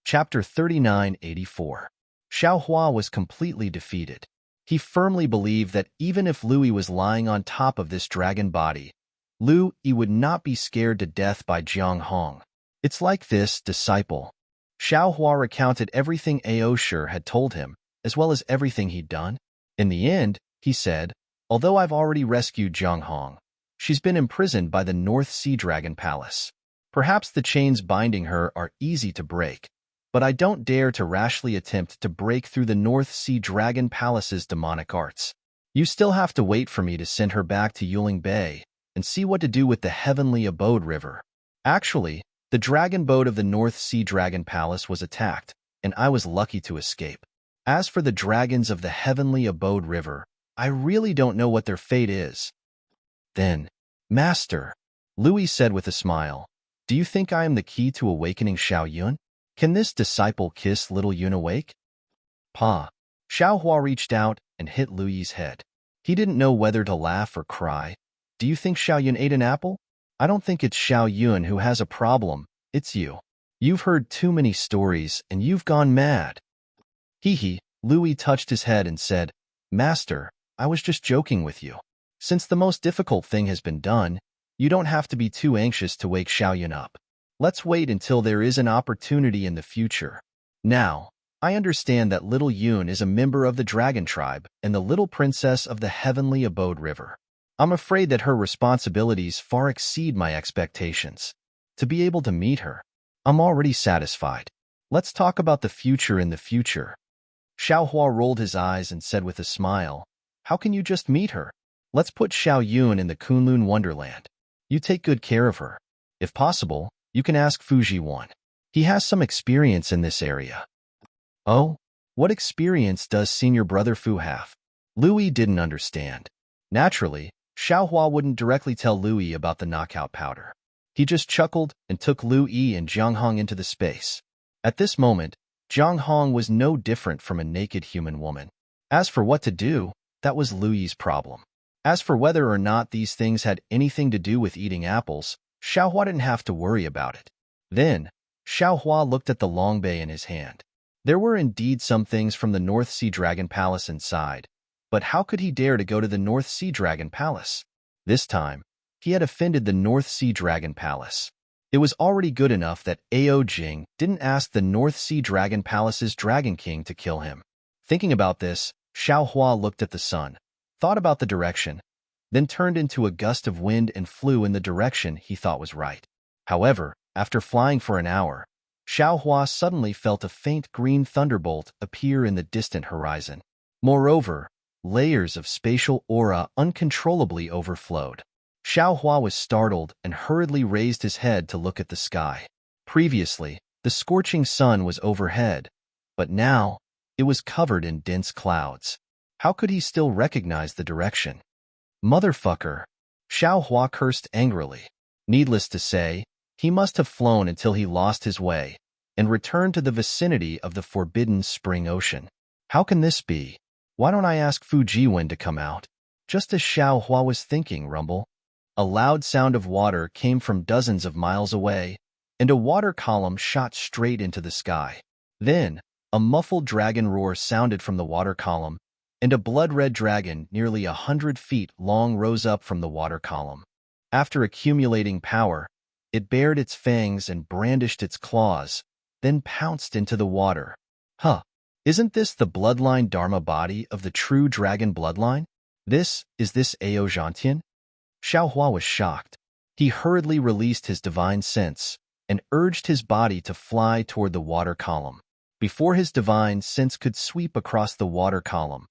Speaker 1: Chapter 3984. Xiaohua was completely defeated. He firmly believed that even if Lui was lying on top of this dragon body, Lui would not be scared to death by Jiang Hong. It's like this, disciple. Xiaohua recounted everything Aosher had told him, as well as everything he'd done. In the end, he said, although I've already rescued Jiang Hong, she's been imprisoned by the North Sea Dragon Palace. Perhaps the chains binding her are easy to break, but I don't dare to rashly attempt to break through the North Sea Dragon Palace's demonic arts. You still have to wait for me to send her back to Yuling Bay and see what to do with the Heavenly Abode River. Actually, the dragon boat of the North Sea Dragon Palace was attacked, and I was lucky to escape. As for the dragons of the Heavenly Abode River, I really don't know what their fate is. Then, Master, Lui said with a smile, do you think I am the key to awakening Xiao Yun? Can this disciple kiss little Yun awake? Pa. Xiaohua reached out and hit Lui's head. He didn't know whether to laugh or cry. Do you think Xiao Yun ate an apple? I don't think it's Xiao Yun who has a problem, it's you. You've heard too many stories and you've gone mad. Hee. Lui touched his head and said, Master, I was just joking with you. Since the most difficult thing has been done, you don't have to be too anxious to wake Xiao Yun up. Let's wait until there is an opportunity in the future. Now, I understand that little Yun is a member of the dragon tribe and the little princess of the Heavenly Abode River. I'm afraid that her responsibilities far exceed my expectations. To be able to meet her, I'm already satisfied. Let's talk about the future in the future. Xiaohua rolled his eyes and said with a smile, how can you just meet her? Let's put Xiao Yun in the Kunlun Wonderland. You take good care of her. If possible, you can ask Fuji Wan. He has some experience in this area. Oh, what experience does senior brother Fu have? Lui didn't understand. Naturally, Xiaohua wouldn't directly tell Lui about the knockout powder. He just chuckled and took Lui and Jiang Hong into the space. At this moment, Jiang Hong was no different from a naked human woman. As for what to do, that was Lui's problem. As for whether or not these things had anything to do with eating apples, Xiaohua didn't have to worry about it. Then, Xiaohua looked at the long bay in his hand. There were indeed some things from the North Sea Dragon Palace inside, but how could he dare to go to the North Sea Dragon Palace? This time, he had offended the North Sea Dragon Palace. It was already good enough that Ao Jing didn't ask the North Sea Dragon Palace's Dragon King to kill him. Thinking about this, Xiaohua looked at the sun, thought about the direction, then turned into a gust of wind and flew in the direction he thought was right. However, after flying for an hour, Xiaohua suddenly felt a faint green thunderbolt appear in the distant horizon. Moreover, layers of spatial aura uncontrollably overflowed. Xiaohua was startled and hurriedly raised his head to look at the sky. Previously, the scorching sun was overhead, but now it was covered in dense clouds. How could he still recognize the direction? Motherfucker! Xiaohua cursed angrily. Needless to say, he must have flown until he lost his way and returned to the vicinity of the forbidden spring ocean. How can this be? Why don't I ask Fujiwen to come out? Just as Xiaohua was thinking, rumble. A loud sound of water came from dozens of miles away, and a water column shot straight into the sky. Then, a muffled dragon roar sounded from the water column, and a blood-red dragon nearly 100 feet long rose up from the water column. After accumulating power, it bared its fangs and brandished its claws, then pounced into the water. Huh! Isn't this the bloodline Dharma body of the true dragon bloodline? Is this Ao Zhantian? Xiaohua was shocked. He hurriedly released his divine sense and urged his body to fly toward the water column. Before his divine sense could sweep across the water column,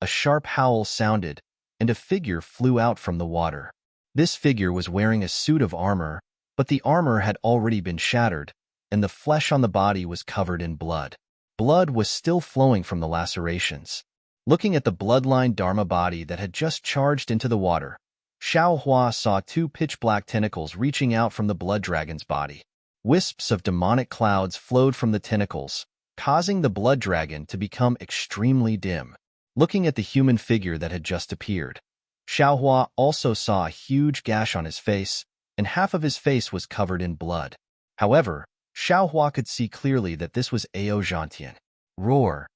Speaker 1: a sharp howl sounded, and a figure flew out from the water. This figure was wearing a suit of armor, but the armor had already been shattered, and the flesh on the body was covered in blood. Blood was still flowing from the lacerations. Looking at the bloodline Dharma body that had just charged into the water, Xiaohua saw two pitch-black tentacles reaching out from the blood dragon's body. Wisps of demonic clouds flowed from the tentacles, causing the blood dragon to become extremely dim. Looking at the human figure that had just appeared, Xiaohua also saw a huge gash on his face, and half of his face was covered in blood. However, Xiaohua could see clearly that this was Ao Zhantian. Roar!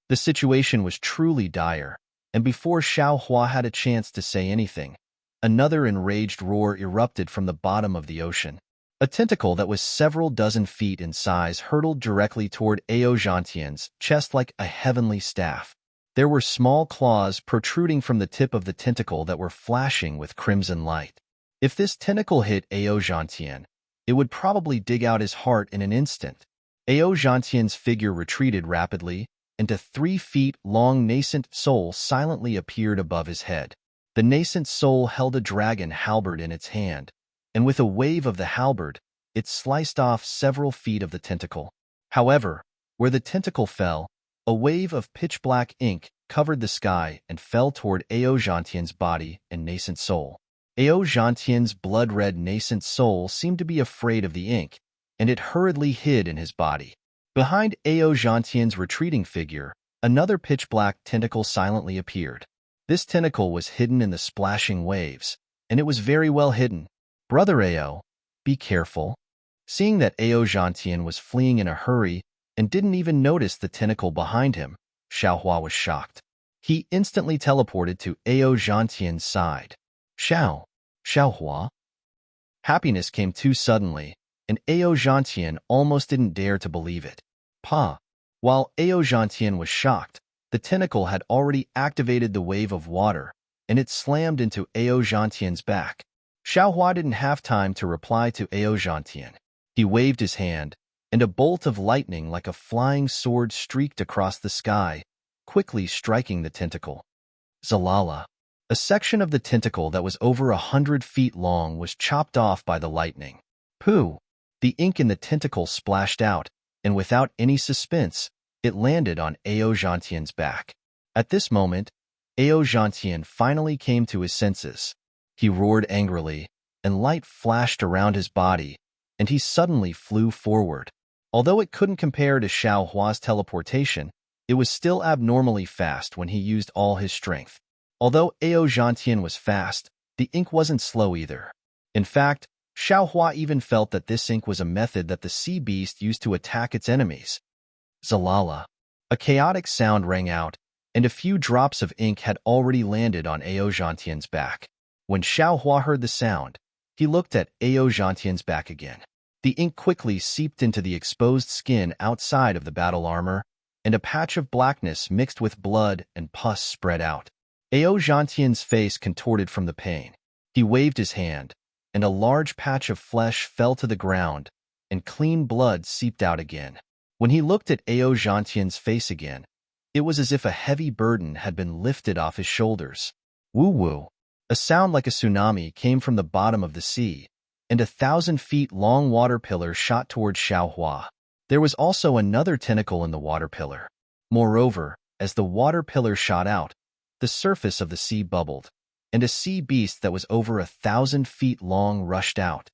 Speaker 1: The situation was truly dire, and before Xiaohua had a chance to say anything, another enraged roar erupted from the bottom of the ocean. A tentacle that was several dozen feet in size hurtled directly toward Ao Zhantian's chest like a heavenly staff. There were small claws protruding from the tip of the tentacle that were flashing with crimson light. If this tentacle hit Ao Zhantian, it would probably dig out his heart in an instant. Ao Zhantian's figure retreated rapidly, and a 3-feet-long nascent soul silently appeared above his head. The nascent soul held a dragon halberd in its hand, and with a wave of the halberd, it sliced off several feet of the tentacle. However, where the tentacle fell, a wave of pitch-black ink covered the sky and fell toward Ao Zhantian's body and nascent soul. Ao Zhantian's blood-red nascent soul seemed to be afraid of the ink, and it hurriedly hid in his body. Behind Ao Zhantian's retreating figure, another pitch-black tentacle silently appeared. This tentacle was hidden in the splashing waves, and it was very well hidden. "Brother Ao, be careful." Seeing that Ao Zhantian was fleeing in a hurry and didn't even notice the tentacle behind him, Xiaohua was shocked. He instantly teleported to Ao Zhantian's side. Xiaohua? Happiness came too suddenly, and Ao Zhantian almost didn't dare to believe it. While Ao Zhantian was shocked, the tentacle had already activated the wave of water, and it slammed into Ao Zhantian's back. Xiaohua didn't have time to reply to Ao Zhantian. He waved his hand, and a bolt of lightning like a flying sword streaked across the sky, quickly striking the tentacle. Zalala. A section of the tentacle that was over 100 feet long was chopped off by the lightning. Pooh! The ink in the tentacle splashed out, and without any suspense, it landed on Ao Zhantian's back. At this moment, Ao Zhantian finally came to his senses. He roared angrily, and light flashed around his body, and he suddenly flew forward. Although it couldn't compare to Xiaohua's teleportation, it was still abnormally fast when he used all his strength. Although Ao Zhantian was fast, the ink wasn't slow either. In fact, Xiaohua even felt that this ink was a method that the sea beast used to attack its enemies. Zalala. A chaotic sound rang out, and a few drops of ink had already landed on Ao Zhantian's back. When Xiaohua heard the sound, he looked at Ao Zhantian's back again. The ink quickly seeped into the exposed skin outside of the battle armor, and a patch of blackness mixed with blood and pus spread out. Ao Zhantian's face contorted from the pain. He waved his hand, and a large patch of flesh fell to the ground, and clean blood seeped out again. When he looked at Ao Zhantian's face again, it was as if a heavy burden had been lifted off his shoulders. Woo-woo. A sound like a tsunami came from the bottom of the sea, and a 1,000-feet-long water pillar shot toward Xiaohua. There was also another tentacle in the water pillar. Moreover, as the water pillar shot out, the surface of the sea bubbled, and a sea beast that was over 1,000 feet long rushed out.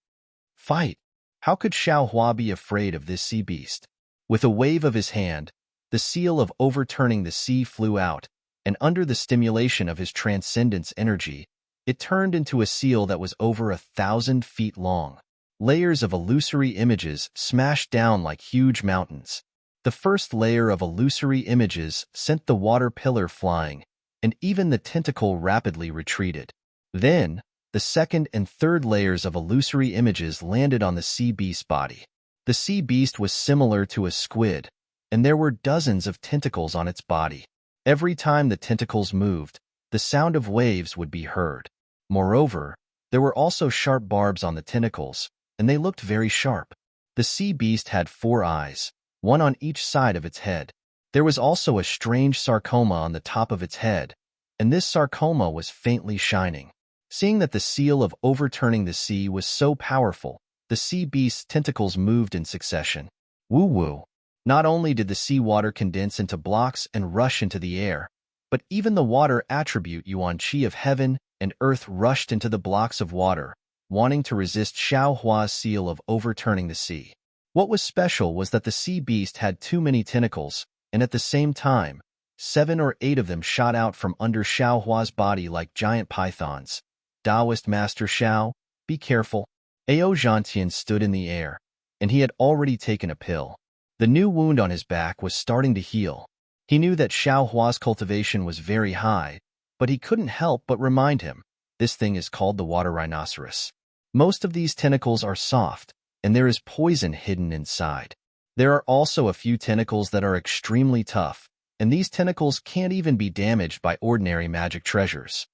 Speaker 1: Fight! How could Xiaohua be afraid of this sea beast? With a wave of his hand, the seal of overturning the sea flew out, and under the stimulation of his transcendence energy, it turned into a seal that was over 1,000 feet long. Layers of illusory images smashed down like huge mountains. The first layer of illusory images sent the water pillar flying, and even the tentacle rapidly retreated. Then, the second and third layers of illusory images landed on the sea beast's body. The sea beast was similar to a squid, and there were dozens of tentacles on its body. Every time the tentacles moved, the sound of waves would be heard. Moreover, there were also sharp barbs on the tentacles, and they looked very sharp. The sea beast had 4 eyes, one on each side of its head. There was also a strange sarcoma on the top of its head, and this sarcoma was faintly shining. Seeing that the seal of overturning the sea was so powerful, the sea beast's tentacles moved in succession. Woo-woo. Not only did the sea water condense into blocks and rush into the air, but even the water attribute Yuan Qi of heaven and earth rushed into the blocks of water, wanting to resist Xiaohua's seal of overturning the sea. What was special was that the sea beast had too many tentacles, and at the same time, 7 or 8 of them shot out from under Xiao Hua's body like giant pythons. Taoist Master Xiao, be careful. Ao Zhantian stood in the air, and he had already taken a pill. The new wound on his back was starting to heal. He knew that Xiao Hua's cultivation was very high, but he couldn't help but remind him, this thing is called the water rhinoceros. Most of these tentacles are soft, and there is poison hidden inside. There are also a few tentacles that are extremely tough, and these tentacles can't even be damaged by ordinary magic treasures.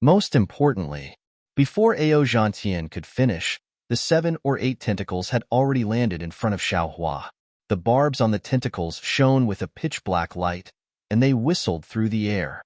Speaker 1: Most importantly, before Ao Zhantian could finish, the 7 or 8 tentacles had already landed in front of Xiao Hua. The barbs on the tentacles shone with a pitch-black light, and they whistled through the air.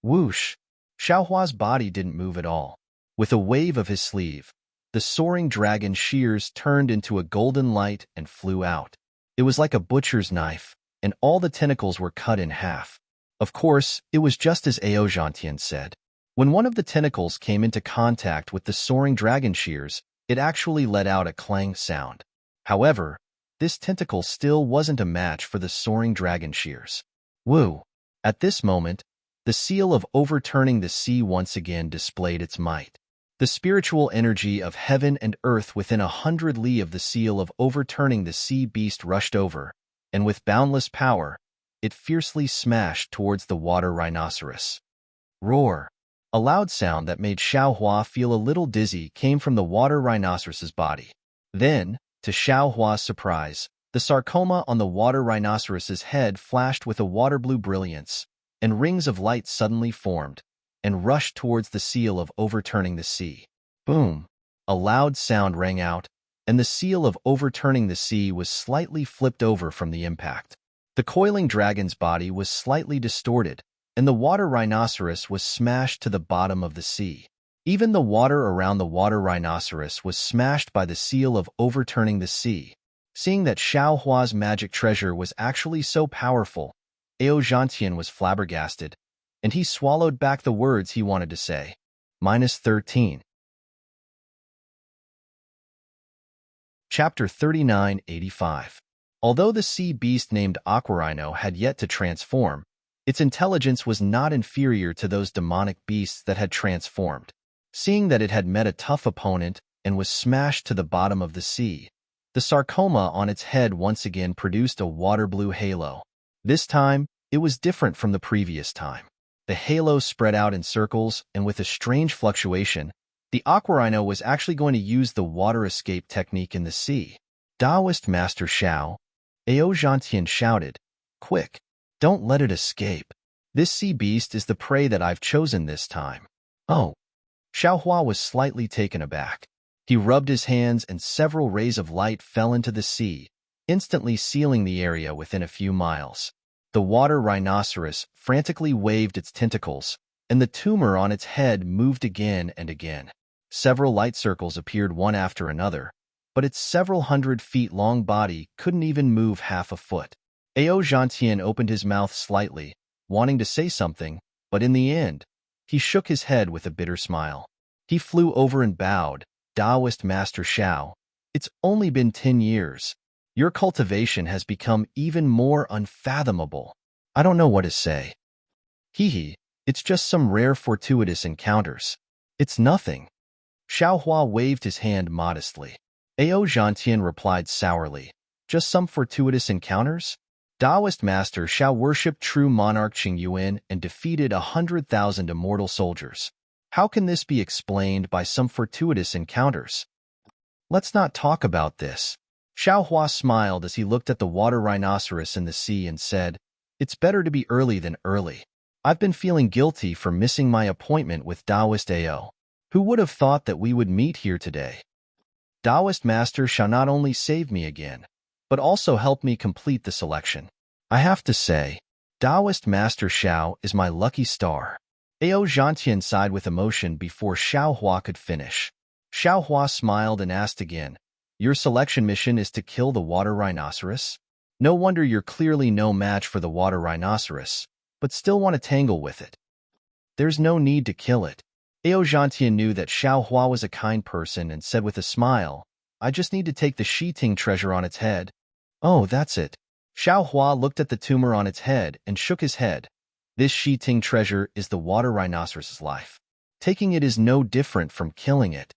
Speaker 1: Whoosh! Xiao Hua's body didn't move at all. With a wave of his sleeve, the soaring dragon shears turned into a golden light and flew out. It was like a butcher's knife, and all the tentacles were cut in half. Of course, it was just as Ao Zhantian said. When one of the tentacles came into contact with the soaring dragon shears, it actually let out a clang sound. However, this tentacle still wasn't a match for the soaring dragon shears. Woo! At this moment, the seal of overturning the sea once again displayed its might. The spiritual energy of heaven and earth within 100 li of the seal of overturning the sea beast rushed over, and with boundless power, it fiercely smashed towards the water rhinoceros. Roar! A loud sound that made Xiao Hua feel a little dizzy came from the water rhinoceros's body. Then, to Xiao Hua's surprise, the sarcoma on the water rhinoceros's head flashed with a water-blue brilliance, and rings of light suddenly formed, and rushed towards the seal of overturning the sea. Boom! A loud sound rang out, and the seal of overturning the sea was slightly flipped over from the impact. The coiling dragon's body was slightly distorted, and the water rhinoceros was smashed to the bottom of the sea. Even the water around the water rhinoceros was smashed by the seal of overturning the sea. Seeing that Xiao Hua's magic treasure was actually so powerful, Ao Zhantian was flabbergasted, and he swallowed back the words he wanted to say. -13. Chapter 3985. Although the sea beast named Aquarino had yet to transform, its intelligence was not inferior to those demonic beasts that had transformed. Seeing that it had met a tough opponent and was smashed to the bottom of the sea, the sarcoma on its head once again produced a water-blue halo. This time, it was different from the previous time. The halo spread out in circles, and with a strange fluctuation, the Aquarino was actually going to use the water escape technique in the sea. Taoist Master Xiao, Ao Zhantian shouted, "Quick! Don't let it escape. This sea beast is the prey that I've chosen this time." Oh! Xiao Hua was slightly taken aback. He rubbed his hands and several rays of light fell into the sea, instantly sealing the area within a few miles. The water rhinoceros frantically waved its tentacles, and the tumor on its head moved again and again. Several light circles appeared one after another, but its several 100-feet-long body couldn't even move half a foot. Ao Zhantian opened his mouth slightly, wanting to say something, but in the end, he shook his head with a bitter smile. He flew over and bowed. Taoist Master Xiao, it's only been 10 years. Your cultivation has become even more unfathomable. I don't know what to say. Hee, it's just some rare fortuitous encounters. It's nothing. Xiao Hua waved his hand modestly. Ao Zhantian replied sourly, just some fortuitous encounters? Taoist Master Xiao worshipped true monarch Qing Yuan and defeated 100,000 immortal soldiers. How can this be explained by some fortuitous encounters? Let's not talk about this. Xiao Hua smiled as he looked at the water rhinoceros in the sea and said, "It's better to be early than early. I've been feeling guilty for missing my appointment with Taoist Ao. Who would have thought that we would meet here today? Taoist Master shall not only save me again, but also help me complete the selection. I have to say, Taoist Master Xiao is my lucky star." Ao Zhantian sighed with emotion before Xiao Hua could finish. Xiao Hua smiled and asked again, "Your selection mission is to kill the water rhinoceros? No wonder you're clearly no match for the water rhinoceros, but still want to tangle with it." "There's no need to kill it." Ao Zhantian knew that Xiao Hua was a kind person and said with a smile, I just need to take the Shiting treasure on its head. Oh, that's it. Xiao Hua looked at the tumor on its head and shook his head. This Shiting treasure is the water rhinoceros's life. Taking it is no different from killing it.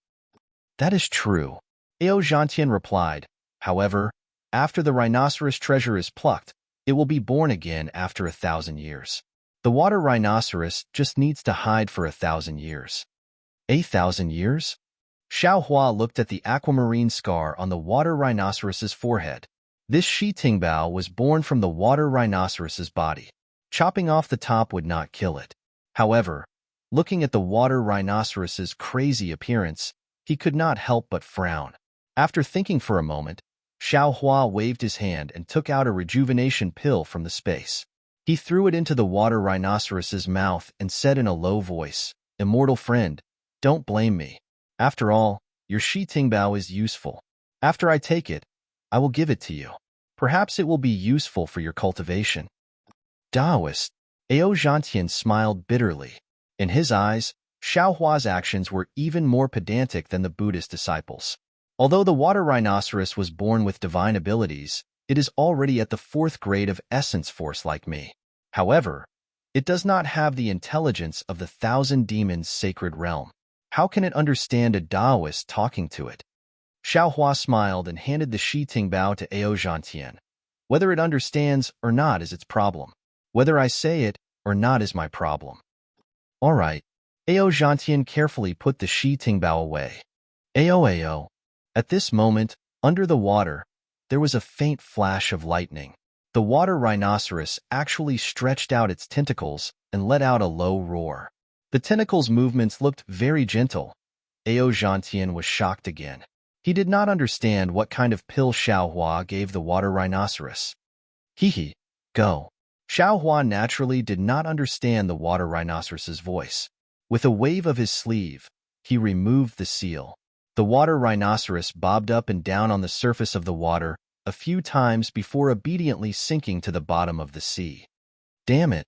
Speaker 1: That is true, Ao Zhantian replied. However, after the rhinoceros treasure is plucked, it will be born again after 1,000 years. The water rhinoceros just needs to hide for 1,000 years. 1,000 years? Xiao Hua looked at the aquamarine scar on the water rhinoceros's forehead. This Shitingbao was born from the water rhinoceros's body. Chopping off the top would not kill it. However, looking at the water rhinoceros's crazy appearance, he could not help but frown. After thinking for a moment, Xiao Hua waved his hand and took out a rejuvenation pill from the space. He threw it into the water rhinoceros's mouth and said in a low voice, "Immortal friend, don't blame me. After all, your Shitingbao is useful. After I take it, I will give it to you. Perhaps it will be useful for your cultivation." Taoist, Ao Zhantian smiled bitterly. In his eyes, Xiao Hua's actions were even more pedantic than the Buddhist disciples. Although the water rhinoceros was born with divine abilities, it is already at the 4th grade of essence force like me. However, it does not have the intelligence of the 1,000 demons' sacred realm. How can it understand a Taoist talking to it? Xiao Hua smiled and handed the Shitingbao to Ao Zhantian. Whether it understands or not is its problem. Whether I say it or not is my problem. All right. Ao Zhantian carefully put the Shitingbao away. Ao. At this moment, under the water, there was a faint flash of lightning. The water rhinoceros actually stretched out its tentacles and let out a low roar. The tentacles' movements looked very gentle. Ao Zhantian was shocked again. He did not understand what kind of pill Xiao Hua gave the water rhinoceros. Hee, go. Xiao Hua naturally did not understand the water rhinoceros's voice. With a wave of his sleeve, he removed the seal. The water rhinoceros bobbed up and down on the surface of the water a few times before obediently sinking to the bottom of the sea. Damn it!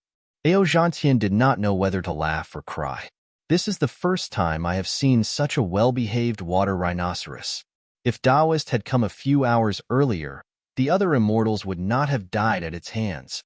Speaker 1: Ao Zhantian did not know whether to laugh or cry. This is the first time I have seen such a well-behaved water rhinoceros. If Taoist had come a few hours earlier, the other immortals would not have died at its hands.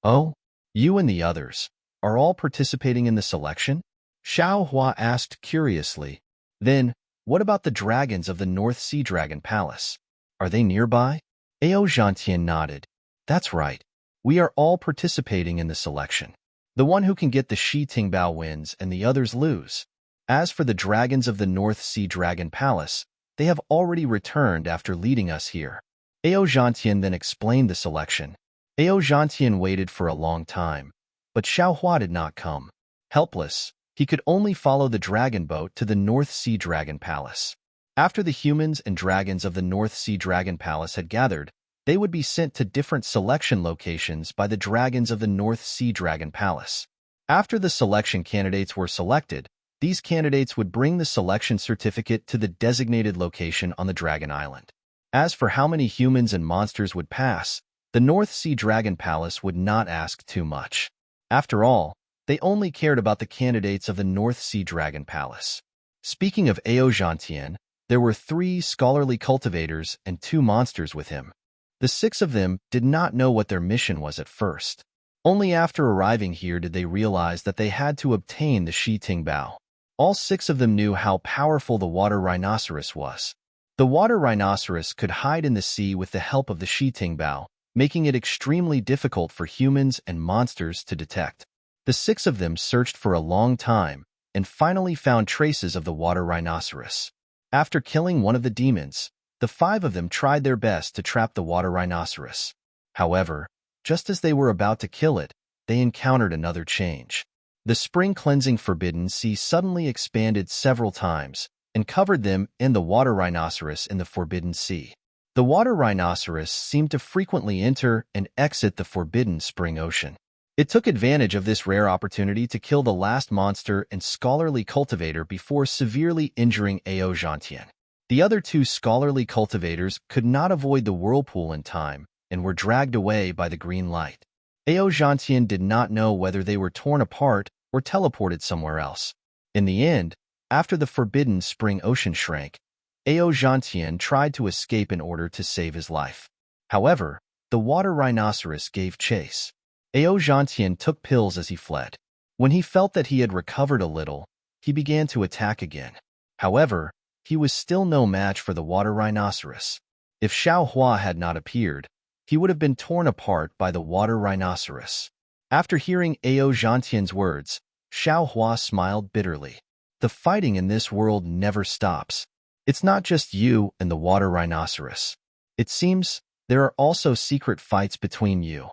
Speaker 1: Oh, you and the others are all participating in the selection? Xiao Hua asked curiously. Then, what about the dragons of the North Sea Dragon Palace? Are they nearby? Ao Zhantian nodded. That's right. We are all participating in the selection. The one who can get the Shitingbao wins and the others lose. As for the dragons of the North Sea Dragon Palace, they have already returned after leading us here. Ao Zhantian then explained the selection. Ao Zhantian waited for a long time, but Xiao Hua did not come. Helpless, he could only follow the dragon boat to the North Sea Dragon Palace. After the humans and dragons of the North Sea Dragon Palace had gathered, they would be sent to different selection locations by the dragons of the North Sea Dragon Palace. After the selection candidates were selected, these candidates would bring the selection certificate to the designated location on the Dragon Island. As for how many humans and monsters would pass, the North Sea Dragon Palace would not ask too much. After all, they only cared about the candidates of the North Sea Dragon Palace. Speaking of Ao Zhantian, there were 3 scholarly cultivators and 2 monsters with him. The 6 of them did not know what their mission was at first. Only after arriving here did they realize that they had to obtain the Shitingbao. All 6 of them knew how powerful the water rhinoceros was. The water rhinoceros could hide in the sea with the help of the Shitingbao, making it extremely difficult for humans and monsters to detect. The 6 of them searched for a long time and finally found traces of the water rhinoceros. After killing one of the demons, the 5 of them tried their best to trap the water rhinoceros. However, just as they were about to kill it, they encountered another change. The spring-cleansing forbidden sea suddenly expanded several times and covered them and the water rhinoceros in the forbidden sea. The water rhinoceros seemed to frequently enter and exit the forbidden spring ocean. It took advantage of this rare opportunity to kill the last monster and scholarly cultivator before severely injuring Ao Zhantian. The other 2 scholarly cultivators could not avoid the whirlpool in time and were dragged away by the green light. Ao Zhantian did not know whether they were torn apart or teleported somewhere else. In the end, after the forbidden spring ocean shrank, Ao Zhantian tried to escape in order to save his life. However, the water rhinoceros gave chase. Ao Zhantian took pills as he fled. When he felt that he had recovered a little, he began to attack again. However, he was still no match for the water rhinoceros. If Xiao Hua had not appeared, he would have been torn apart by the water rhinoceros. After hearing Ao Zhantian's words, Xiao Hua smiled bitterly. The fighting in this world never stops. It's not just you and the water rhinoceros. It seems there are also secret fights between you.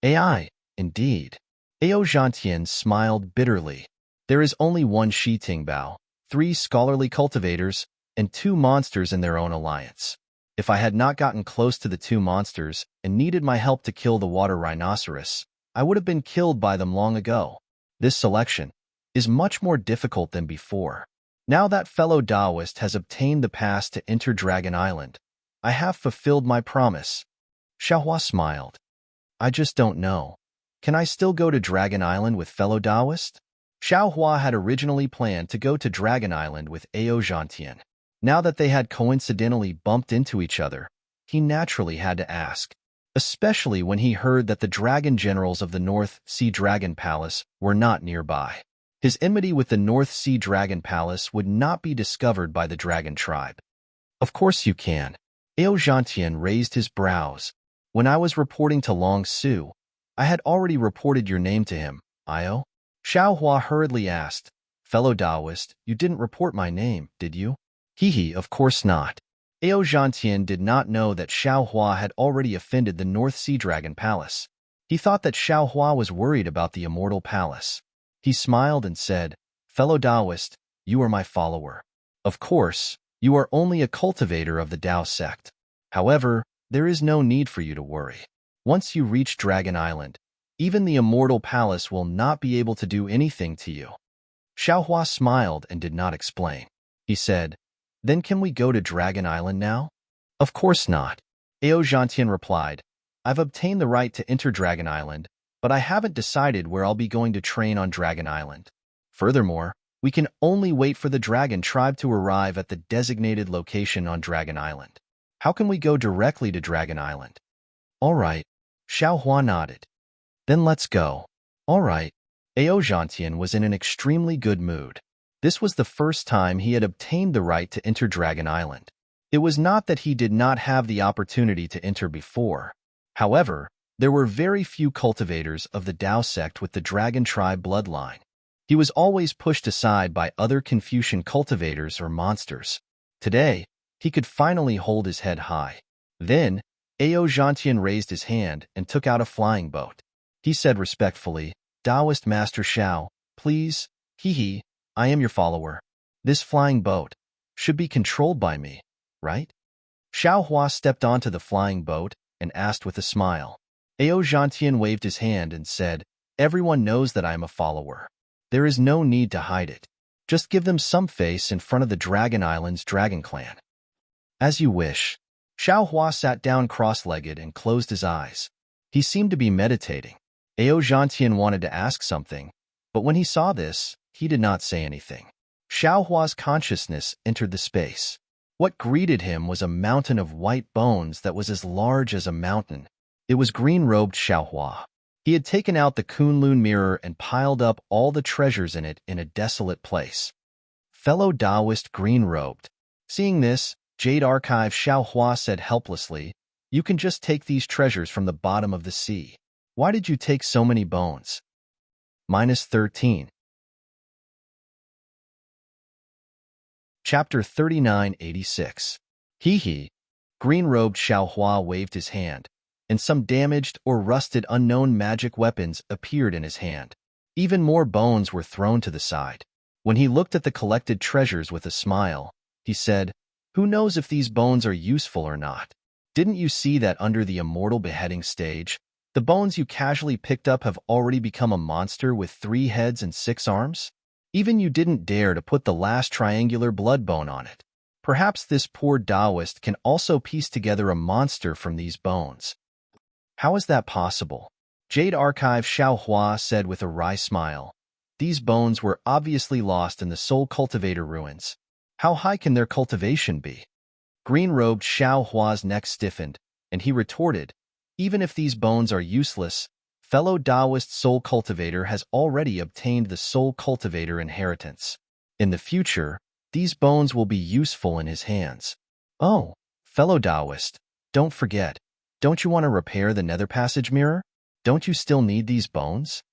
Speaker 1: AI, indeed. Ao Zhantian smiled bitterly. There is only one Shi Tingbao, 3 scholarly cultivators, and 2 monsters in their own alliance. If I had not gotten close to the 2 monsters and needed my help to kill the water rhinoceros, I would have been killed by them long ago. This selection is much more difficult than before. Now that fellow Taoist has obtained the pass to enter Dragon Island, I have fulfilled my promise. Xiaohua smiled. I just don't know. Can I still go to Dragon Island with fellow Taoist? Xiaohua had originally planned to go to Dragon Island with Ao Zhantian. Now that they had coincidentally bumped into each other, he naturally had to ask, especially when he heard that the dragon generals of the North Sea Dragon Palace were not nearby. His enmity with the North Sea Dragon Palace would not be discovered by the dragon tribe. Of course you can. Ao Zhantian raised his brows. When I was reporting to Long Su, I had already reported your name to him, Io. Xiao Hua hurriedly asked, Fellow Taoist, you didn't report my name, did you? Hehe, of course not. Ao Zhantian did not know that Xiao Hua had already offended the North Sea Dragon Palace. He thought that Xiao Hua was worried about the Immortal Palace. He smiled and said, Fellow Taoist, you are my follower. Of course, you are only a cultivator of the Tao sect. However, there is no need for you to worry. Once you reach Dragon Island, even the Immortal Palace will not be able to do anything to you. Xiaohua smiled and did not explain. He said, Then can we go to Dragon Island now? Of course not. Ao Zhantian replied, I've obtained the right to enter Dragon Island, but I haven't decided where I'll be going to train on Dragon Island. Furthermore, we can only wait for the dragon tribe to arrive at the designated location on Dragon Island. How can we go directly to Dragon Island? All right. Xiaohua nodded. Then let's go. All right. Ao Zhantian was in an extremely good mood. This was the first time he had obtained the right to enter Dragon Island. It was not that he did not have the opportunity to enter before. However, there were very few cultivators of the Tao sect with the Dragon Tribe bloodline. He was always pushed aside by other Confucian cultivators or monsters. Today, he could finally hold his head high. Then, Ao Zhantian raised his hand and took out a flying boat. He said respectfully, Taoist Master Xiao, please, I am your follower. This flying boat should be controlled by me, right? Xiao Hua stepped onto the flying boat and asked with a smile. Ao Zhantian waved his hand and said, Everyone knows that I am a follower. There is no need to hide it. Just give them some face in front of the Dragon Island's Dragon Clan. As you wish. Xiao Hua sat down cross-legged and closed his eyes. He seemed to be meditating. Ao Zhantian wanted to ask something, but when he saw this, he did not say anything. Xiao Hua's consciousness entered the space. What greeted him was a mountain of white bones that was as large as a mountain. It was green-robed Xiao Hua. He had taken out the Kunlun mirror and piled up all the treasures in it in a desolate place. Fellow Taoist green-robed. Seeing this, Jade Archive Xiao Hua said helplessly, You can just take these treasures from the bottom of the sea. Why did you take so many bones? -13. Chapter 3986. Green-robed Xiao Hua waved his hand, and some damaged or rusted unknown magic weapons appeared in his hand. Even more bones were thrown to the side. When he looked at the collected treasures with a smile, he said, Who knows if these bones are useful or not? Didn't you see that under the immortal beheading stage, the bones you casually picked up have already become a monster with 3 heads and 6 arms? Even you didn't dare to put the last triangular blood bone on it. Perhaps this poor Taoist can also piece together a monster from these bones. How is that possible? Jade Archive Xiao Hua said with a wry smile. These bones were obviously lost in the Soul Cultivator ruins. How high can their cultivation be? Green-robed Xiao Hua's neck stiffened, and he retorted, even if these bones are useless, fellow Taoist soul cultivator has already obtained the soul cultivator inheritance. In the future, these bones will be useful in his hands. Oh, fellow Taoist, don't forget, don't you want to repair the nether passage mirror? Don't you still need these bones?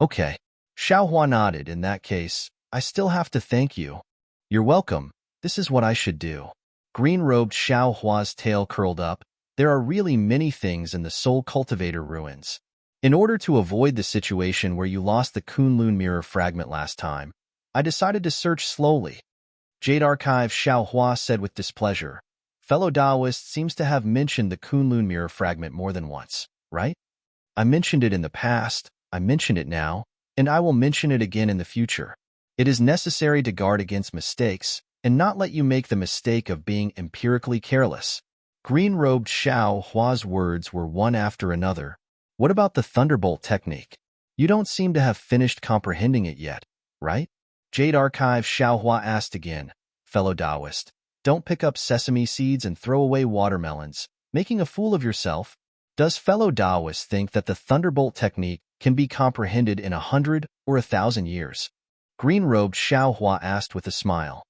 Speaker 1: Okay. Xiao Hua nodded. In that case, I still have to thank you. You're welcome. This is what I should do. Green-robed Xiao Hua's tail curled up. There are really many things in the Soul Cultivator ruins. In order to avoid the situation where you lost the Kunlun mirror fragment last time, I decided to search slowly. Jade Archive Xiao Hua said with displeasure. Fellow Taoist seems to have mentioned the Kunlun mirror fragment more than once, right? I mentioned it in the past, I mention it now, and I will mention it again in the future. It is necessary to guard against mistakes and not let you make the mistake of being empirically careless. Green-robed Xiao Hua's words were one after another. What about the thunderbolt technique? You don't seem to have finished comprehending it yet, right? Jade Archive Xiao Hua asked again. Fellow Taoist, don't pick up sesame seeds and throw away watermelons, making a fool of yourself. Does fellow Taoist think that the thunderbolt technique can be comprehended in 100 or 1,000 years? Green-robed Xiao Hua asked with a smile.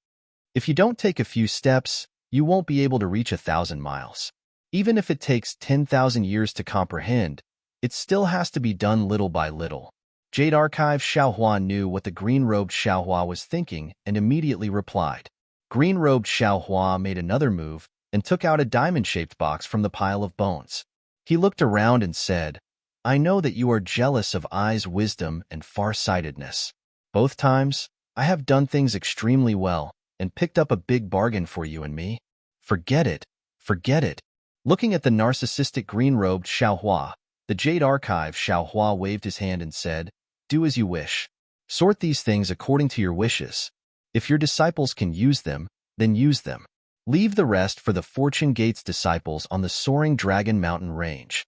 Speaker 1: If you don't take a few steps, you won't be able to reach 1,000 miles. Even if it takes 10,000 years to comprehend, it still has to be done little by little. Jade Archive Xiao Hua knew what the green-robed Xiao Hua was thinking and immediately replied. Green-robed Xiao Hua made another move and took out a diamond-shaped box from the pile of bones. He looked around and said, I know that you are jealous of Ai's wisdom and far-sightedness. Both times, I have done things extremely well and picked up a big bargain for you and me. Forget it. Forget it. Looking at the narcissistic green-robed Xiao Hua, the Jade Archive Xiao Hua waved his hand and said, Do as you wish. Sort these things according to your wishes. If your disciples can use them, then use them. Leave the rest for the Fortune Gate's disciples on the soaring Dragon Mountain range.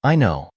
Speaker 1: I know.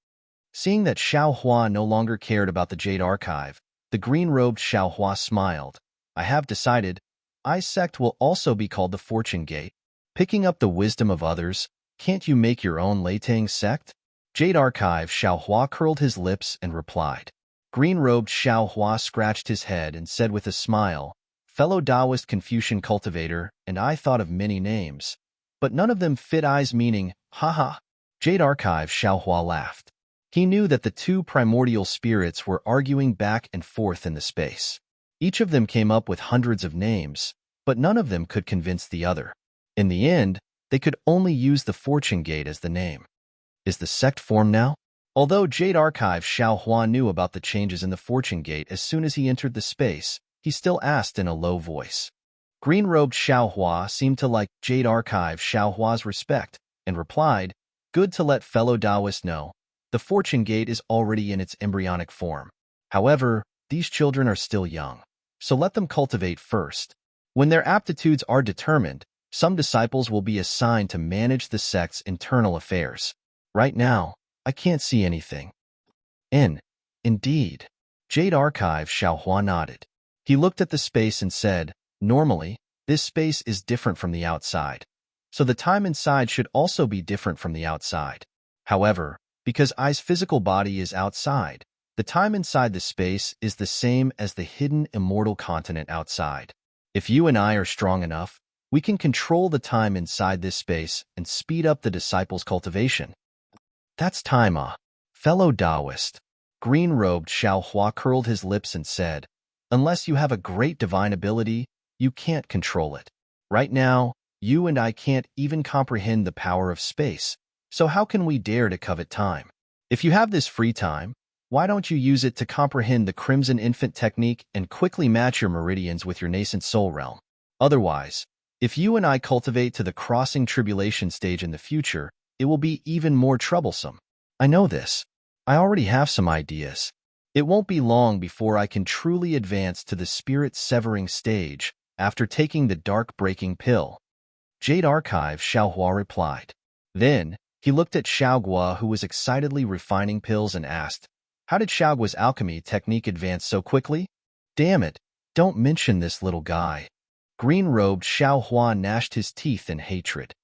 Speaker 1: Seeing that Xiao Hua no longer cared about the Jade Archive, the green-robed Xiao Hua smiled. I have decided, Ai's sect will also be called the Fortune Gate. Picking up the wisdom of others, can't you make your own Leitang sect? Jade Archive Xiao Hua curled his lips and replied. Green-robed Xiao Hua scratched his head and said with a smile, Fellow Taoist Confucian cultivator, and I thought of many names, but none of them fit Ai's meaning, haha. Jade Archive Xiao Hua laughed. He knew that the two primordial spirits were arguing back and forth in the space. Each of them came up with hundreds of names, but none of them could convince the other. In the end, they could only use the Fortune Gate as the name. Is the sect formed now? Although Jade Archive Xiao Hua knew about the changes in the Fortune Gate as soon as he entered the space, he still asked in a low voice. Green-robed Xiao Hua seemed to like Jade Archive Xiao Hua's respect, and replied, Good to let fellow Taoists know. The Fortune Gate is already in its embryonic form. However, these children are still young, so let them cultivate first. When their aptitudes are determined, some disciples will be assigned to manage the sect's internal affairs. Right now, I can't see anything. Indeed. Jade Archive Xiao Hua nodded. He looked at the space and said, Normally, this space is different from the outside, so the time inside should also be different from the outside. However, because Ai's physical body is outside, the time inside the space is the same as the hidden immortal continent outside. If you and I are strong enough, we can control the time inside this space and speed up the disciples' cultivation. That's time, fellow Taoist. Green-robed Xiao Hua curled his lips and said, Unless you have a great divine ability, you can't control it. Right now, you and I can't even comprehend the power of space, so how can we dare to covet time? If you have this free time, why don't you use it to comprehend the Crimson Infant technique and quickly match your meridians with your nascent soul realm? Otherwise, if you and I cultivate to the crossing tribulation stage in the future, it will be even more troublesome. I know this. I already have some ideas. It won't be long before I can truly advance to the spirit-severing stage after taking the dark-breaking pill. Jade Archive Xiao Hua replied. Then, he looked at Xiaogua, who was excitedly refining pills, and asked, How did Xiaogua's alchemy technique advance so quickly? Damn it, don't mention this little guy. Green-robed Xiao Hua gnashed his teeth in hatred.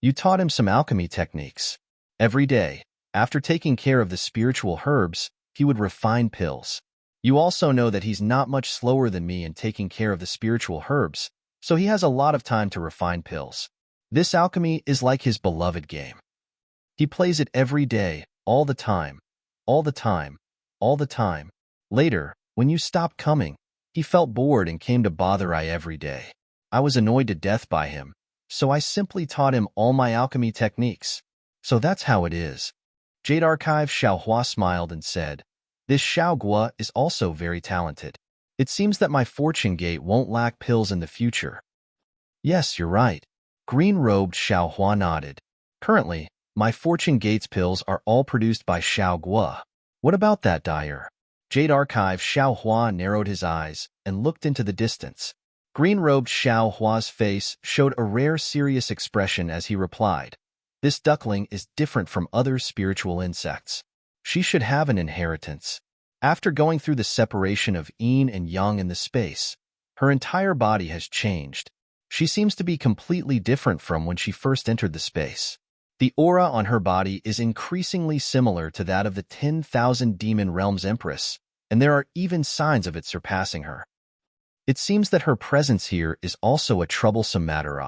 Speaker 1: You taught him some alchemy techniques. Every day, after taking care of the spiritual herbs, he would refine pills. You also know that he's not much slower than me in taking care of the spiritual herbs, so he has a lot of time to refine pills. This alchemy is like his beloved game. He plays it every day, all the time, all the time, all the time. Later, when you stopped coming, he felt bored and came to bother I every day. I was annoyed to death by him, so I simply taught him all my alchemy techniques. So that's how it is. Jade Archive Xiao Hua smiled and said, this Xiao Gua is also very talented. It seems that my fortune gate won't lack pills in the future. Yes, you're right. Green-robed Xiao Hua nodded. Currently, my fortune gate's pills are all produced by Xiao Gua. What about that dyer? Jade Archive Xiao Hua narrowed his eyes and looked into the distance. Green-robed Xiao Hua's face showed a rare serious expression as he replied, this duckling is different from other spiritual insects. She should have an inheritance. After going through the separation of yin and yang in the space, her entire body has changed. She seems to be completely different from when she first entered the space. The aura on her body is increasingly similar to that of the 10,000 Demon Realms Empress, and there are even signs of it surpassing her. It seems that her presence here is also a troublesome matter.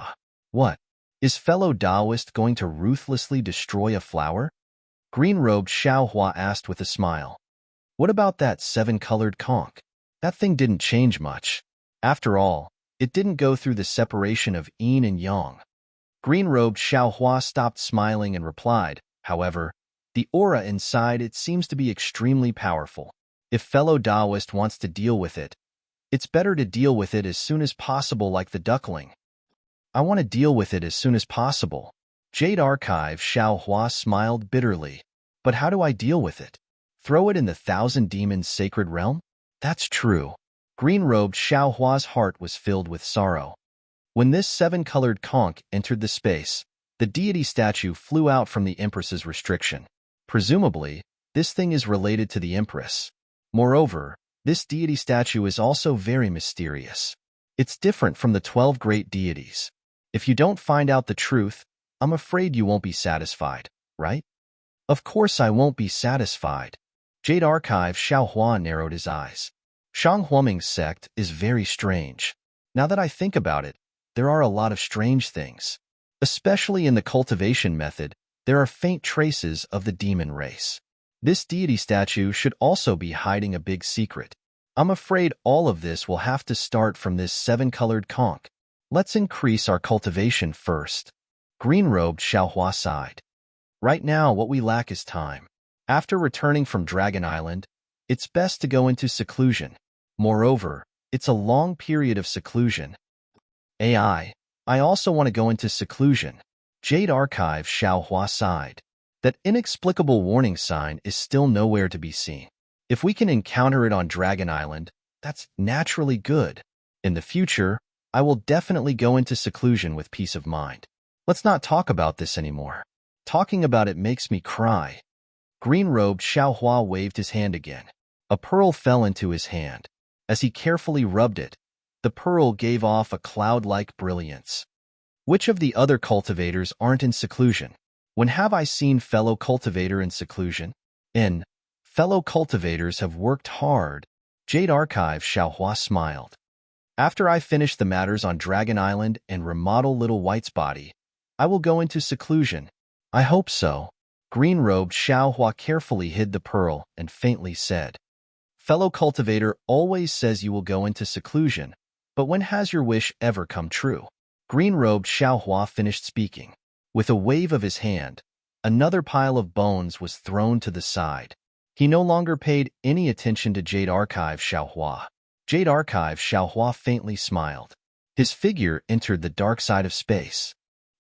Speaker 1: What? Is fellow Taoist going to ruthlessly destroy a flower? Green-robed Xiao Hua asked with a smile. What about that 7-colored conch? That thing didn't change much. After all, it didn't go through the separation of yin and yang. Green-robed Xiao Hua stopped smiling and replied, however, the aura inside it seems to be extremely powerful. If fellow Taoist wants to deal with it, it's better to deal with it as soon as possible like the duckling. I want to deal with it as soon as possible. Jade Archive Xiao Hua smiled bitterly. But how do I deal with it? Throw it in the 1,000 Demons sacred realm? That's true. Green-robed Xiao Hua's heart was filled with sorrow. When this 7-colored conch entered the space, the deity statue flew out from the Empress's restriction. Presumably, this thing is related to the Empress. Moreover, this deity statue is also very mysterious. It's different from the 12 great deities. If you don't find out the truth, I'm afraid you won't be satisfied, right? Of course I won't be satisfied. Jade Archive Xiao Hua narrowed his eyes. Shang Huaming's sect is very strange. Now that I think about it, there are a lot of strange things. Especially in the cultivation method, there are faint traces of the demon race. This deity statue should also be hiding a big secret. I'm afraid all of this will have to start from this 7-colored conch. Let's increase our cultivation first. Green-robed Xiao Hua sighed. Right now, what we lack is time. After returning from Dragon Island, it's best to go into seclusion. Moreover, it's a long period of seclusion. I also want to go into seclusion. Jade Archive Xiao Hua sighed. That inexplicable warning sign is still nowhere to be seen. If we can encounter it on Dragon Island, that's naturally good. In the future, I will definitely go into seclusion with peace of mind. Let's not talk about this anymore. Talking about it makes me cry. Green-robed Xiao Hua waved his hand again. A pearl fell into his hand. As he carefully rubbed it, the pearl gave off a cloud-like brilliance. Which of the other cultivators aren't in seclusion? When have I seen fellow cultivator in seclusion? Fellow cultivators have worked hard. Jade Archive Xiao Hua smiled. After I finish the matters on Dragon Island and remodel Little White's body, I will go into seclusion. I hope so. Green-robed Xiao Hua carefully hid the pearl and faintly said, fellow cultivator always says you will go into seclusion, but when has your wish ever come true? Green-robed Xiao Hua finished speaking. With a wave of his hand, another pile of bones was thrown to the side. He no longer paid any attention to Jade Archive Xiao Hua. Jade Archive Xiao Hua faintly smiled. His figure entered the dark side of space.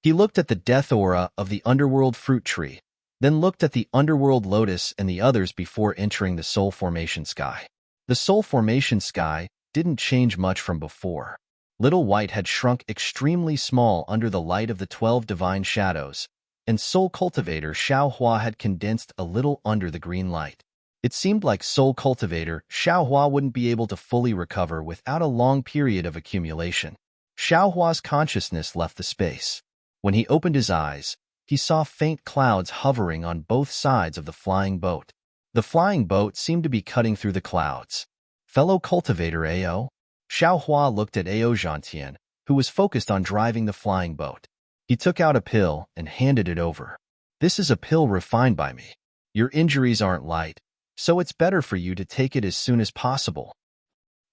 Speaker 1: He looked at the death aura of the underworld fruit tree, then looked at the underworld lotus and the others before entering the soul formation sky. The soul formation sky didn't change much from before. Little White had shrunk extremely small under the light of the 12 divine shadows, and Soul Cultivator Xiao Hua had condensed a little under the green light. It seemed like Soul Cultivator Xiao Hua wouldn't be able to fully recover without a long period of accumulation. Xiaohua's consciousness left the space. When he opened his eyes, he saw faint clouds hovering on both sides of the flying boat. The flying boat seemed to be cutting through the clouds. Fellow cultivator Ao? Xiaohua looked at Ao Zhantian, who was focused on driving the flying boat. He took out a pill and handed it over. This is a pill refined by me. Your injuries aren't light, so it's better for you to take it as soon as possible.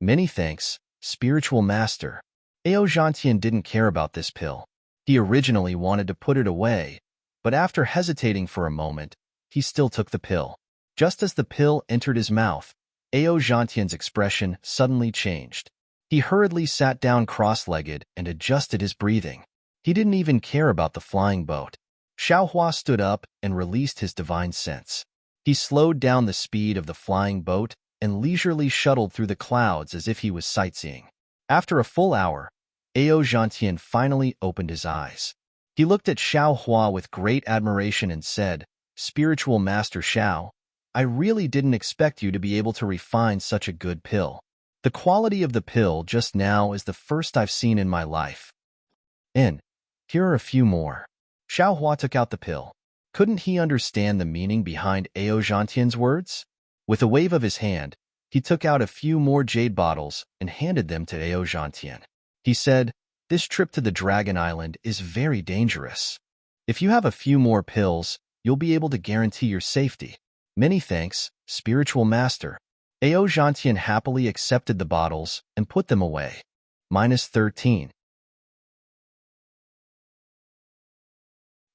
Speaker 1: Many thanks, spiritual master. Ao Zhantian didn't care about this pill. He originally wanted to put it away, but after hesitating for a moment, he still took the pill. Just as the pill entered his mouth, Ao Zhantian's expression suddenly changed. He hurriedly sat down cross-legged and adjusted his breathing. He didn't even care about the flying boat. Xiaohua stood up and released his divine sense. He slowed down the speed of the flying boat and leisurely shuttled through the clouds as if he was sightseeing. After a full hour, Ao Zhantian finally opened his eyes. He looked at Xiaohua with great admiration and said, "Spiritual Master Xiao, I really didn't expect you to be able to refine such a good pill. The quality of the pill just now is the first I've seen in my life. And here are a few more." Xiaohua took out the pill. Couldn't he understand the meaning behind Ao Zhantian's words? With a wave of his hand, he took out a few more jade bottles and handed them to Ao Zhantian. He said, "This trip to the Dragon Island is very dangerous. If you have a few more pills, you'll be able to guarantee your safety. Many thanks, spiritual master." Ao Zhantian happily accepted the bottles and put them away. -13.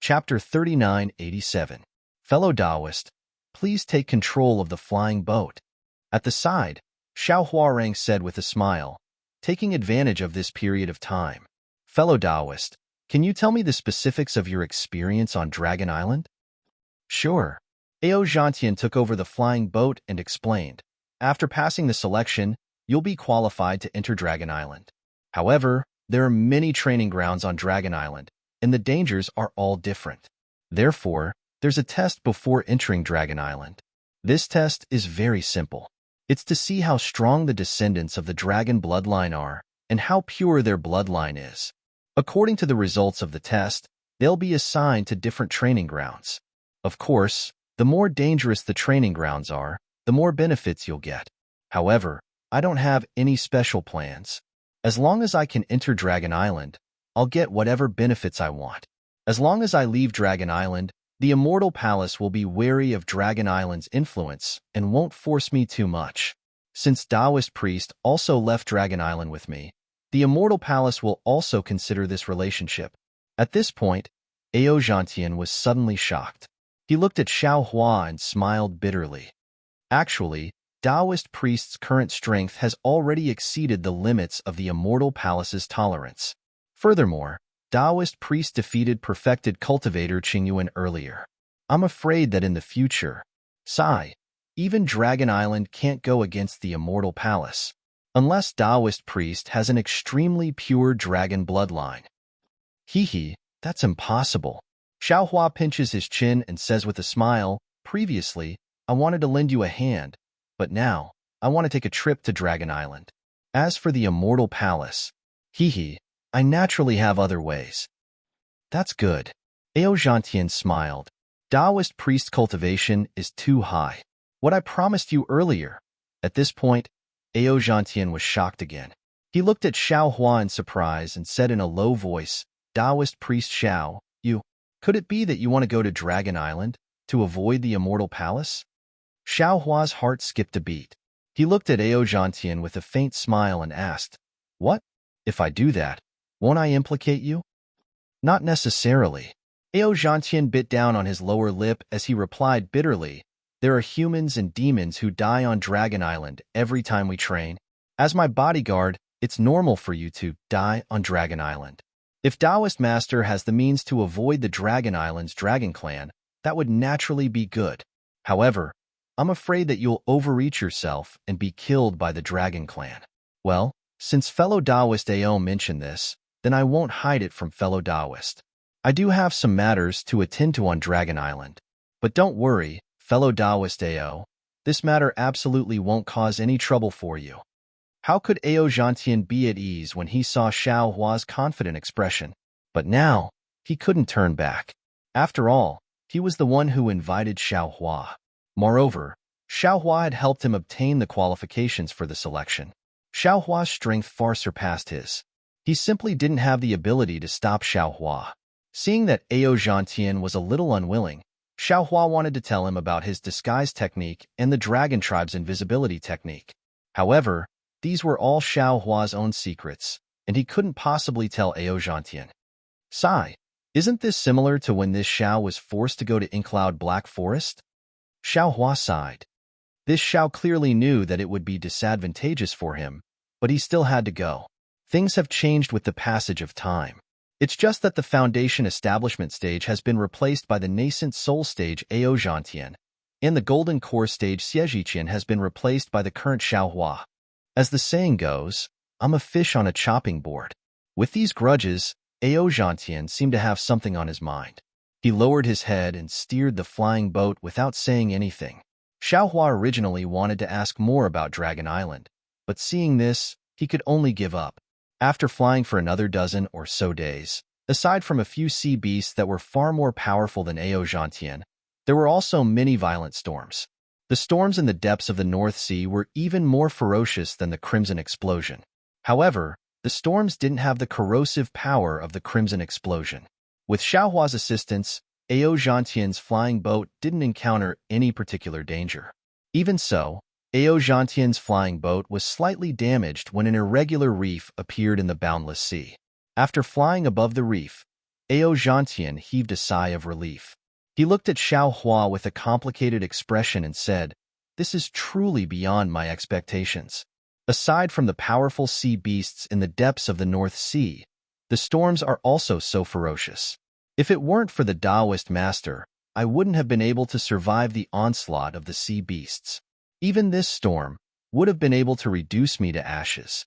Speaker 1: Chapter 3987. Fellow Taoist, please take control of the flying boat. At the side, Xiao Huarang said with a smile, taking advantage of this period of time. "Fellow Taoist, can you tell me the specifics of your experience on Dragon Island?" "Sure." Ao Zhantian took over the flying boat and explained, "After passing the selection, you'll be qualified to enter Dragon Island. However, there are many training grounds on Dragon Island, and the dangers are all different. Therefore, there's a test before entering Dragon Island. This test is very simple. It's to see how strong the descendants of the dragon bloodline are and how pure their bloodline is. According to the results of the test, they'll be assigned to different training grounds. Of course, the more dangerous the training grounds are, the more benefits you'll get. However, I don't have any special plans. As long as I can enter Dragon Island, I'll get whatever benefits I want. As long as I leave Dragon Island, the Immortal Palace will be wary of Dragon Island's influence and won't force me too much. Since Taoist Priest also left Dragon Island with me, the Immortal Palace will also consider this relationship." At this point, Ao Zhantian was suddenly shocked. He looked at Xiao Hua and smiled bitterly. Actually, Taoist Priest's current strength has already exceeded the limits of the Immortal Palace's tolerance. Furthermore, Taoist Priest defeated perfected cultivator Qingyuan earlier. I'm afraid that in the future, even Dragon Island can't go against the Immortal Palace, unless Taoist Priest has an extremely pure dragon bloodline. That's impossible. Xiaohua pinches his chin and says with a smile, "Previously, I wanted to lend you a hand, but now, I want to take a trip to Dragon Island. As for the Immortal Palace, I naturally have other ways." "That's good." Ao Zhantian smiled. "Taoist Priest cultivation is too high. What I promised you earlier." At this point, Ao Zhantian was shocked again. He looked at Xiao Hua in surprise and said in a low voice, "Taoist Priest Xiao, could it be that you want to go to Dragon Island to avoid the Immortal Palace?" Xiao Hua's heart skipped a beat. He looked at Ao Zhantian with a faint smile and asked, "What? If I do that, won't I implicate you?" "Not necessarily." Ao Zhantian bit down on his lower lip as he replied bitterly, "There are humans and demons who die on Dragon Island every time we train. As my bodyguard, it's normal for you to die on Dragon Island. If Taoist Master has the means to avoid the Dragon Island's Dragon Clan, that would naturally be good. However, I'm afraid that you'll overreach yourself and be killed by the Dragon Clan." "Well, since fellow Taoist Ao mentioned this, then I won't hide it from fellow Taoist. I do have some matters to attend to on Dragon Island. But don't worry, fellow Taoist Ao, this matter absolutely won't cause any trouble for you." How could Ao Zhantian be at ease when he saw Xiao Hua's confident expression? But now, he couldn't turn back. After all, he was the one who invited Xiao Hua. Moreover, Xiao Hua had helped him obtain the qualifications for the selection. Xiao Hua's strength far surpassed his. He simply didn't have the ability to stop Xiao Hua. Seeing that Ao Zhantian was a little unwilling, Xiao Hua wanted to tell him about his disguise technique and the Dragon Tribe's invisibility technique. However, these were all Xiao Hua's own secrets, and he couldn't possibly tell Ao Zhantian. Sigh, isn't this similar to when this Xiao was forced to go to Inkcloud Black Forest? Xiao Hua sighed. This Xiao clearly knew that it would be disadvantageous for him, but he still had to go. Things have changed with the passage of time. It's just that the Foundation Establishment stage has been replaced by the nascent Soul stage Ao Zhantian, and the Golden Core stage Xiejiqian has been replaced by the current Xiao Hua. As the saying goes, I'm a fish on a chopping board. With these grudges, Ao Zhantian seemed to have something on his mind. He lowered his head and steered the flying boat without saying anything. Xiao Hua originally wanted to ask more about Dragon Island, but seeing this, he could only give up. After flying for another dozen or so days, aside from a few sea beasts that were far more powerful than Ao Zhantian, there were also many violent storms. The storms in the depths of the North Sea were even more ferocious than the Crimson Explosion. However, the storms didn't have the corrosive power of the Crimson Explosion. With Xiao Hua's assistance, Ao Zhantian's flying boat didn't encounter any particular danger. Even so, Ao Zhantian's flying boat was slightly damaged when an irregular reef appeared in the boundless sea. After flying above the reef, Ao Zhantian heaved a sigh of relief. He looked at Xiao Hua with a complicated expression and said, "This is truly beyond my expectations." Aside from the powerful sea beasts in the depths of the North Sea, the storms are also so ferocious. If it weren't for the Taoist master, I wouldn't have been able to survive the onslaught of the sea beasts. Even this storm would have been able to reduce me to ashes.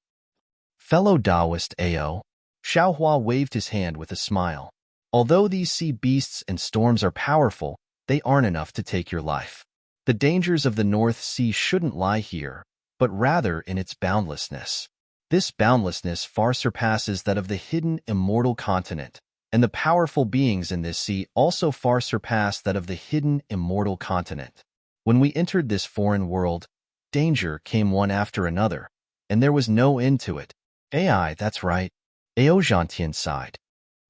Speaker 1: Fellow Taoist Ao, Xiao Hua waved his hand with a smile. Although these sea beasts and storms are powerful, they aren't enough to take your life. The dangers of the North Sea shouldn't lie here, but rather in its boundlessness. This boundlessness far surpasses that of the hidden immortal continent, and the powerful beings in this sea also far surpass that of the hidden immortal continent. When we entered this foreign world, danger came one after another, and there was no end to it. AI, that's right. Ao Zhantian sighed.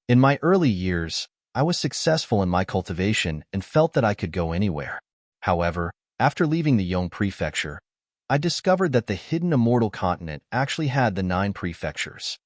Speaker 1: In my early years, I was successful in my cultivation and felt that I could go anywhere. However, after leaving the Yong Prefecture, I discovered that the hidden immortal continent actually had the 9 prefectures.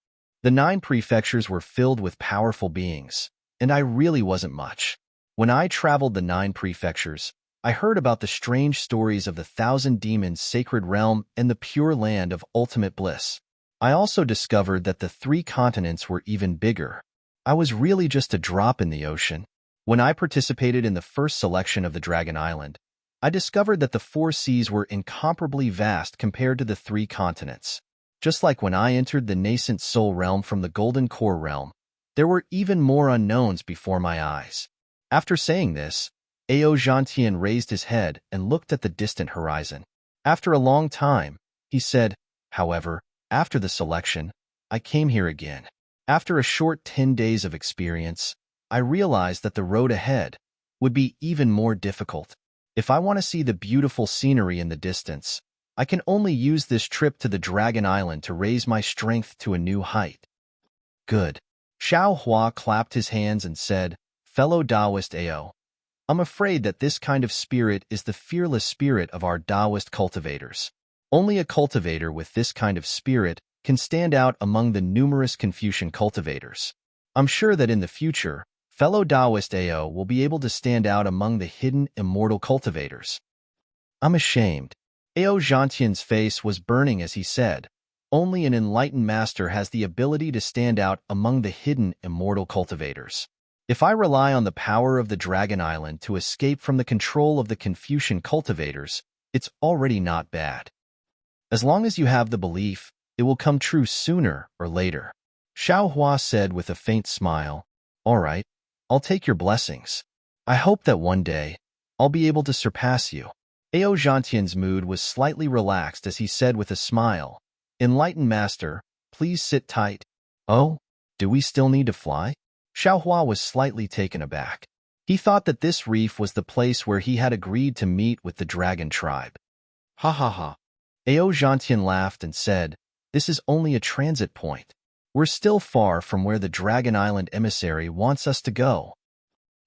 Speaker 1: The 9 prefectures were filled with powerful beings, and I really wasn't much. When I traveled the 9 prefectures, I heard about the strange stories of the 1,000 demons' sacred realm and the pure land of ultimate bliss. I also discovered that the 3 continents were even bigger. I was really just a drop in the ocean. When I participated in the first selection of the Dragon Island, I discovered that the 4 seas were incomparably vast compared to the 3 continents. Just like when I entered the nascent soul realm from the Golden Core realm, there were even more unknowns before my eyes. After saying this, Ao Zhantian raised his head and looked at the distant horizon. After a long time, he said, "However, after the selection, I came here again. After a short 10 days of experience, I realized that the road ahead would be even more difficult. If I want to see the beautiful scenery in the distance, I can only use this trip to the Dragon Island to raise my strength to a new height." Good. Xiao Hua clapped his hands and said, "Fellow Taoist Ao, I'm afraid that this kind of spirit is the fearless spirit of our Taoist cultivators. Only a cultivator with this kind of spirit can stand out among the numerous Confucian cultivators. I'm sure that in the future, fellow Taoist Ao will be able to stand out among the hidden immortal cultivators." I'm ashamed. Ao Zhantian's face was burning as he said, "Only an enlightened master has the ability to stand out among the hidden immortal cultivators. If I rely on the power of the Dragon Island to escape from the control of the Confucian cultivators, it's already not bad. As long as you have the belief, it will come true sooner or later." Xiao Hua said with a faint smile, "All right, I'll take your blessings. I hope that one day, I'll be able to surpass you." Ao Zhantian's mood was slightly relaxed as he said with a smile, Enlightened Master, please sit tight. Oh, do we still need to fly? Xiaohua was slightly taken aback. He thought that this reef was the place where he had agreed to meet with the dragon tribe. Ha ha ha. Ao Zhantian laughed and said, this is only a transit point. We're still far from where the Dragon Island emissary wants us to go.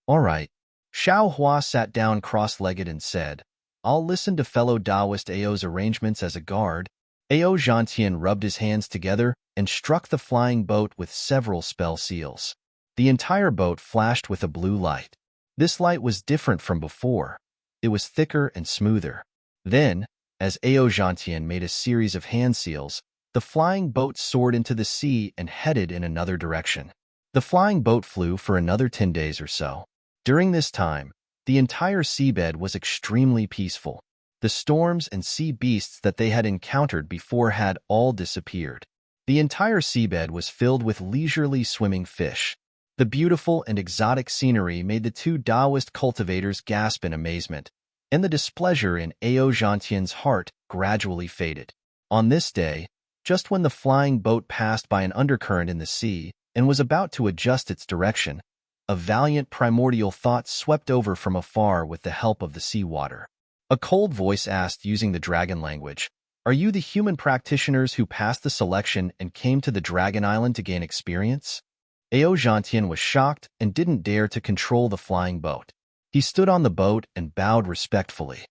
Speaker 1: All right. Xiaohua sat down cross-legged and said, I'll listen to fellow Taoist Ao's arrangements as a guard. Ao Zhantian rubbed his hands together and struck the flying boat with several spell seals. The entire boat flashed with a blue light. This light was different from before. It was thicker and smoother. Then, as Ao Zhantian made a series of hand seals, the flying boat soared into the sea and headed in another direction. The flying boat flew for another 10 days or so. During this time, the entire seabed was extremely peaceful. The storms and sea beasts that they had encountered before had all disappeared. The entire seabed was filled with leisurely swimming fish. The beautiful and exotic scenery made the two Taoist cultivators gasp in amazement, and the displeasure in Ao Zhantian's heart gradually faded. On this day, just when the flying boat passed by an undercurrent in the sea and was about to adjust its direction, a valiant primordial thought swept over from afar with the help of the seawater. A cold voice asked using the dragon language, Are you the human practitioners who passed the selection and came to the Dragon Island to gain experience? Ao Zhantian was shocked and didn't dare to control the flying boat. He stood on the boat and bowed respectfully.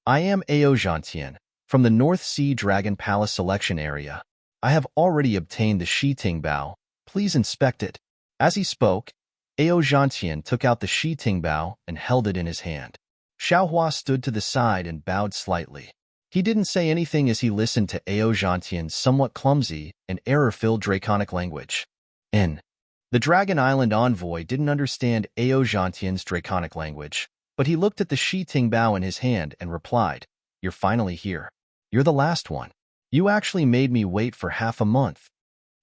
Speaker 1: I am Ao Zhantian, from the North Sea Dragon Palace selection area. I have already obtained the Shiting Bao. Please inspect it. As he spoke, Ao Zhantian took out the Shiting Bao and held it in his hand. Xiaohua stood to the side and bowed slightly. He didn't say anything as he listened to Ao Zhantian's somewhat clumsy and error-filled draconic language. The Dragon Island envoy didn't understand Ao Zhantian's draconic language, but he looked at the Shiting Bao in his hand and replied, You're finally here. You're the last one. You actually made me wait for half a month.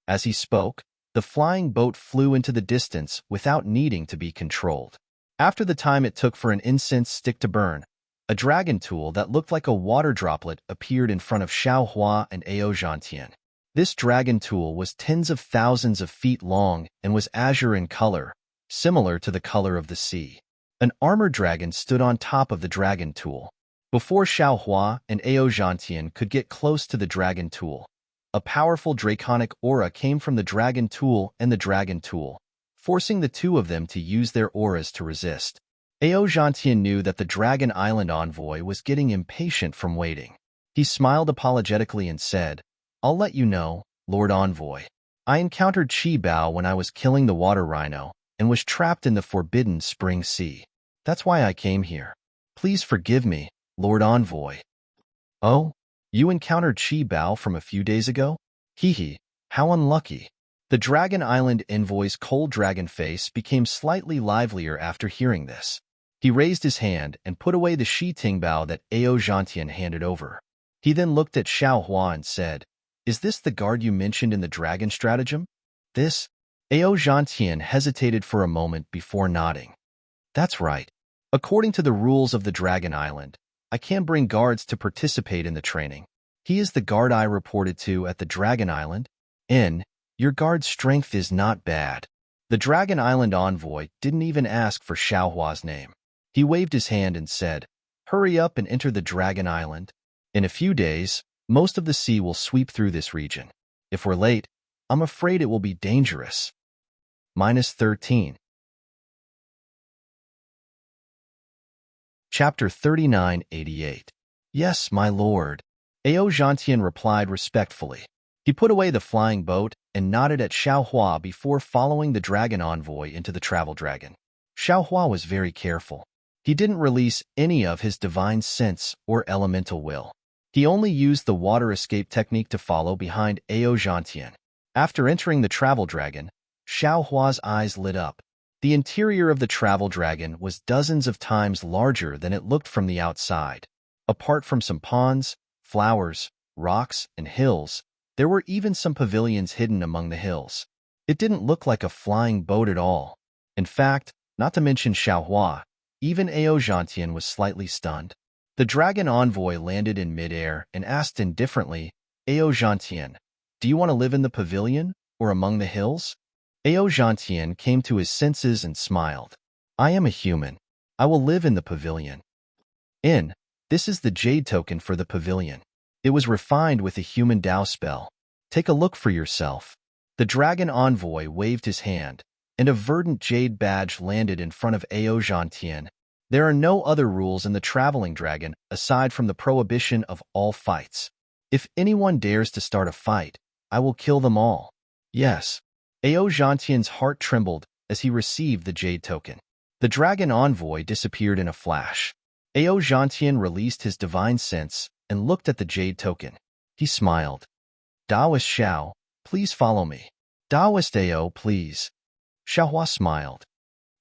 Speaker 1: As he spoke, the flying boat flew into the distance without needing to be controlled. After the time it took for an incense stick to burn, a dragon tool that looked like a water droplet appeared in front of Xiaohua and Ao Zhantian. This dragon tool was tens of thousands of feet long and was azure in color, similar to the color of the sea. An armored dragon stood on top of the dragon tool. Before Xiaohua and Ao Zhantian could get close to the dragon tool, a powerful draconic aura came from the dragon tool and the dragon tool, forcing the two of them to use their auras to resist. Ao Zhantian knew that the Dragon Island envoy was getting impatient from waiting. He smiled apologetically and said, I'll let you know, Lord Envoy. I encountered Qi Bao when I was killing the water rhino and was trapped in the forbidden spring sea. That's why I came here. Please forgive me, Lord Envoy. Oh, you encountered Qi Bao from a few days ago? Hee, how unlucky. The Dragon Island envoy's cold dragon face became slightly livelier after hearing this. He raised his hand and put away the Shiting Bao that Ao Zhantian handed over. He then looked at Xiaohua and said, Is this the guard you mentioned in the dragon stratagem? This? Ao Zhantian hesitated for a moment before nodding. That's right. According to the rules of the Dragon Island, I can bring guards to participate in the training. He is the guard I reported to at the Dragon Island. Your guard's strength is not bad. The Dragon Island envoy didn't even ask for Xiaohua's name. He waved his hand and said, Hurry up and enter the Dragon Island. In a few days, most of the sea will sweep through this region. If we're late, I'm afraid it will be dangerous. -13. Chapter 3988. Yes, my lord. Ao Zhantian replied respectfully. He put away the flying boat and nodded at Xiaohua before following the dragon envoy into the travel dragon. Xiaohua was very careful. He didn't release any of his divine sense or elemental will. He only used the water escape technique to follow behind Ao Zhantian. After entering the travel dragon, Xiaohua's eyes lit up. The interior of the travel dragon was dozens of times larger than it looked from the outside. Apart from some ponds, flowers, rocks, and hills, there were even some pavilions hidden among the hills. It didn't look like a flying boat at all. In fact, not to mention Xiaohua, even Ao Zhantian was slightly stunned. The dragon envoy landed in midair and asked indifferently, Ao Gentian, do you want to live in the pavilion or among the hills? Ao Gentian came to his senses and smiled. I am a human. I will live in the pavilion. This is the jade token for the pavilion. It was refined with a human Dao spell. Take a look for yourself. The dragon envoy waved his hand, and a verdant jade badge landed in front of Ao Gentian. There are no other rules in the traveling dragon aside from the prohibition of all fights. If anyone dares to start a fight, I will kill them all. Yes. Ao Gentian's heart trembled as he received the jade token. The dragon envoy disappeared in a flash. Ao Gentian released his divine sense and looked at the jade token. He smiled. Taoist Xiao, please follow me. Taoist Ao, please. Xiaohua smiled.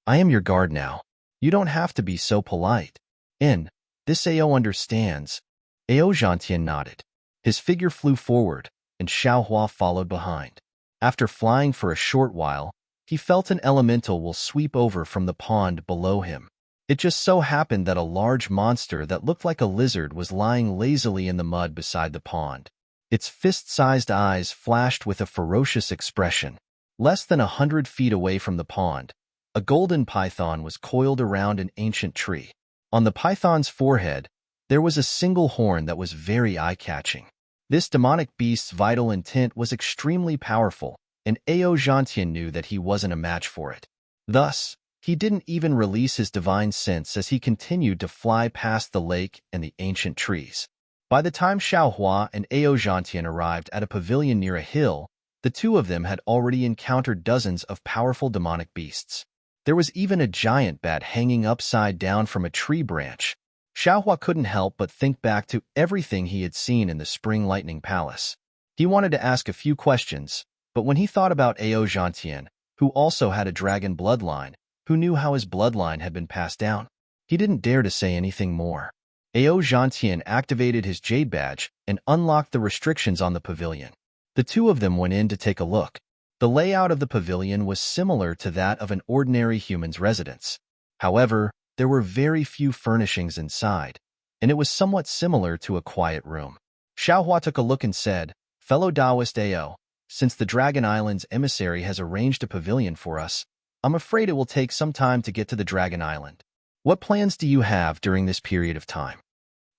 Speaker 1: I am your guard now. You don't have to be so polite. This Ao understands. Ao Gentian nodded. His figure flew forward, and Xiaohua followed behind. After flying for a short while, he felt an elemental will sweep over from the pond below him. It just so happened that a large monster that looked like a lizard was lying lazily in the mud beside the pond. Its fist-sized eyes flashed with a ferocious expression. Less than 100 feet away from the pond, a golden python was coiled around an ancient tree. On the python's forehead, there was a single horn that was very eye-catching. This demonic beast's vital intent was extremely powerful, and Ao Gentian knew that he wasn't a match for it. Thus, he didn't even release his divine sense as he continued to fly past the lake and the ancient trees. By the time Xiaohua and Ao Gentian arrived at a pavilion near a hill, the two of them had already encountered dozens of powerful demonic beasts. There was even a giant bat hanging upside down from a tree branch. Xiaohua couldn't help but think back to everything he had seen in the Spring Lightning Palace. He wanted to ask a few questions, but when he thought about Ao Gentian, who also had a dragon bloodline, who knew how his bloodline had been passed down, he didn't dare to say anything more. Ao Gentian activated his jade badge and unlocked the restrictions on the pavilion. The two of them went in to take a look. The layout of the pavilion was similar to that of an ordinary human's residence. However, there were very few furnishings inside, and it was somewhat similar to a quiet room. Xiaohua took a look and said, Fellow Taoist Ao, since the Dragon Island's emissary has arranged a pavilion for us, I'm afraid it will take some time to get to the Dragon Island. What plans do you have during this period of time?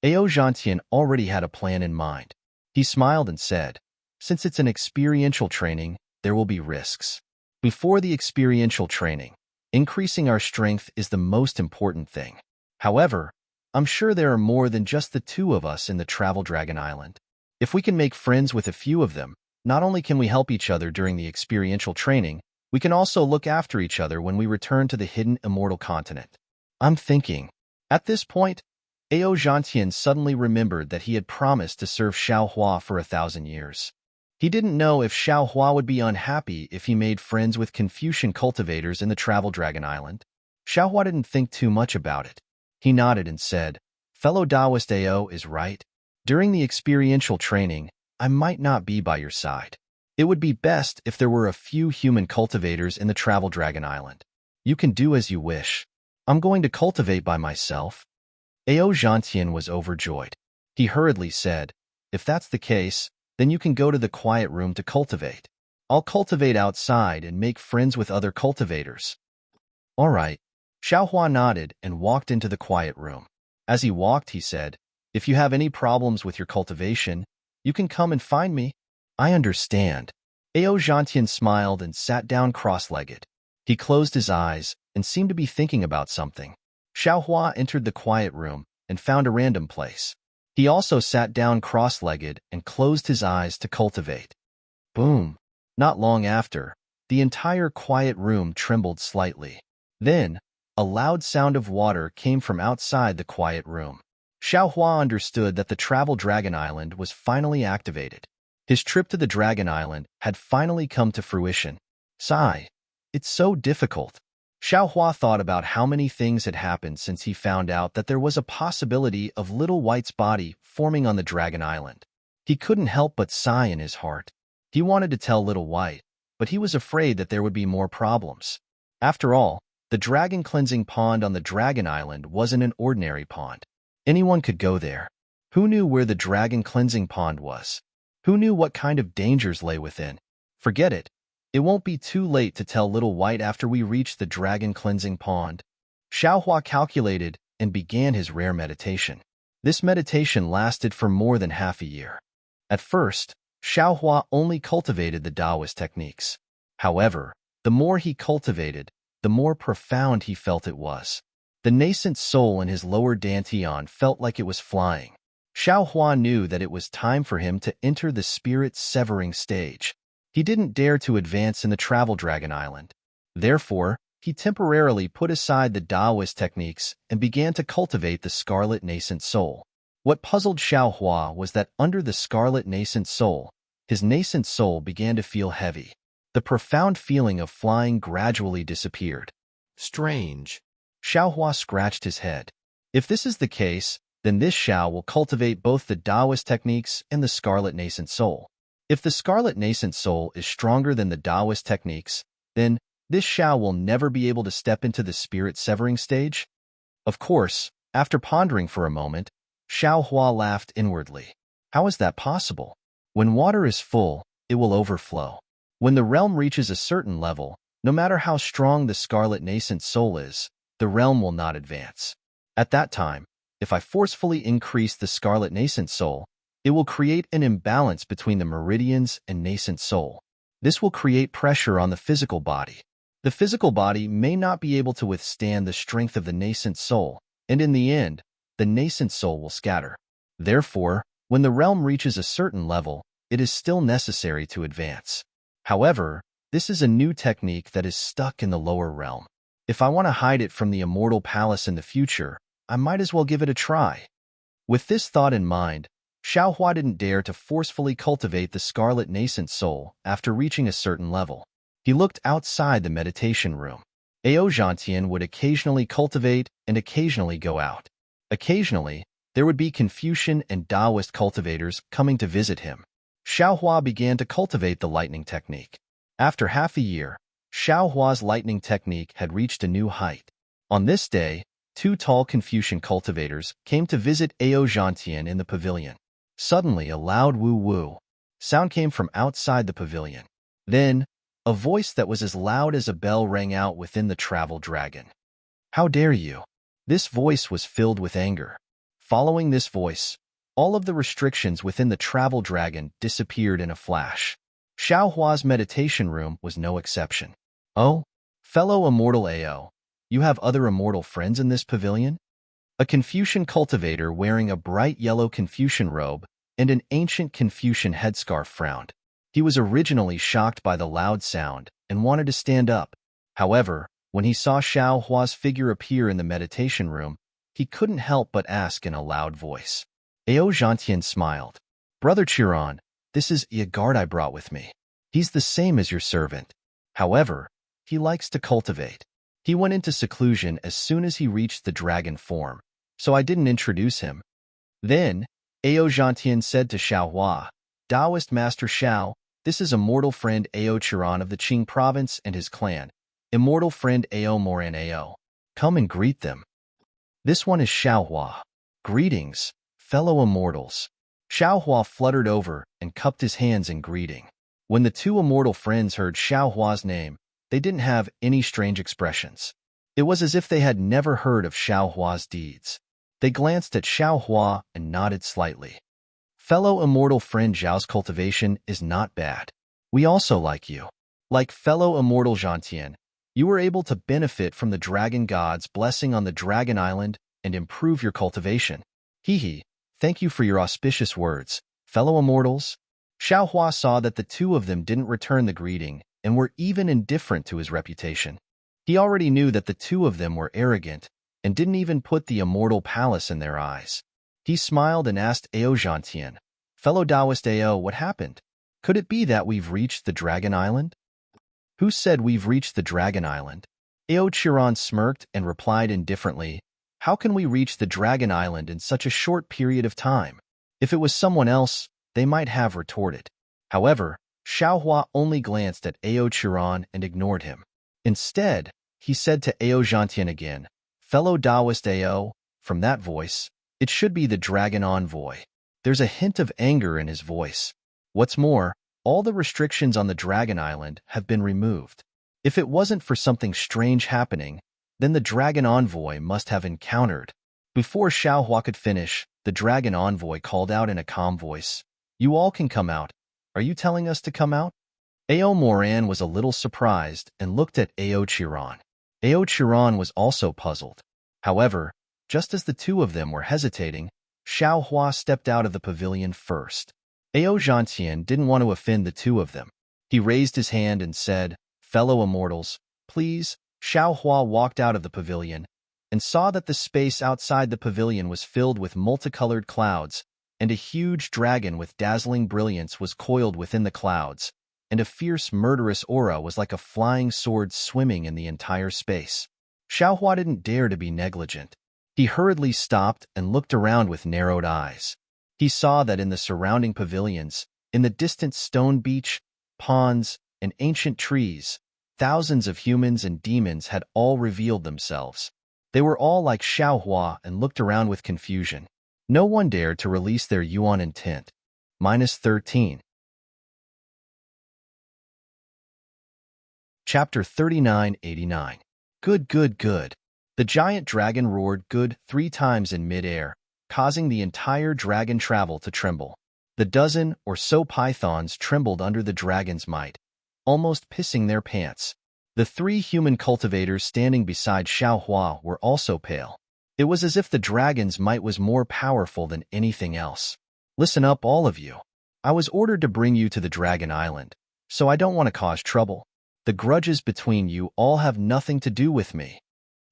Speaker 1: Ao Gentian already had a plan in mind. He smiled and said, Since it's an experiential training, there will be risks. Before the experiential training, increasing our strength is the most important thing. However, I'm sure there are more than just the two of us in the Travel Dragon Island. If we can make friends with a few of them, not only can we help each other during the experiential training, we can also look after each other when we return to the hidden immortal continent. I'm thinking. At this point, Ao Gentian suddenly remembered that he had promised to serve Xiaohua for 1,000 years. He didn't know if Xiaohua would be unhappy if he made friends with Confucian cultivators in the Travel Dragon Island. Xiaohua didn't think too much about it. He nodded and said, Fellow Taoist Ao is right. During the experiential training, I might not be by your side. It would be best if there were a few human cultivators in the Travel Dragon Island. You can do as you wish. I'm going to cultivate by myself. Ao Gentian was overjoyed. He hurriedly said, If that's the case, then you can go to the quiet room to cultivate. I'll cultivate outside and make friends with other cultivators. All right. Xiaohua nodded and walked into the quiet room. As he walked, he said, If you have any problems with your cultivation, you can come and find me. I understand. Ao Gentian smiled and sat down cross-legged. He closed his eyes and seemed to be thinking about something. Xiaohua entered the quiet room and found a random place. He also sat down cross-legged and closed his eyes to cultivate. Boom! Not long after, the entire quiet room trembled slightly. Then, a loud sound of water came from outside the quiet room. Xiaohua understood that the Travel Dragon Island was finally activated. His trip to the Dragon Island had finally come to fruition. Sigh. It's so difficult. Xiaohua thought about how many things had happened since he found out that there was a possibility of Little White's body forming on the Dragon Island. He couldn't help but sigh in his heart. He wanted to tell Little White, but he was afraid that there would be more problems. After all, the dragon cleansing pond on the Dragon Island wasn't an ordinary pond. Anyone could go there. Who knew where the dragon cleansing pond was? Who knew what kind of dangers lay within? Forget it. It won't be too late to tell Little White after we reach the dragon cleansing pond. Xiaohua calculated and began his rare meditation. This meditation lasted for more than half a year. At first, Xiaohua only cultivated the Taoist techniques. However, the more he cultivated, the more profound he felt it was. The nascent soul in his lower dantian felt like it was flying. Xiaohua knew that it was time for him to enter the spirit-severing stage. He didn't dare to advance in the Travel Dragon Island. Therefore, he temporarily put aside the Taoist techniques and began to cultivate the scarlet nascent soul. What puzzled Xiaohua was that under the scarlet nascent soul, his nascent soul began to feel heavy. The profound feeling of flying gradually disappeared. Strange. Xiaohua scratched his head. If this is the case, then this Xiao will cultivate both the Taoist techniques and the scarlet nascent soul. If the scarlet nascent soul is stronger than the Taoist techniques, then this Xiao will never be able to step into the spirit-severing stage? Of course, after pondering for a moment, Xiaohua laughed inwardly. How is that possible? When water is full, it will overflow. When the realm reaches a certain level, no matter how strong the scarlet nascent soul is, the realm will not advance. At that time, if I forcefully increase the scarlet nascent soul, it will create an imbalance between the meridians and nascent soul. This will create pressure on the physical body. The physical body may not be able to withstand the strength of the nascent soul, and in the end, the nascent soul will scatter. Therefore, when the realm reaches a certain level, it is still necessary to advance. However, this is a new technique that is stuck in the lower realm. If I want to hide it from the immortal palace in the future, I might as well give it a try. With this thought in mind, Xiaohua didn't dare to forcefully cultivate the scarlet nascent soul after reaching a certain level. He looked outside the meditation room. Ao Zhantian would occasionally cultivate and occasionally go out. Occasionally, there would be Confucian and Taoist cultivators coming to visit him. Xiaohua began to cultivate the lightning technique. After half a year, Xiaohua's lightning technique had reached a new height. On this day, two tall Confucian cultivators came to visit Ao Zhantian in the pavilion. Suddenly, a loud woo-woo sound came from outside the pavilion. Then, a voice that was as loud as a bell rang out within the travel dragon. How dare you? This voice was filled with anger. Following this voice, all of the restrictions within the travel dragon disappeared in a flash. Xiaohua's meditation room was no exception. Oh, fellow immortal Ao, you have other immortal friends in this pavilion? A Confucian cultivator wearing a bright yellow Confucian robe and an ancient Confucian headscarf frowned. He was originally shocked by the loud sound and wanted to stand up. However, when he saw Xiaohua's figure appear in the meditation room, he couldn't help but ask in a loud voice. Ao Zhantian smiled. Brother Chiron, this is a guard I brought with me. He's the same as your servant. However, he likes to cultivate. He went into seclusion as soon as he reached the dragon form, so I didn't introduce him. Then, Ao Zhantian said to Xiaohua, Taoist Master Xiao, this is immortal friend Ao Chiron of the Qing province and his clan. Immortal friend Ao Moran Ao. Come and greet them. This one is Xiaohua. Greetings, fellow immortals. Xiaohua fluttered over and cupped his hands in greeting. When the two immortal friends heard Xiaohua's name, they didn't have any strange expressions. It was as if they had never heard of Xiaohua's deeds. They glanced at Xiaohua and nodded slightly. Fellow immortal friend Zhao's cultivation is not bad. We also like you. Like fellow immortal Zhantian, you were able to benefit from the dragon god's blessing on the dragon island and improve your cultivation. Hee, thank you for your auspicious words, fellow immortals. Xiaohua saw that the two of them didn't return the greeting and were even indifferent to his reputation. He already knew that the two of them were arrogant and didn't even put the immortal palace in their eyes. He smiled and asked Ao Zhantian, fellow Taoist Ao, what happened? Could it be that we've reached the dragon island? Who said we've reached the dragon island? Ao Chiron smirked and replied indifferently, how can we reach the dragon island in such a short period of time? If it was someone else, they might have retorted. However, Xiaohua only glanced at Ao Chiron and ignored him. Instead, he said to Ao Zhantian again, fellow Taoist Ao, from that voice, it should be the dragon envoy. There's a hint of anger in his voice. What's more, all the restrictions on the Dragon Island have been removed. If it wasn't for something strange happening, then the Dragon Envoy must have encountered. Before Xiaohua could finish, the Dragon Envoy called out in a calm voice, "You all can come out. Are you telling us to come out?" Ao Moran was a little surprised and looked at Ao Chiron. Ao Chiron was also puzzled. However, just as the two of them were hesitating, Xiaohua stepped out of the pavilion first. Ao Zhantian didn't want to offend the two of them. He raised his hand and said, "Fellow immortals, please." Xiaohua walked out of the pavilion and saw that the space outside the pavilion was filled with multicolored clouds, and a huge dragon with dazzling brilliance was coiled within the clouds, and a fierce, murderous aura was like a flying sword swimming in the entire space. Xiaohua didn't dare to be negligent. He hurriedly stopped and looked around with narrowed eyes. He saw that in the surrounding pavilions, in the distant stone beach, ponds, and ancient trees, thousands of humans and demons had all revealed themselves. They were all like Xiaohua and looked around with confusion. No one dared to release their yuan intent. -13. Chapter 3989. Good, good, good. The giant dragon roared good 3 times in mid-air, causing the entire dragon travel to tremble. The dozen or so pythons trembled under the dragon's might, almost pissing their pants. The 3 human cultivators standing beside Xiaohua were also pale. It was as if the dragon's might was more powerful than anything else. Listen up, all of you. I was ordered to bring you to the Dragon Island, so I don't want to cause trouble. The grudges between you all have nothing to do with me.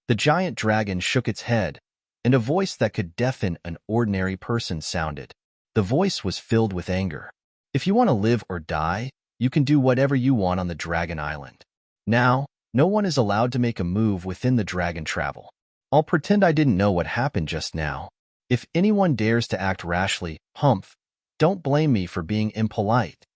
Speaker 1: The giant dragon shook its head, and a voice that could deafen an ordinary person sounded. The voice was filled with anger. If you want to live or die, you can do whatever you want on the Dragon Island. Now, no one is allowed to make a move within the dragon travel. I'll pretend I didn't know what happened just now. If anyone dares to act rashly, humph, don't blame me for being impolite.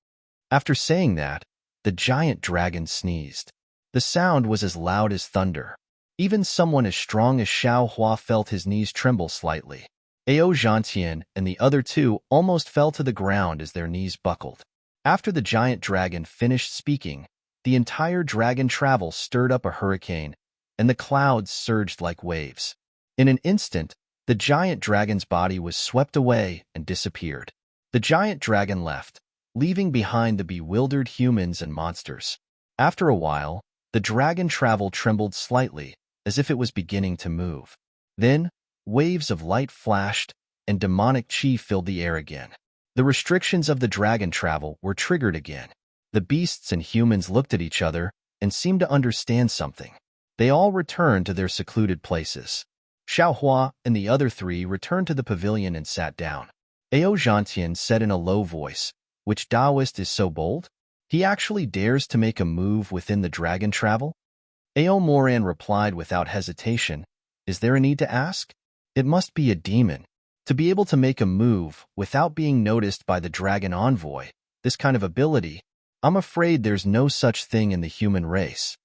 Speaker 1: After saying that, the giant dragon sneezed. The sound was as loud as thunder. Even someone as strong as Xiaohua felt his knees tremble slightly. Ao Zhantian and the other two almost fell to the ground as their knees buckled. After the giant dragon finished speaking, the entire dragon travel stirred up a hurricane, and the clouds surged like waves. In an instant, the giant dragon's body was swept away and disappeared. The giant dragon left, leaving behind the bewildered humans and monsters. After a while, the dragon travel trembled slightly, as if it was beginning to move. Then, waves of light flashed, and demonic chi filled the air again. The restrictions of the dragon travel were triggered again. The beasts and humans looked at each other and seemed to understand something. They all returned to their secluded places. Xiaohua and the other 3 returned to the pavilion and sat down. Ao Zhantian said in a low voice, "Which Taoist is so bold? He actually dares to make a move within the dragon travel?" Ao Moran replied without hesitation, "Is there a need to ask? It must be a demon. To be able to make a move without being noticed by the dragon envoy, this kind of ability, I'm afraid there's no such thing in the human race."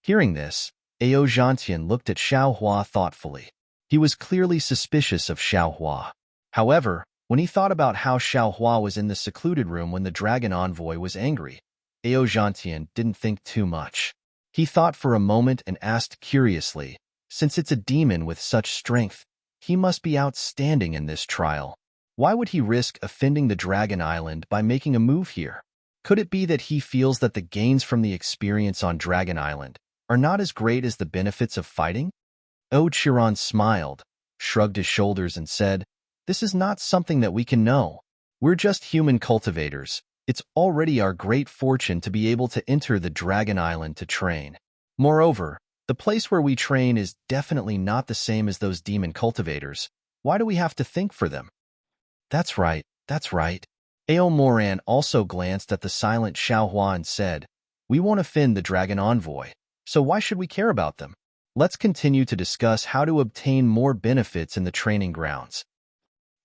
Speaker 1: Hearing this, Ao Zhantian looked at Xiaohua thoughtfully. He was clearly suspicious of Xiaohua. However, when he thought about how Xiaohua was in the secluded room when the dragon envoy was angry, Ao Zhantian didn't think too much. He thought for a moment and asked curiously, since it's a demon with such strength, he must be outstanding in this trial. Why would he risk offending the Dragon Island by making a move here? Could it be that he feels that the gains from the experience on Dragon Island are not as great as the benefits of fighting? O Chiron smiled, shrugged his shoulders and said, "This is not something that we can know. We're just human cultivators. It's already our great fortune to be able to enter the Dragon Island to train. Moreover, the place where we train is definitely not the same as those demon cultivators. Why do we have to think for them?" That's right, that's right. Ao Moran also glanced at the silent Xiaohua and said, "We won't offend the Dragon Envoy, so why should we care about them? Let's continue to discuss how to obtain more benefits in the training grounds."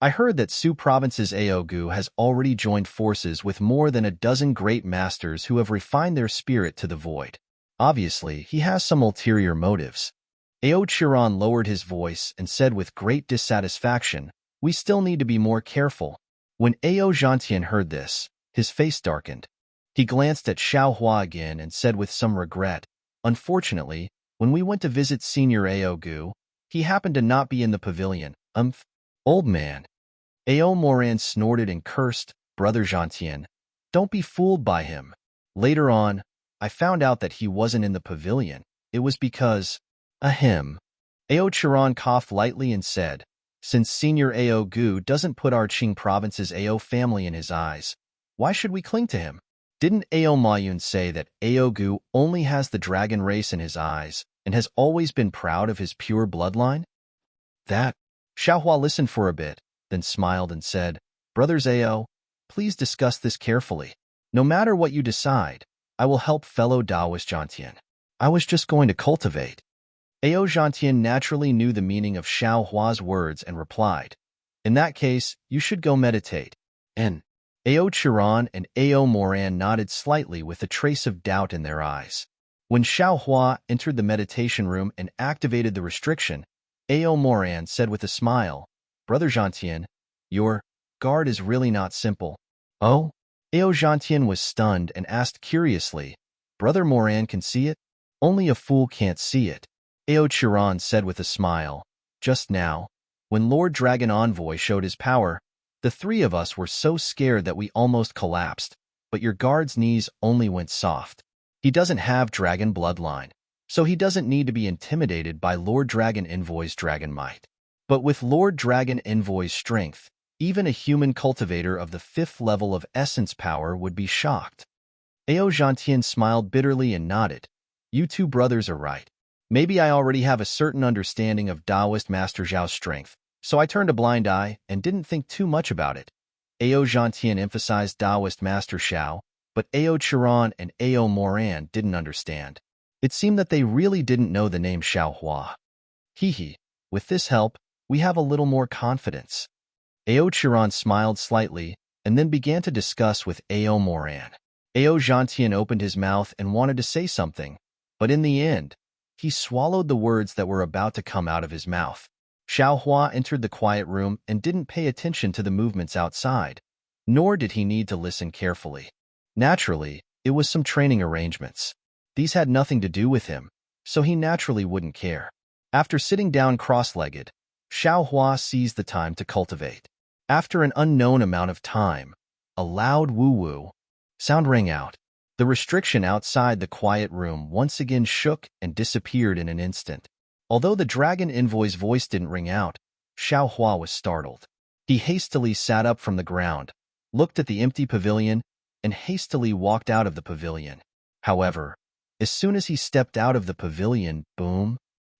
Speaker 1: I heard that Su Province's Aogu has already joined forces with more than a dozen great masters who have refined their spirit to the void. Obviously, he has some ulterior motives. Ao Chiron lowered his voice and said with great dissatisfaction, "We still need to be more careful." When Ao Zhantian heard this, His face darkened. He glanced at Xiao Hua again and said with some regret, "Unfortunately, when we went to visit Senior Aogu, he happened to not be in the pavilion." Old man. Ao Moran snorted and cursed, "Brother Gentian, don't be fooled by him. Later on, I found out that he wasn't in the pavilion. It was because, ahem." Ao Chiron coughed lightly and said, "Since Senior Ao Gu doesn't put our Qing province's Ao family in his eyes, why should we cling to him? Didn't Ao Mayun say that Ao Gu only has the dragon race in his eyes and has always been proud of his pure bloodline?" That. Xiaohua listened for a bit, then smiled and said, "Brothers Ao, please discuss this carefully. No matter what you decide, I will help fellow Taoist Jiantian. I was just going to cultivate." Ao Jiantian naturally knew the meaning of Xiao Hua's words and replied, "In that case, you should go meditate." And Ao Chiron and Ao Moran nodded slightly with a trace of doubt in their eyes. When Xiao Hua entered the meditation room and activated the restriction, Ao Moran said with a smile, "Brother Jiantian, your guard is really not simple." "Oh?" Ao Jiantian was stunned and asked curiously, "Brother Moran can see it? Only a fool can't see it." Ao Chiron said with a smile, "Just now, when Lord Dragon Envoy showed his power, the three of us were so scared that we almost collapsed, but your guard's knees only went soft. He doesn't have dragon bloodline, so he doesn't need to be intimidated by Lord Dragon Envoy's dragon might. But with Lord Dragon Envoy's strength, even a human cultivator of the 5th level of essence power would be shocked." Ao Jiantian smiled bitterly and nodded. "You two brothers are right. Maybe I already have a certain understanding of Taoist Master Zhao's strength, so I turned a blind eye and didn't think too much about it." Ao Jiantian emphasized Taoist Master Xiao, but Ao Chiron and Ao Moran didn't understand. It seemed that they really didn't know the name Xiao Hua. "Hee. With this help, we have a little more confidence." Ao Chiron smiled slightly and then began to discuss with Ao Moran. Ao Jiantian opened his mouth and wanted to say something, but in the end, he swallowed the words that were about to come out of his mouth. Xiao Hua entered the quiet room and didn't pay attention to the movements outside, nor did he need to listen carefully. Naturally, it was some training arrangements. These had nothing to do with him, so he naturally wouldn't care. After sitting down cross-legged, Xiao Hua seized the time to cultivate. After an unknown amount of time, a loud woo-woo sound rang out. The restriction outside the quiet room once again shook and disappeared in an instant. Although the dragon envoy's voice didn't ring out, Xiao Hua was startled. He hastily sat up from the ground, looked at the empty pavilion, and hastily walked out of the pavilion. However, as soon as he stepped out of the pavilion, boom!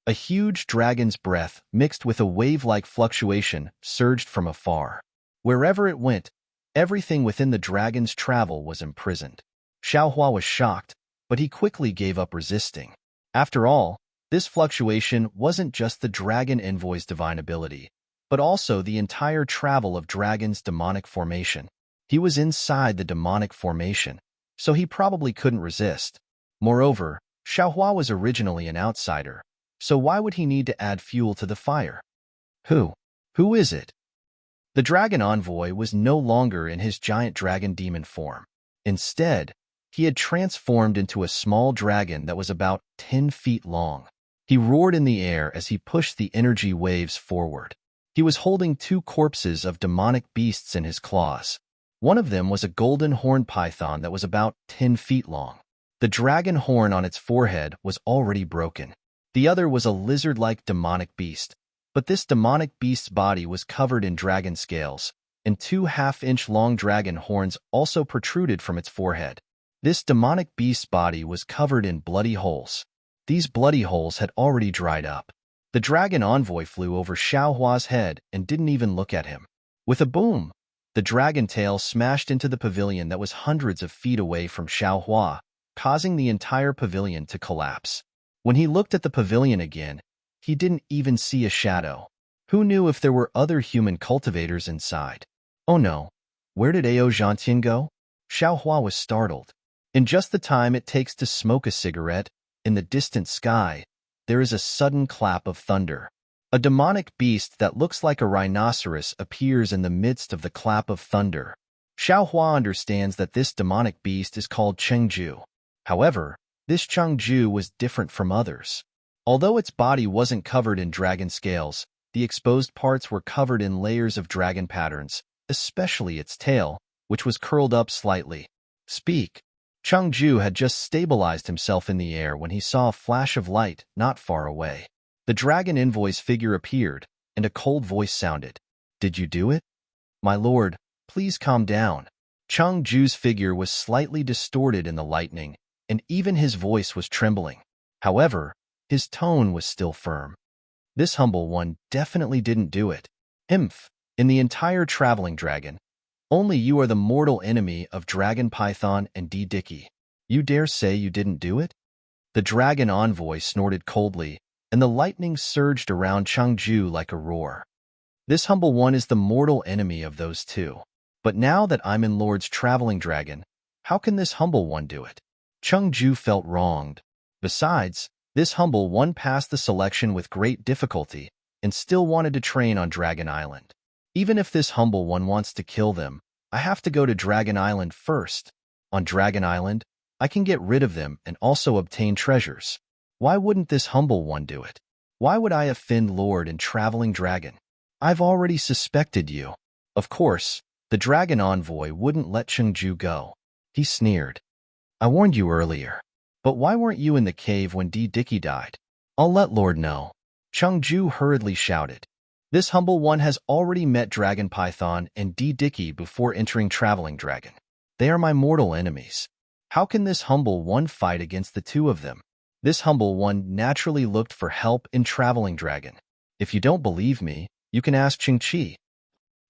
Speaker 1: A huge dragon's breath, mixed with a wave-like fluctuation, surged from afar. Wherever it went, everything within the dragon's travel was imprisoned. Xiao Hua was shocked, but he quickly gave up resisting. After all, this fluctuation wasn't just the dragon envoy's divine ability, but also the entire travel of dragon's demonic formation. He was inside the demonic formation, so he probably couldn't resist. Moreover, Xiao Hua was originally an outsider, so why would he need to add fuel to the fire? Who is it? The dragon envoy was no longer in his giant dragon demon form. Instead, he had transformed into a small dragon that was about 10 feet long. He roared in the air as he pushed the energy waves forward. He was holding 2 corpses of demonic beasts in his claws. One of them was a golden horned python that was about 10 feet long. The dragon horn on its forehead was already broken. The other was a lizard-like demonic beast, but this demonic beast's body was covered in dragon scales, and 2 half-inch long dragon horns also protruded from its forehead. This demonic beast's body was covered in bloody holes. These bloody holes had already dried up. The dragon envoy flew over Xiao Hua's head and didn't even look at him. With a boom, the dragon tail smashed into the pavilion that was hundreds of feet away from Xiao Hua, causing the entire pavilion to collapse. When he looked at the pavilion again, he didn't even see a shadow. Who knew if there were other human cultivators inside? Oh no, where did Ao Jiantian go? Xiao Hua was startled. In just the time it takes to smoke a cigarette, in the distant sky, there is a sudden clap of thunder. A demonic beast that looks like a rhinoceros appears in the midst of the clap of thunder. Xiaohua understands that this demonic beast is called Chengju. However, this Chengju was different from others. Although its body wasn't covered in dragon scales, the exposed parts were covered in layers of dragon patterns, especially its tail, which was curled up slightly. Speak. Chengju had just stabilized himself in the air when he saw a flash of light not far away. The dragon envoy's figure appeared, and a cold voice sounded. Did you do it? My lord, please calm down. Chengju's figure was slightly distorted in the lightning, and even his voice was trembling. However, his tone was still firm. This humble one definitely didn't do it. Imph. In the entire traveling dragon, only you are the mortal enemy of Dragon Python and Deity. You dare say you didn't do it? The dragon envoy snorted coldly, and the lightning surged around Chengju like a roar. This humble one is the mortal enemy of those two. But now that I'm in Lord's traveling dragon, how can this humble one do it? Chengju felt wronged. Besides, this humble one passed the selection with great difficulty and still wanted to train on Dragon Island. Even if this humble one wants to kill them, I have to go to Dragon Island first. On Dragon Island, I can get rid of them and also obtain treasures. Why wouldn't this humble one do it? Why would I offend Lord and Traveling Dragon? I've already suspected you. Of course, the dragon envoy wouldn't let Chengju go. He sneered. I warned you earlier. But why weren't you in the cave when Deity died? I'll let Lord know. Chengju hurriedly shouted. This humble one has already met Dragon Python and Deity before entering Traveling Dragon. They are my mortal enemies. How can this humble one fight against the two of them? This humble one naturally looked for help in Traveling Dragon. If you don't believe me, you can ask Chengqi.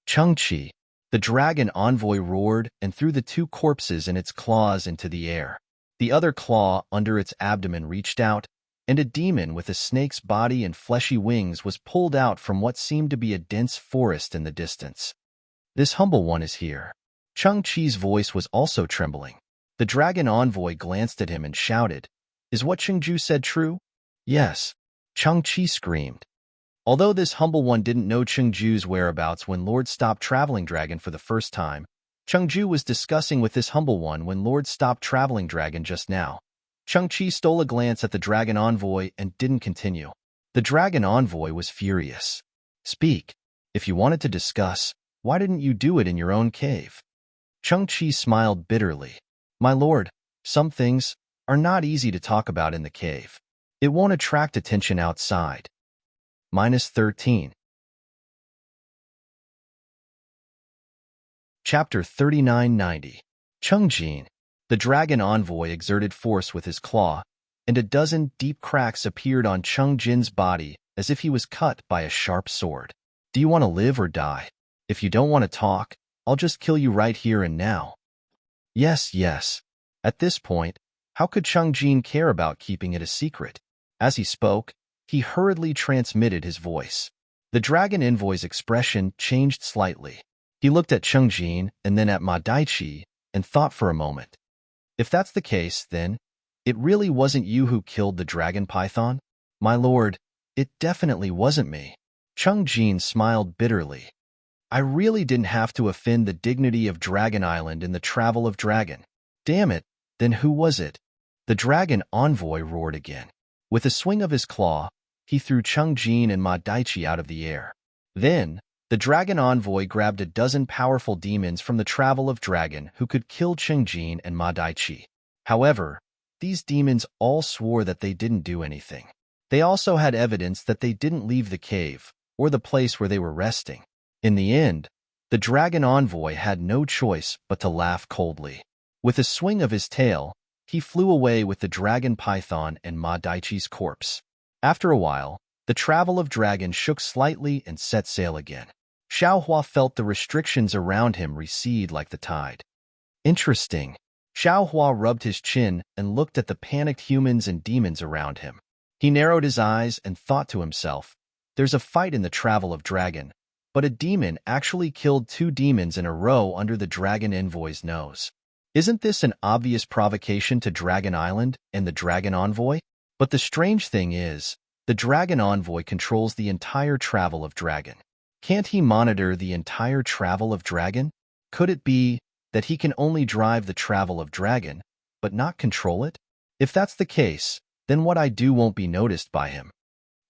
Speaker 1: Chengqi. The dragon envoy roared and threw the two corpses in its claws into the air. The other claw under its abdomen reached out, and a demon with a snake's body and fleshy wings was pulled out from what seemed to be a dense forest in the distance. This humble one is here. Chengqi's voice was also trembling. The dragon envoy glanced at him and shouted, Is what Chengju said true? Yes. Chengqi screamed. Although this humble one didn't know Chengju's whereabouts when Lord stopped Traveling Dragon for the first time, Chengju was discussing with this humble one when Lord stopped Traveling Dragon just now. Chengqi stole a glance at the dragon envoy and didn't continue. The dragon envoy was furious. Speak. If you wanted to discuss, why didn't you do it in your own cave? Chengqi smiled bitterly. My lord, some things are not easy to talk about in the cave. It won't attract attention outside. -13. Chapter 3990. Chengjin. The dragon envoy exerted force with his claw, and a dozen deep cracks appeared on Chengjin's body as if he was cut by a sharp sword. Do you want to live or die? If you don't want to talk, I'll just kill you right here and now. Yes, yes. At this point, how could Chengjin care about keeping it a secret? As he spoke, he hurriedly transmitted his voice. The dragon envoy's expression changed slightly. He looked at Chengjin and then at Ma Daichi and thought for a moment. If that's the case, then it really wasn't you who killed the dragon python? My lord, it definitely wasn't me. Chengjin smiled bitterly. I really didn't have to offend the dignity of Dragon Island in the Travel of Dragon. Damn it, then who was it? The dragon envoy roared again. With a swing of his claw, he threw Chengjin and Ma Daichi out of the air. Then, the dragon envoy grabbed a dozen powerful demons from the Travel of Dragon who could kill Chengjin and Ma Daichi. However, these demons all swore that they didn't do anything. They also had evidence that they didn't leave the cave or the place where they were resting. In the end, the dragon envoy had no choice but to laugh coldly. With a swing of his tail, he flew away with the dragon python and Ma Daichi's corpse. After a while, the Travel of Dragon shook slightly and set sail again. Xiaohua felt the restrictions around him recede like the tide. Interesting. Xiaohua rubbed his chin and looked at the panicked humans and demons around him. He narrowed his eyes and thought to himself, there's a fight in the Travel of Dragon, but a demon actually killed two demons in a row under the dragon envoy's nose. Isn't this an obvious provocation to Dragon Island and the dragon envoy? But the strange thing is, the dragon envoy controls the entire Travel of Dragon. Can't he monitor the entire Travel of Dragon? Could it be That he can only drive the travel of dragon, but not control it? If that's the case, then what I do won't be noticed by him.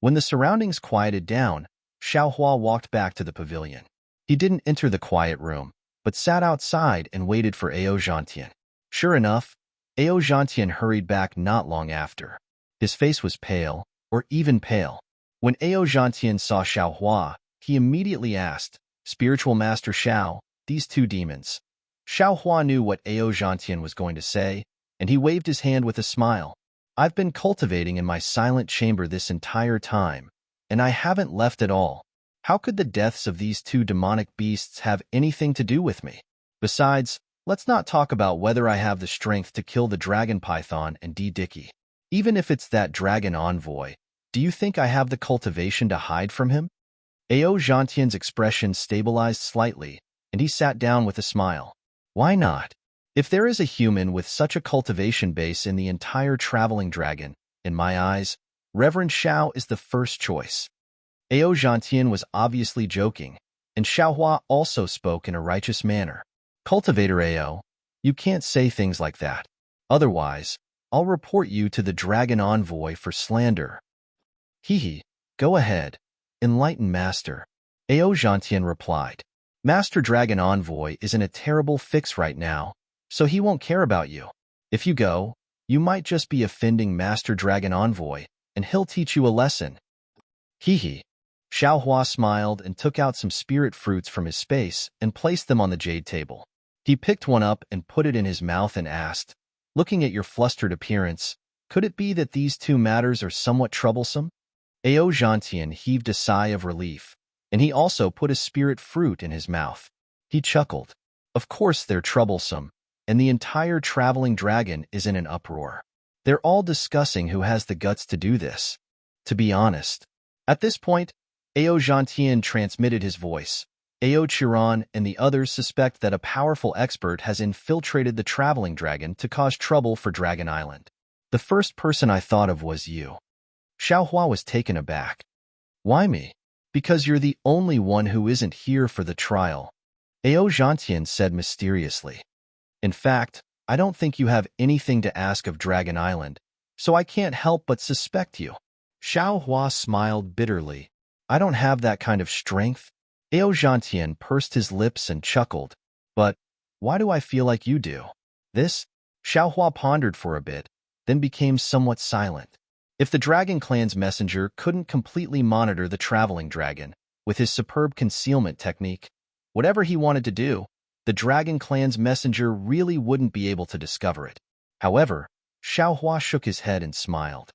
Speaker 1: When the surroundings quieted down, Xiaohua walked back to the pavilion. He didn't enter the quiet room, but sat outside and waited for Ao Zhantian. Sure enough, Ao Zhantian hurried back not long after. His face was pale, or even pale. When Ao Zhantian saw Xiaohua, he immediately asked, "Spiritual Master Xiao, these two demons." Xiaohua knew what Ao Zhantian was going to say, and he waved his hand with a smile. "I've been cultivating in my silent chamber this entire time, and I haven't left at all. How could the deaths of these two demonic beasts have anything to do with me? Besides, let's not talk about whether I have the strength to kill the dragon python and Deity. Even if it's that dragon envoy, do you think I have the cultivation to hide from him?" Ao Zhantian's expression stabilized slightly, and he sat down with a smile. "Why not? If there is a human with such a cultivation base in the entire traveling dragon, in my eyes, Reverend Xiao is the first choice." Ao Zhantian was obviously joking, and Xiaohua also spoke in a righteous manner. "Cultivator Ao, you can't say things like that. Otherwise, I'll report you to the dragon envoy for slander." "Hehe, go ahead, enlightened master," Ao Zhantian replied. "Master Dragon Envoy is in a terrible fix right now, so he won't care about you. If you go, you might just be offending Master Dragon Envoy, and he'll teach you a lesson." "Hehe." Xiaohua smiled and took out some spirit fruits from his space and placed them on the jade table. He picked one up and put it in his mouth and asked, "Looking at your flustered appearance, could it be that these two matters are somewhat troublesome?" Ao Zhantian heaved a sigh of relief, and he also put a spirit fruit in his mouth. He chuckled. "Of course they're troublesome, and the entire traveling dragon is in an uproar. They're all discussing who has the guts to do this. To be honest." At this point, Ao Zhantian transmitted his voice. "Ao Chiron and the others suspect that a powerful expert has infiltrated the traveling dragon to cause trouble for Dragon Island. The first person I thought of was you." Xiaohua was taken aback. "Why me?" "Because you're the only one who isn't here for the trial," Ao Zhantian said mysteriously. "In fact, I don't think you have anything to ask of Dragon Island, so I can't help but suspect you." Xiaohua smiled bitterly. "I don't have that kind of strength." Ao Zhantian pursed his lips and chuckled. "But why do I feel like you do?" "This?" Xiaohua pondered for a bit, then became somewhat silent. If the Dragon Clan's messenger couldn't completely monitor the traveling dragon with his superb concealment technique, whatever he wanted to do, the Dragon Clan's messenger really wouldn't be able to discover it. However, Xiaohua shook his head and smiled.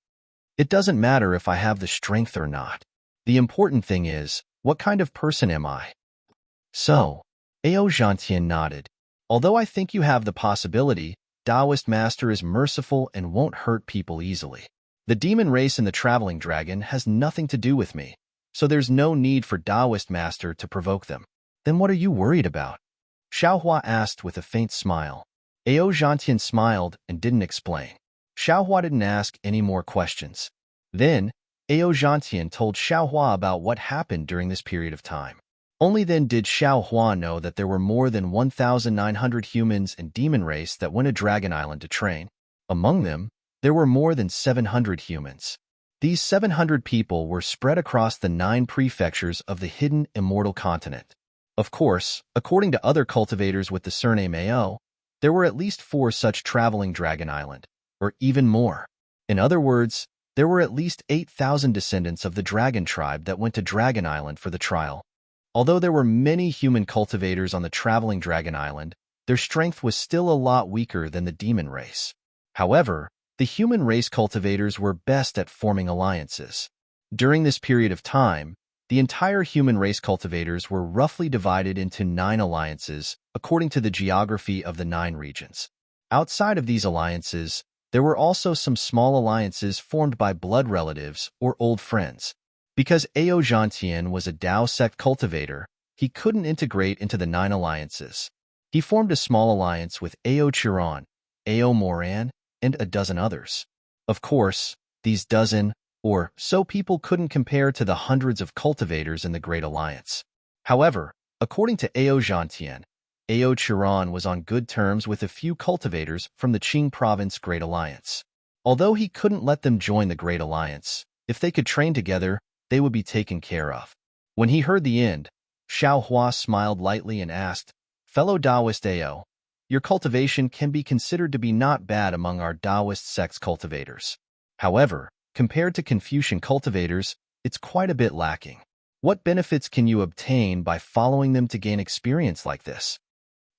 Speaker 1: "It doesn't matter if I have the strength or not. The important thing is, what kind of person am I?" "So," Ao Zhantian nodded. "Although I think you have the possibility, Taoist Master is merciful and won't hurt people easily. The demon race in the traveling dragon has nothing to do with me, so there's no need for Taoist Master to provoke them." "Then what are you worried about?" Xiaohua asked with a faint smile. Ao Zhantian smiled and didn't explain. Xiaohua didn't ask any more questions. Then, Ao Zhantian told Xiaohua about what happened during this period of time. Only then did Xiaohua know that there were more than 1,900 humans and demon race that went to Dragon Island to train. Among them, there were more than 700 humans. These 700 people were spread across the 9 prefectures of the hidden immortal continent. Of course, according to other cultivators with the surname Ao, there were at least 4 such traveling Dragon Island, or even more. In other words, there were at least 8,000 descendants of the dragon tribe that went to Dragon Island for the trial. Although there were many human cultivators on the traveling Dragon Island, their strength was still a lot weaker than the demon race. However, the human race cultivators were best at forming alliances. During this period of time, the entire human race cultivators were roughly divided into 9 alliances according to the geography of the 9 regions. Outside of these alliances, there were also some small alliances formed by blood relatives or old friends. Because Ao Zhantian was a Dao sect cultivator, he couldn't integrate into the 9 alliances. He formed a small alliance with Ao Chiron, Ao Moran, and a dozen others. Of course, these dozen or so people couldn't compare to the hundreds of cultivators in the Great Alliance. However, according to Ao Zhantian, Ao Chiron was on good terms with a few cultivators from the Qing Province Great Alliance. Although he couldn't let them join the Great Alliance, if they could train together, they would be taken care of. When he heard the end, Xiao Hua smiled lightly and asked, "Fellow Taoist Ao, your cultivation can be considered to be not bad among our Taoist sect's cultivators. However, compared to Confucian cultivators, it's quite a bit lacking. What benefits can you obtain by following them to gain experience like this?"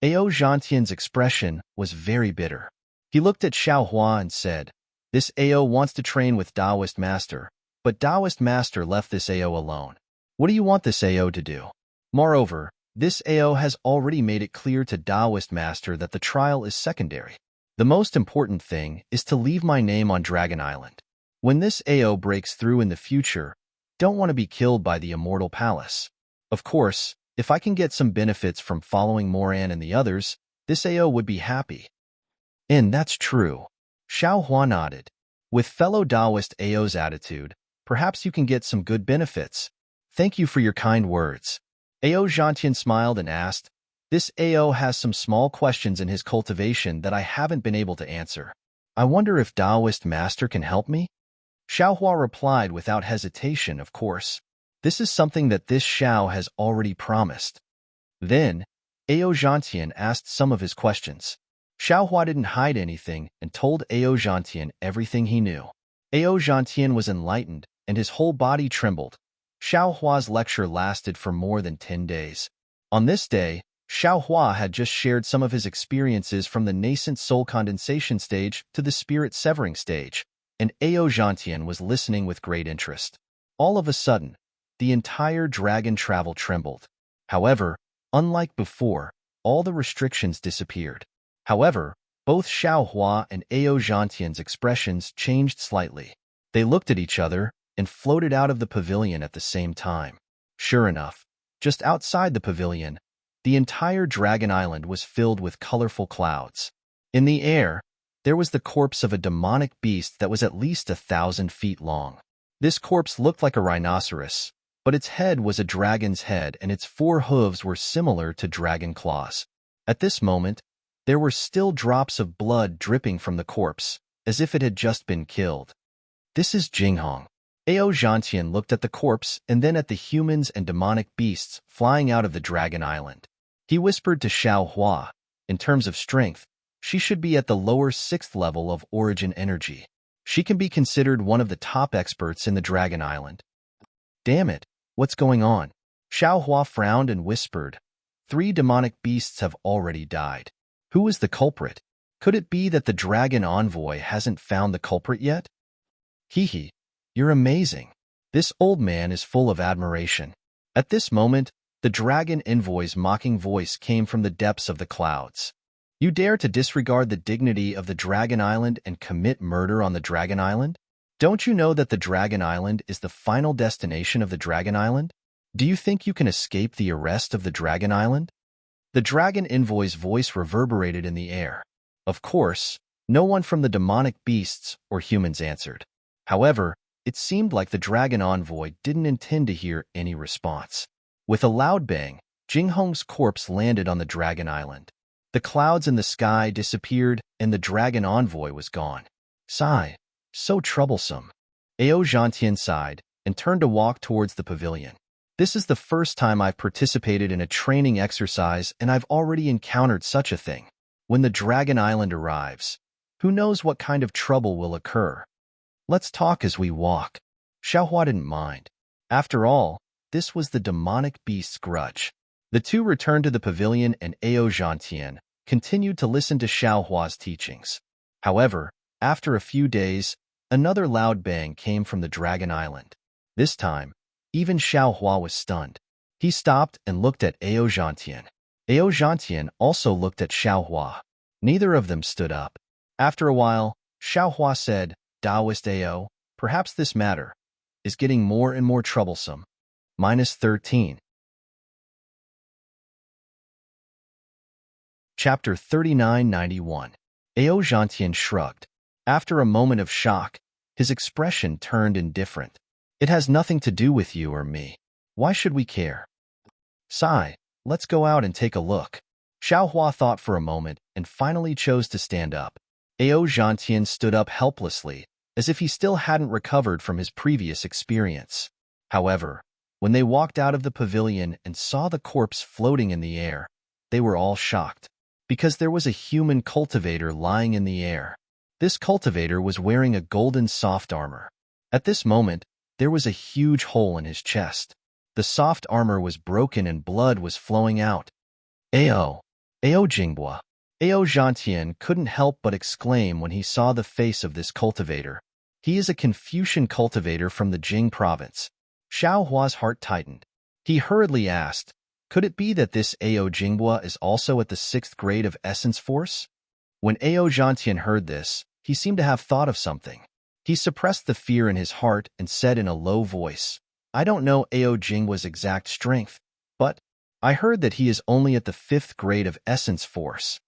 Speaker 1: Ao Zhantian's expression was very bitter. He looked at Xiao Hua and said, "This Ao wants to train with Taoist master, but Taoist master left this Ao alone. What do you want this Ao to do? Moreover, this Ao has already made it clear to Taoist master that the trial is secondary. The most important thing is to leave my name on Dragon Island. When this Ao breaks through in the future, don't want to be killed by the Immortal Palace. Of course, if I can get some benefits from following Moran and the others, this Ao would be happy." And that's true. Xiao Hua nodded. With fellow Taoist Ao's attitude, perhaps you can get some good benefits. Thank you for your kind words. Ao Zhantian smiled and asked, "This Ao has some small questions in his cultivation that I haven't been able to answer. I wonder if Taoist master can help me?" Xiao Hua replied without hesitation, "Of course. This is something that this Xiao has already promised." Then, Ao Zhantian asked some of his questions. Xiao Hua didn't hide anything and told Ao Zhantian everything he knew. Ao Zhantian was enlightened, and his whole body trembled. Xiao Hua's lecture lasted for more than 10 days. On this day, Xiao Hua had just shared some of his experiences from the nascent soul condensation stage to the spirit severing stage, and Ao Zhantian was listening with great interest. All of a sudden, the entire dragon travel trembled. However, unlike before, all the restrictions disappeared. However, both Xiao Hua and Ao Zhantian's expressions changed slightly. They looked at each other and floated out of the pavilion at the same time. Sure enough, just outside the pavilion, the entire Dragon Island was filled with colorful clouds. In the air, there was the corpse of a demonic beast that was at least 1,000 feet long. This corpse looked like a rhinoceros, but its head was a dragon's head and its 4 hooves were similar to dragon claws. At this moment, there were still drops of blood dripping from the corpse, as if it had just been killed. "This is Jinghong." Ao Zhantian looked at the corpse and then at the humans and demonic beasts flying out of the Dragon Island. He whispered to Xiao Hua, "In terms of strength, she should be at the lower 6th level of origin energy. She can be considered one of the top experts in the Dragon Island." "Damn it, what's going on?" Xiao Hua frowned and whispered, 3 demonic beasts have already died. Who is the culprit? Could it be that the dragon envoy hasn't found the culprit yet? Hehe, you're amazing. This old man is full of admiration. At this moment, the dragon envoy's mocking voice came from the depths of the clouds. "You dare to disregard the dignity of the Dragon Island and commit murder on the Dragon Island? Don't you know that the Dragon Island is the final destination of the Dragon Island? Do you think you can escape the arrest of the Dragon Island?" The dragon envoy's voice reverberated in the air. Of course, no one from the demonic beasts or humans answered. However, it seemed like the dragon envoy didn't intend to hear any response. With a loud bang, Jinghong's corpse landed on the Dragon Island. The clouds in the sky disappeared and the dragon envoy was gone. Sigh, so troublesome. Ao Zhantian sighed and turned to walk towards the pavilion. "This is the first time I've participated in a training exercise and I've already encountered such a thing. When the Dragon Island arrives, who knows what kind of trouble will occur? Let's talk as we walk." Xiao Hua didn't mind. After all, this was the demonic beast's grudge. The two returned to the pavilion and Ao Zhantian continued to listen to Xiao Hua's teachings. However, after a few days, another loud bang came from the Dragon Island. This time, even Xiao Hua was stunned. He stopped and looked at Ao Zhantian. Ao Zhantian also looked at Xiao Hua. Neither of them stood up. After a while, Xiao Hua said, "Taoist Ao, perhaps this matter is getting more and more troublesome." -13. Chapter 3991. Ao Zhantian shrugged. After a moment of shock, his expression turned indifferent. "It has nothing to do with you or me. Why should we care? Sigh, let's go out and take a look." Xiao Hua thought for a moment and finally chose to stand up. Ao Zhantian stood up helplessly, as if he still hadn't recovered from his previous experience. However, when they walked out of the pavilion and saw the corpse floating in the air, they were all shocked, because there was a human cultivator lying in the air. This cultivator was wearing a golden soft armor. At this moment, there was a huge hole in his chest. The soft armor was broken and blood was flowing out. Ao Jinghua. Ao Zhantian couldn't help but exclaim when he saw the face of this cultivator. He is a Confucian cultivator from the Jing province. Xiao Hua's heart tightened. He hurriedly asked, could it be that this Ao Jinghua is also at the 6th grade of Essence Force? When Ao Zhantian heard this, he seemed to have thought of something. He suppressed the fear in his heart and said in a low voice, I don't know Ao Jinghua's exact strength, but I heard that he is only at the 5th grade of Essence Force.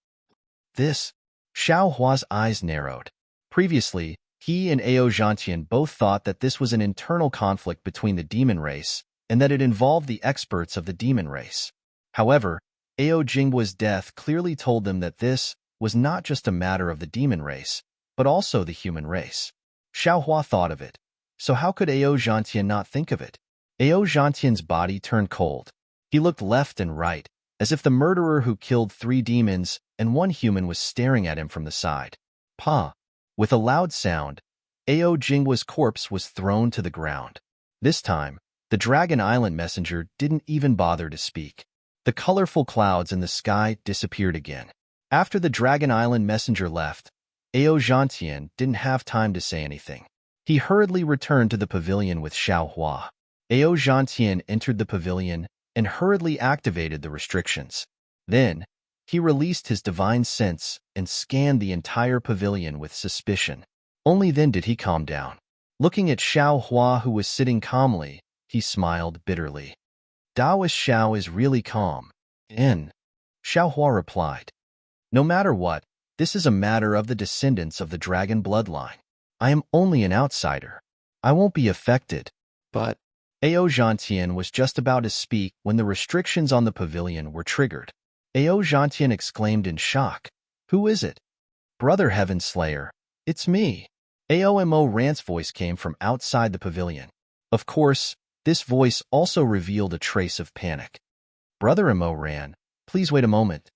Speaker 1: This, Xiao Hua's eyes narrowed. Previously, he and Ao Zhantian both thought that this was an internal conflict between the demon race and that it involved the experts of the demon race. However, Ao Jinghua's death clearly told them that this was not just a matter of the demon race, but also the human race. Xiao Hua thought of it. So how could Ao Zhantian not think of it? Ao Zhantian's body turned cold. He looked left and right, as if the murderer who killed 3 demons and 1 human was staring at him from the side. Pa! With a loud sound, Ao Jinghua's corpse was thrown to the ground. This time, the Dragon Island messenger didn't even bother to speak. The colorful clouds in the sky disappeared again. After the Dragon Island messenger left, Ao Zhantian didn't have time to say anything. He hurriedly returned to the pavilion with Xiao Hua. Ao Zhantian entered the pavilion and hurriedly activated the restrictions. Then, he released his divine sense and scanned the entire pavilion with suspicion. Only then did he calm down. Looking at Xiao Hua, who was sitting calmly, he smiled bitterly. Taoist Xiao is really calm. Xiao Hua replied. No matter what, this is a matter of the descendants of the dragon bloodline. I am only an outsider. I won't be affected. But Ao Zhantian was just about to speak when the restrictions on the pavilion were triggered. Ao Zhantian exclaimed in shock. Who is it? Brother Heaven Slayer, it's me. Ao Rant's voice came from outside the pavilion. Of course, this voice also revealed a trace of panic. Brother Mo Ran, please wait a moment.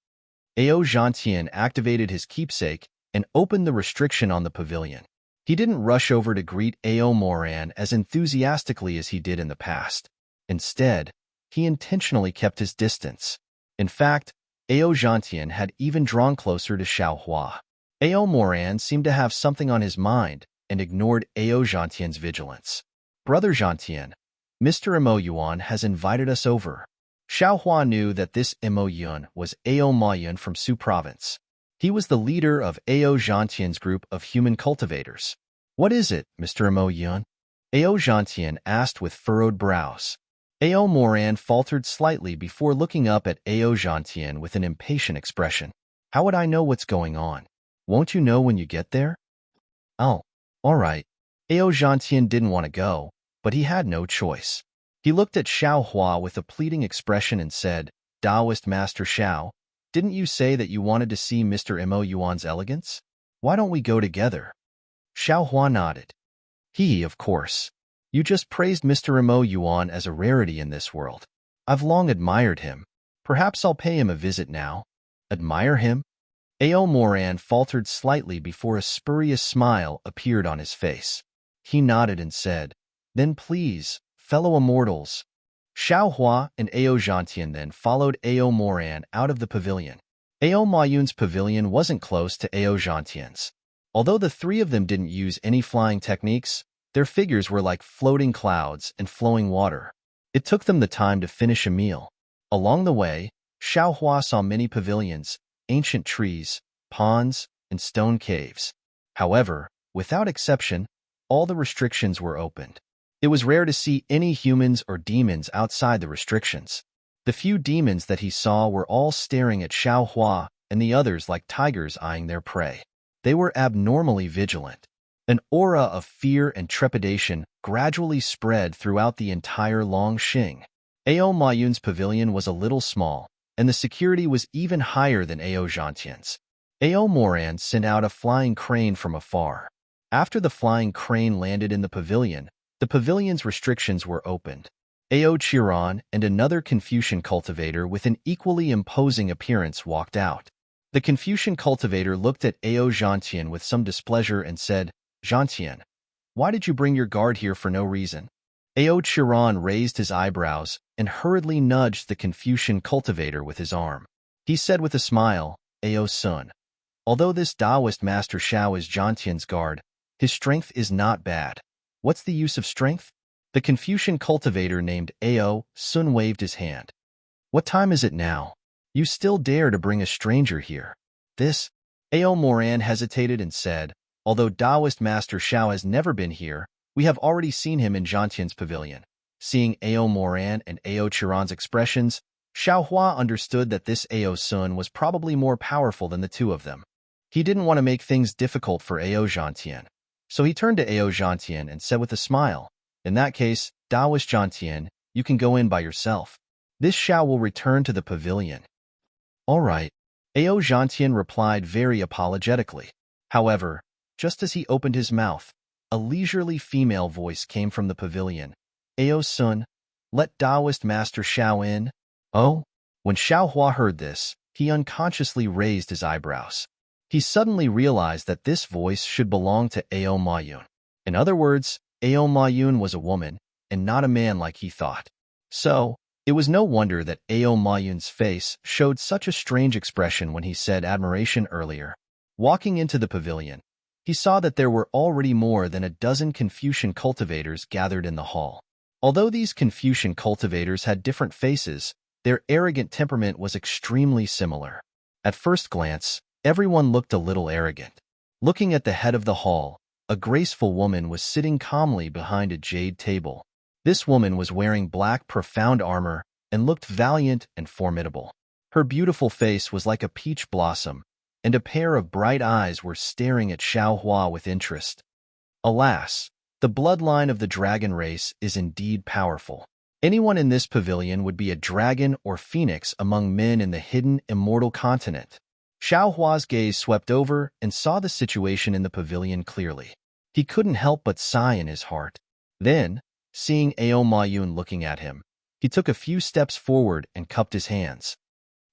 Speaker 1: Ao Zhantian activated his keepsake and opened the restriction on the pavilion. He didn't rush over to greet Ao Moran as enthusiastically as he did in the past. Instead, he intentionally kept his distance. In fact, Ao Zhantian had even drawn closer to Xiao Hua. Ao Moran seemed to have something on his mind and ignored Ao Zhantian's vigilance. Brother Zhantian, Mr. Mo Yuan has invited us over. Xiao Hua knew that this Mo Yuan was Ao Ma Yuan from Su Province. He was the leader of Ao Zhantian's group of human cultivators. What is it, Mr. Mo Yuan? Ao Zhantian asked with furrowed brows. Ao Moran faltered slightly before looking up at Ao Zhantian with an impatient expression. How would I know what's going on? Won't you know when you get there? Oh, all right. Ao Zhantian didn't want to go, but he had no choice. He looked at Xiao Hua with a pleading expression and said, Taoist Master Xiao, didn't you say that you wanted to see Mr. Mo Yuan's elegance? Why don't we go together? Xiao Hua nodded. Of course. You just praised Mr. Mo Yuan as a rarity in this world. I've long admired him. Perhaps I'll pay him a visit now. Admire him? Ao Moran faltered slightly before a spurious smile appeared on his face. He nodded and said, Then please, fellow immortals. Xiao Hua and Ao Zhantian then followed Ao Moran out of the pavilion. Ao Mayun's pavilion wasn't close to Ao Zhantian's. Although the 3 of them didn't use any flying techniques, their figures were like floating clouds and flowing water. It took them the time to finish a meal. Along the way, Xiao Hua saw many pavilions, ancient trees, ponds, and stone caves. However, without exception, all the restrictions were opened. It was rare to see any humans or demons outside the restrictions. The few demons that he saw were all staring at Xiao Hua and the others like tigers eyeing their prey. They were abnormally vigilant. An aura of fear and trepidation gradually spread throughout the entire Longxing. Ao Mayun's pavilion was a little small, and the security was even higher than Ao Zhantian's. Ao Moran sent out a flying crane from afar. After the flying crane landed in the pavilion's restrictions were opened. Ao Chiron and another Confucian cultivator with an equally imposing appearance walked out. The Confucian cultivator looked at Ao Zhantian with some displeasure and said, "Zhantian, why did you bring your guard here for no reason?" Ao Chiron raised his eyebrows and hurriedly nudged the Confucian cultivator with his arm. He said with a smile, "Ao Sun, although this Taoist master Xiao is Zhantian's guard, his strength is not bad. What's the use of strength?" The Confucian cultivator named Ao Sun waved his hand. "What time is it now? You still dare to bring a stranger here?" This, Ao Moran hesitated and said, "Although Taoist master Xiao has never been here, we have already seen him in Zhantian's pavilion." Seeing Ao Moran and Ao Chiron's expressions, Xiao Hua understood that this Ao Sun was probably more powerful than the two of them. He didn't want to make things difficult for Ao Zhantian, so he turned to Ao Zhantian and said with a smile, "In that case, Taoist Zhantian, you can go in by yourself. This Xiao will return to the pavilion." "All right," Ao Zhantian replied very apologetically. However, just as he opened his mouth, a leisurely female voice came from the pavilion. "Ao Sun, let Taoist Master Xiao in." "Oh?" When Xiao Hua heard this, he unconsciously raised his eyebrows. He suddenly realized that this voice should belong to Ao Mayun. In other words, Ao Mayun was a woman, and not a man like he thought. So, it was no wonder that Ao Mayun's face showed such a strange expression when he said admiration earlier. Walking into the pavilion, he saw that there were already more than a dozen Confucian cultivators gathered in the hall. Although these Confucian cultivators had different faces, their arrogant temperament was extremely similar. At first glance, everyone looked a little arrogant. Looking at the head of the hall, a graceful woman was sitting calmly behind a jade table. This woman was wearing black profound armor and looked valiant and formidable. Her beautiful face was like a peach blossom, and a pair of bright eyes were staring at Xiao Hua with interest. Alas, the bloodline of the dragon race is indeed powerful. Anyone in this pavilion would be a dragon or phoenix among men in the hidden immortal continent. Xiao Hua's gaze swept over and saw the situation in the pavilion clearly. He couldn't help but sigh in his heart. Then, seeing Ao Mayun looking at him, he took a few steps forward and cupped his hands.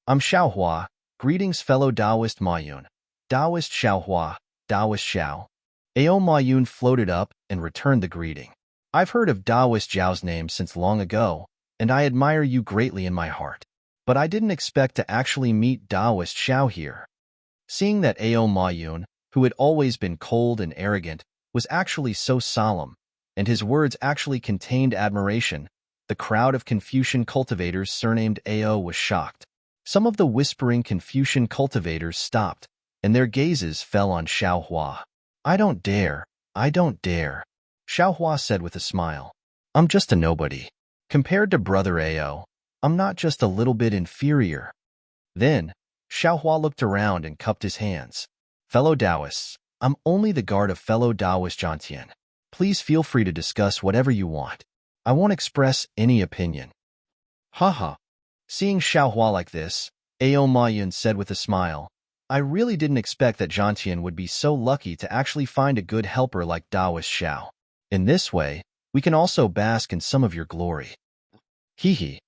Speaker 1: "I'm Xiao Hua. Greetings, fellow Taoist Mayun." "Taoist Xiao Hua, Taoist Xiao." Ao Mayun floated up and returned the greeting. "I've heard of Taoist Zhao's name since long ago, and I admire you greatly in my heart. But I didn't expect to actually meet Taoist Xiao here." Seeing that Ao Mayun, who had always been cold and arrogant, was actually so solemn, and his words actually contained admiration, the crowd of Confucian cultivators surnamed Ao was shocked. Some of the whispering Confucian cultivators stopped, and their gazes fell on Xiao Hua. I don't dare," Xiao Hua said with a smile. "I'm just a nobody. Compared to Brother Ao, I'm not just a little bit inferior." Then, Xiao Hua looked around and cupped his hands. "Fellow Taoists, I'm only the guard of fellow Taoist Zhantian. Please feel free to discuss whatever you want. I won't express any opinion." Haha. Seeing Xiao Hua like this, Ao Mayun said with a smile, "I really didn't expect that Zhantian would be so lucky to actually find a good helper like Taoist Xiao. In this way, we can also bask in some of your glory." Hee.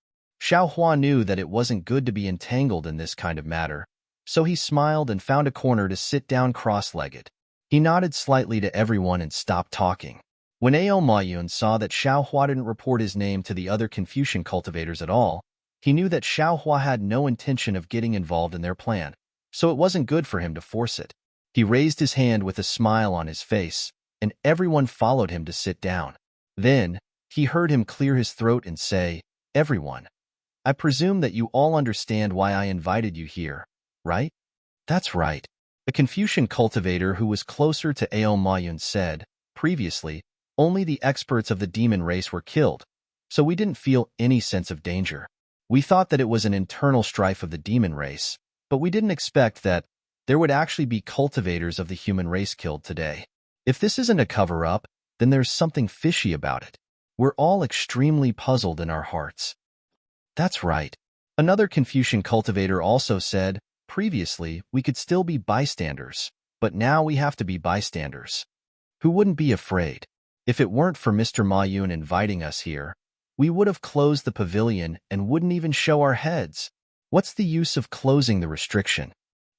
Speaker 1: Xiao Hua knew that it wasn't good to be entangled in this kind of matter, so he smiled and found a corner to sit down cross-legged. He nodded slightly to everyone and stopped talking. When Ao Mayun saw that Xiao Hua didn't report his name to the other Confucian cultivators at all, he knew that Xiao Hua had no intention of getting involved in their plan, so it wasn't good for him to force it. He raised his hand with a smile on his face, and everyone followed him to sit down. Then, he heard him clear his throat and say, "Everyone, I presume that you all understand why I invited you here, right?" "That's right." A Confucian cultivator who was closer to Ao Mayun said, "Previously, only the experts of the demon race were killed, so we didn't feel any sense of danger. We thought that it was an internal strife of the demon race, but we didn't expect that there would actually be cultivators of the human race killed today. If this isn't a cover-up, then there's something fishy about it. We're all extremely puzzled in our hearts." "That's right." Another Confucian cultivator also said, previously, we could still be bystanders, but now we have to be bystanders. Who wouldn't be afraid? If it weren't for Mr. Ma Yun inviting us here, we would have closed the pavilion and wouldn't even show our heads. What's the use of closing the restriction?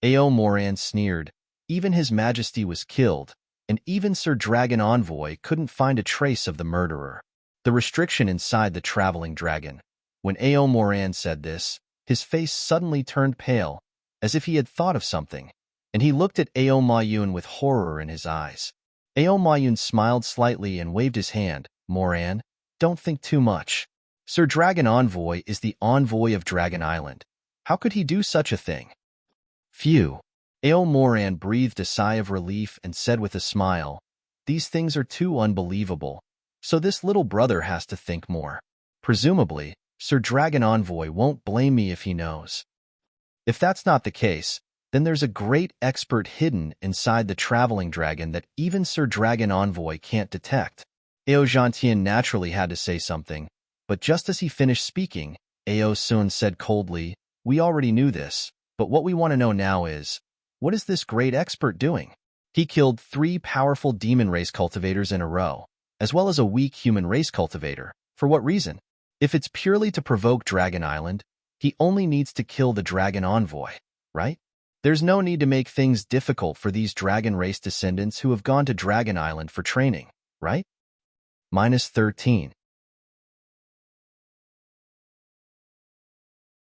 Speaker 1: Ao Moran sneered. Even His Majesty was killed, and even Sir Dragon Envoy couldn't find a trace of the murderer. The restriction inside the traveling dragon. When Ao Moran said this, his face suddenly turned pale, as if he had thought of something, and he looked at Ao Ma Yun with horror in his eyes. Ao Ma Yun smiled slightly and waved his hand. Moran, don't think too much. Sir Dragon Envoy is the envoy of Dragon Island. How could he do such a thing? Phew. Ao Moran breathed a sigh of relief and said with a smile, these things are too unbelievable, so this little brother has to think more. Presumably, Sir Dragon Envoy won't blame me if he knows. If that's not the case, then there's a great expert hidden inside the traveling dragon that even Sir Dragon Envoy can't detect. Ao Zhantian naturally had to say something, but just as he finished speaking, Ao Sun said coldly, we already knew this, but what we want to know now is, what is this great expert doing? He killed 3 powerful demon race cultivators in a row, as well as a weak human race cultivator. For what reason? If it's purely to provoke Dragon Island, he only needs to kill the Dragon Envoy, right? There's no need to make things difficult for these dragon race descendants who have gone to Dragon Island for training, right? -13.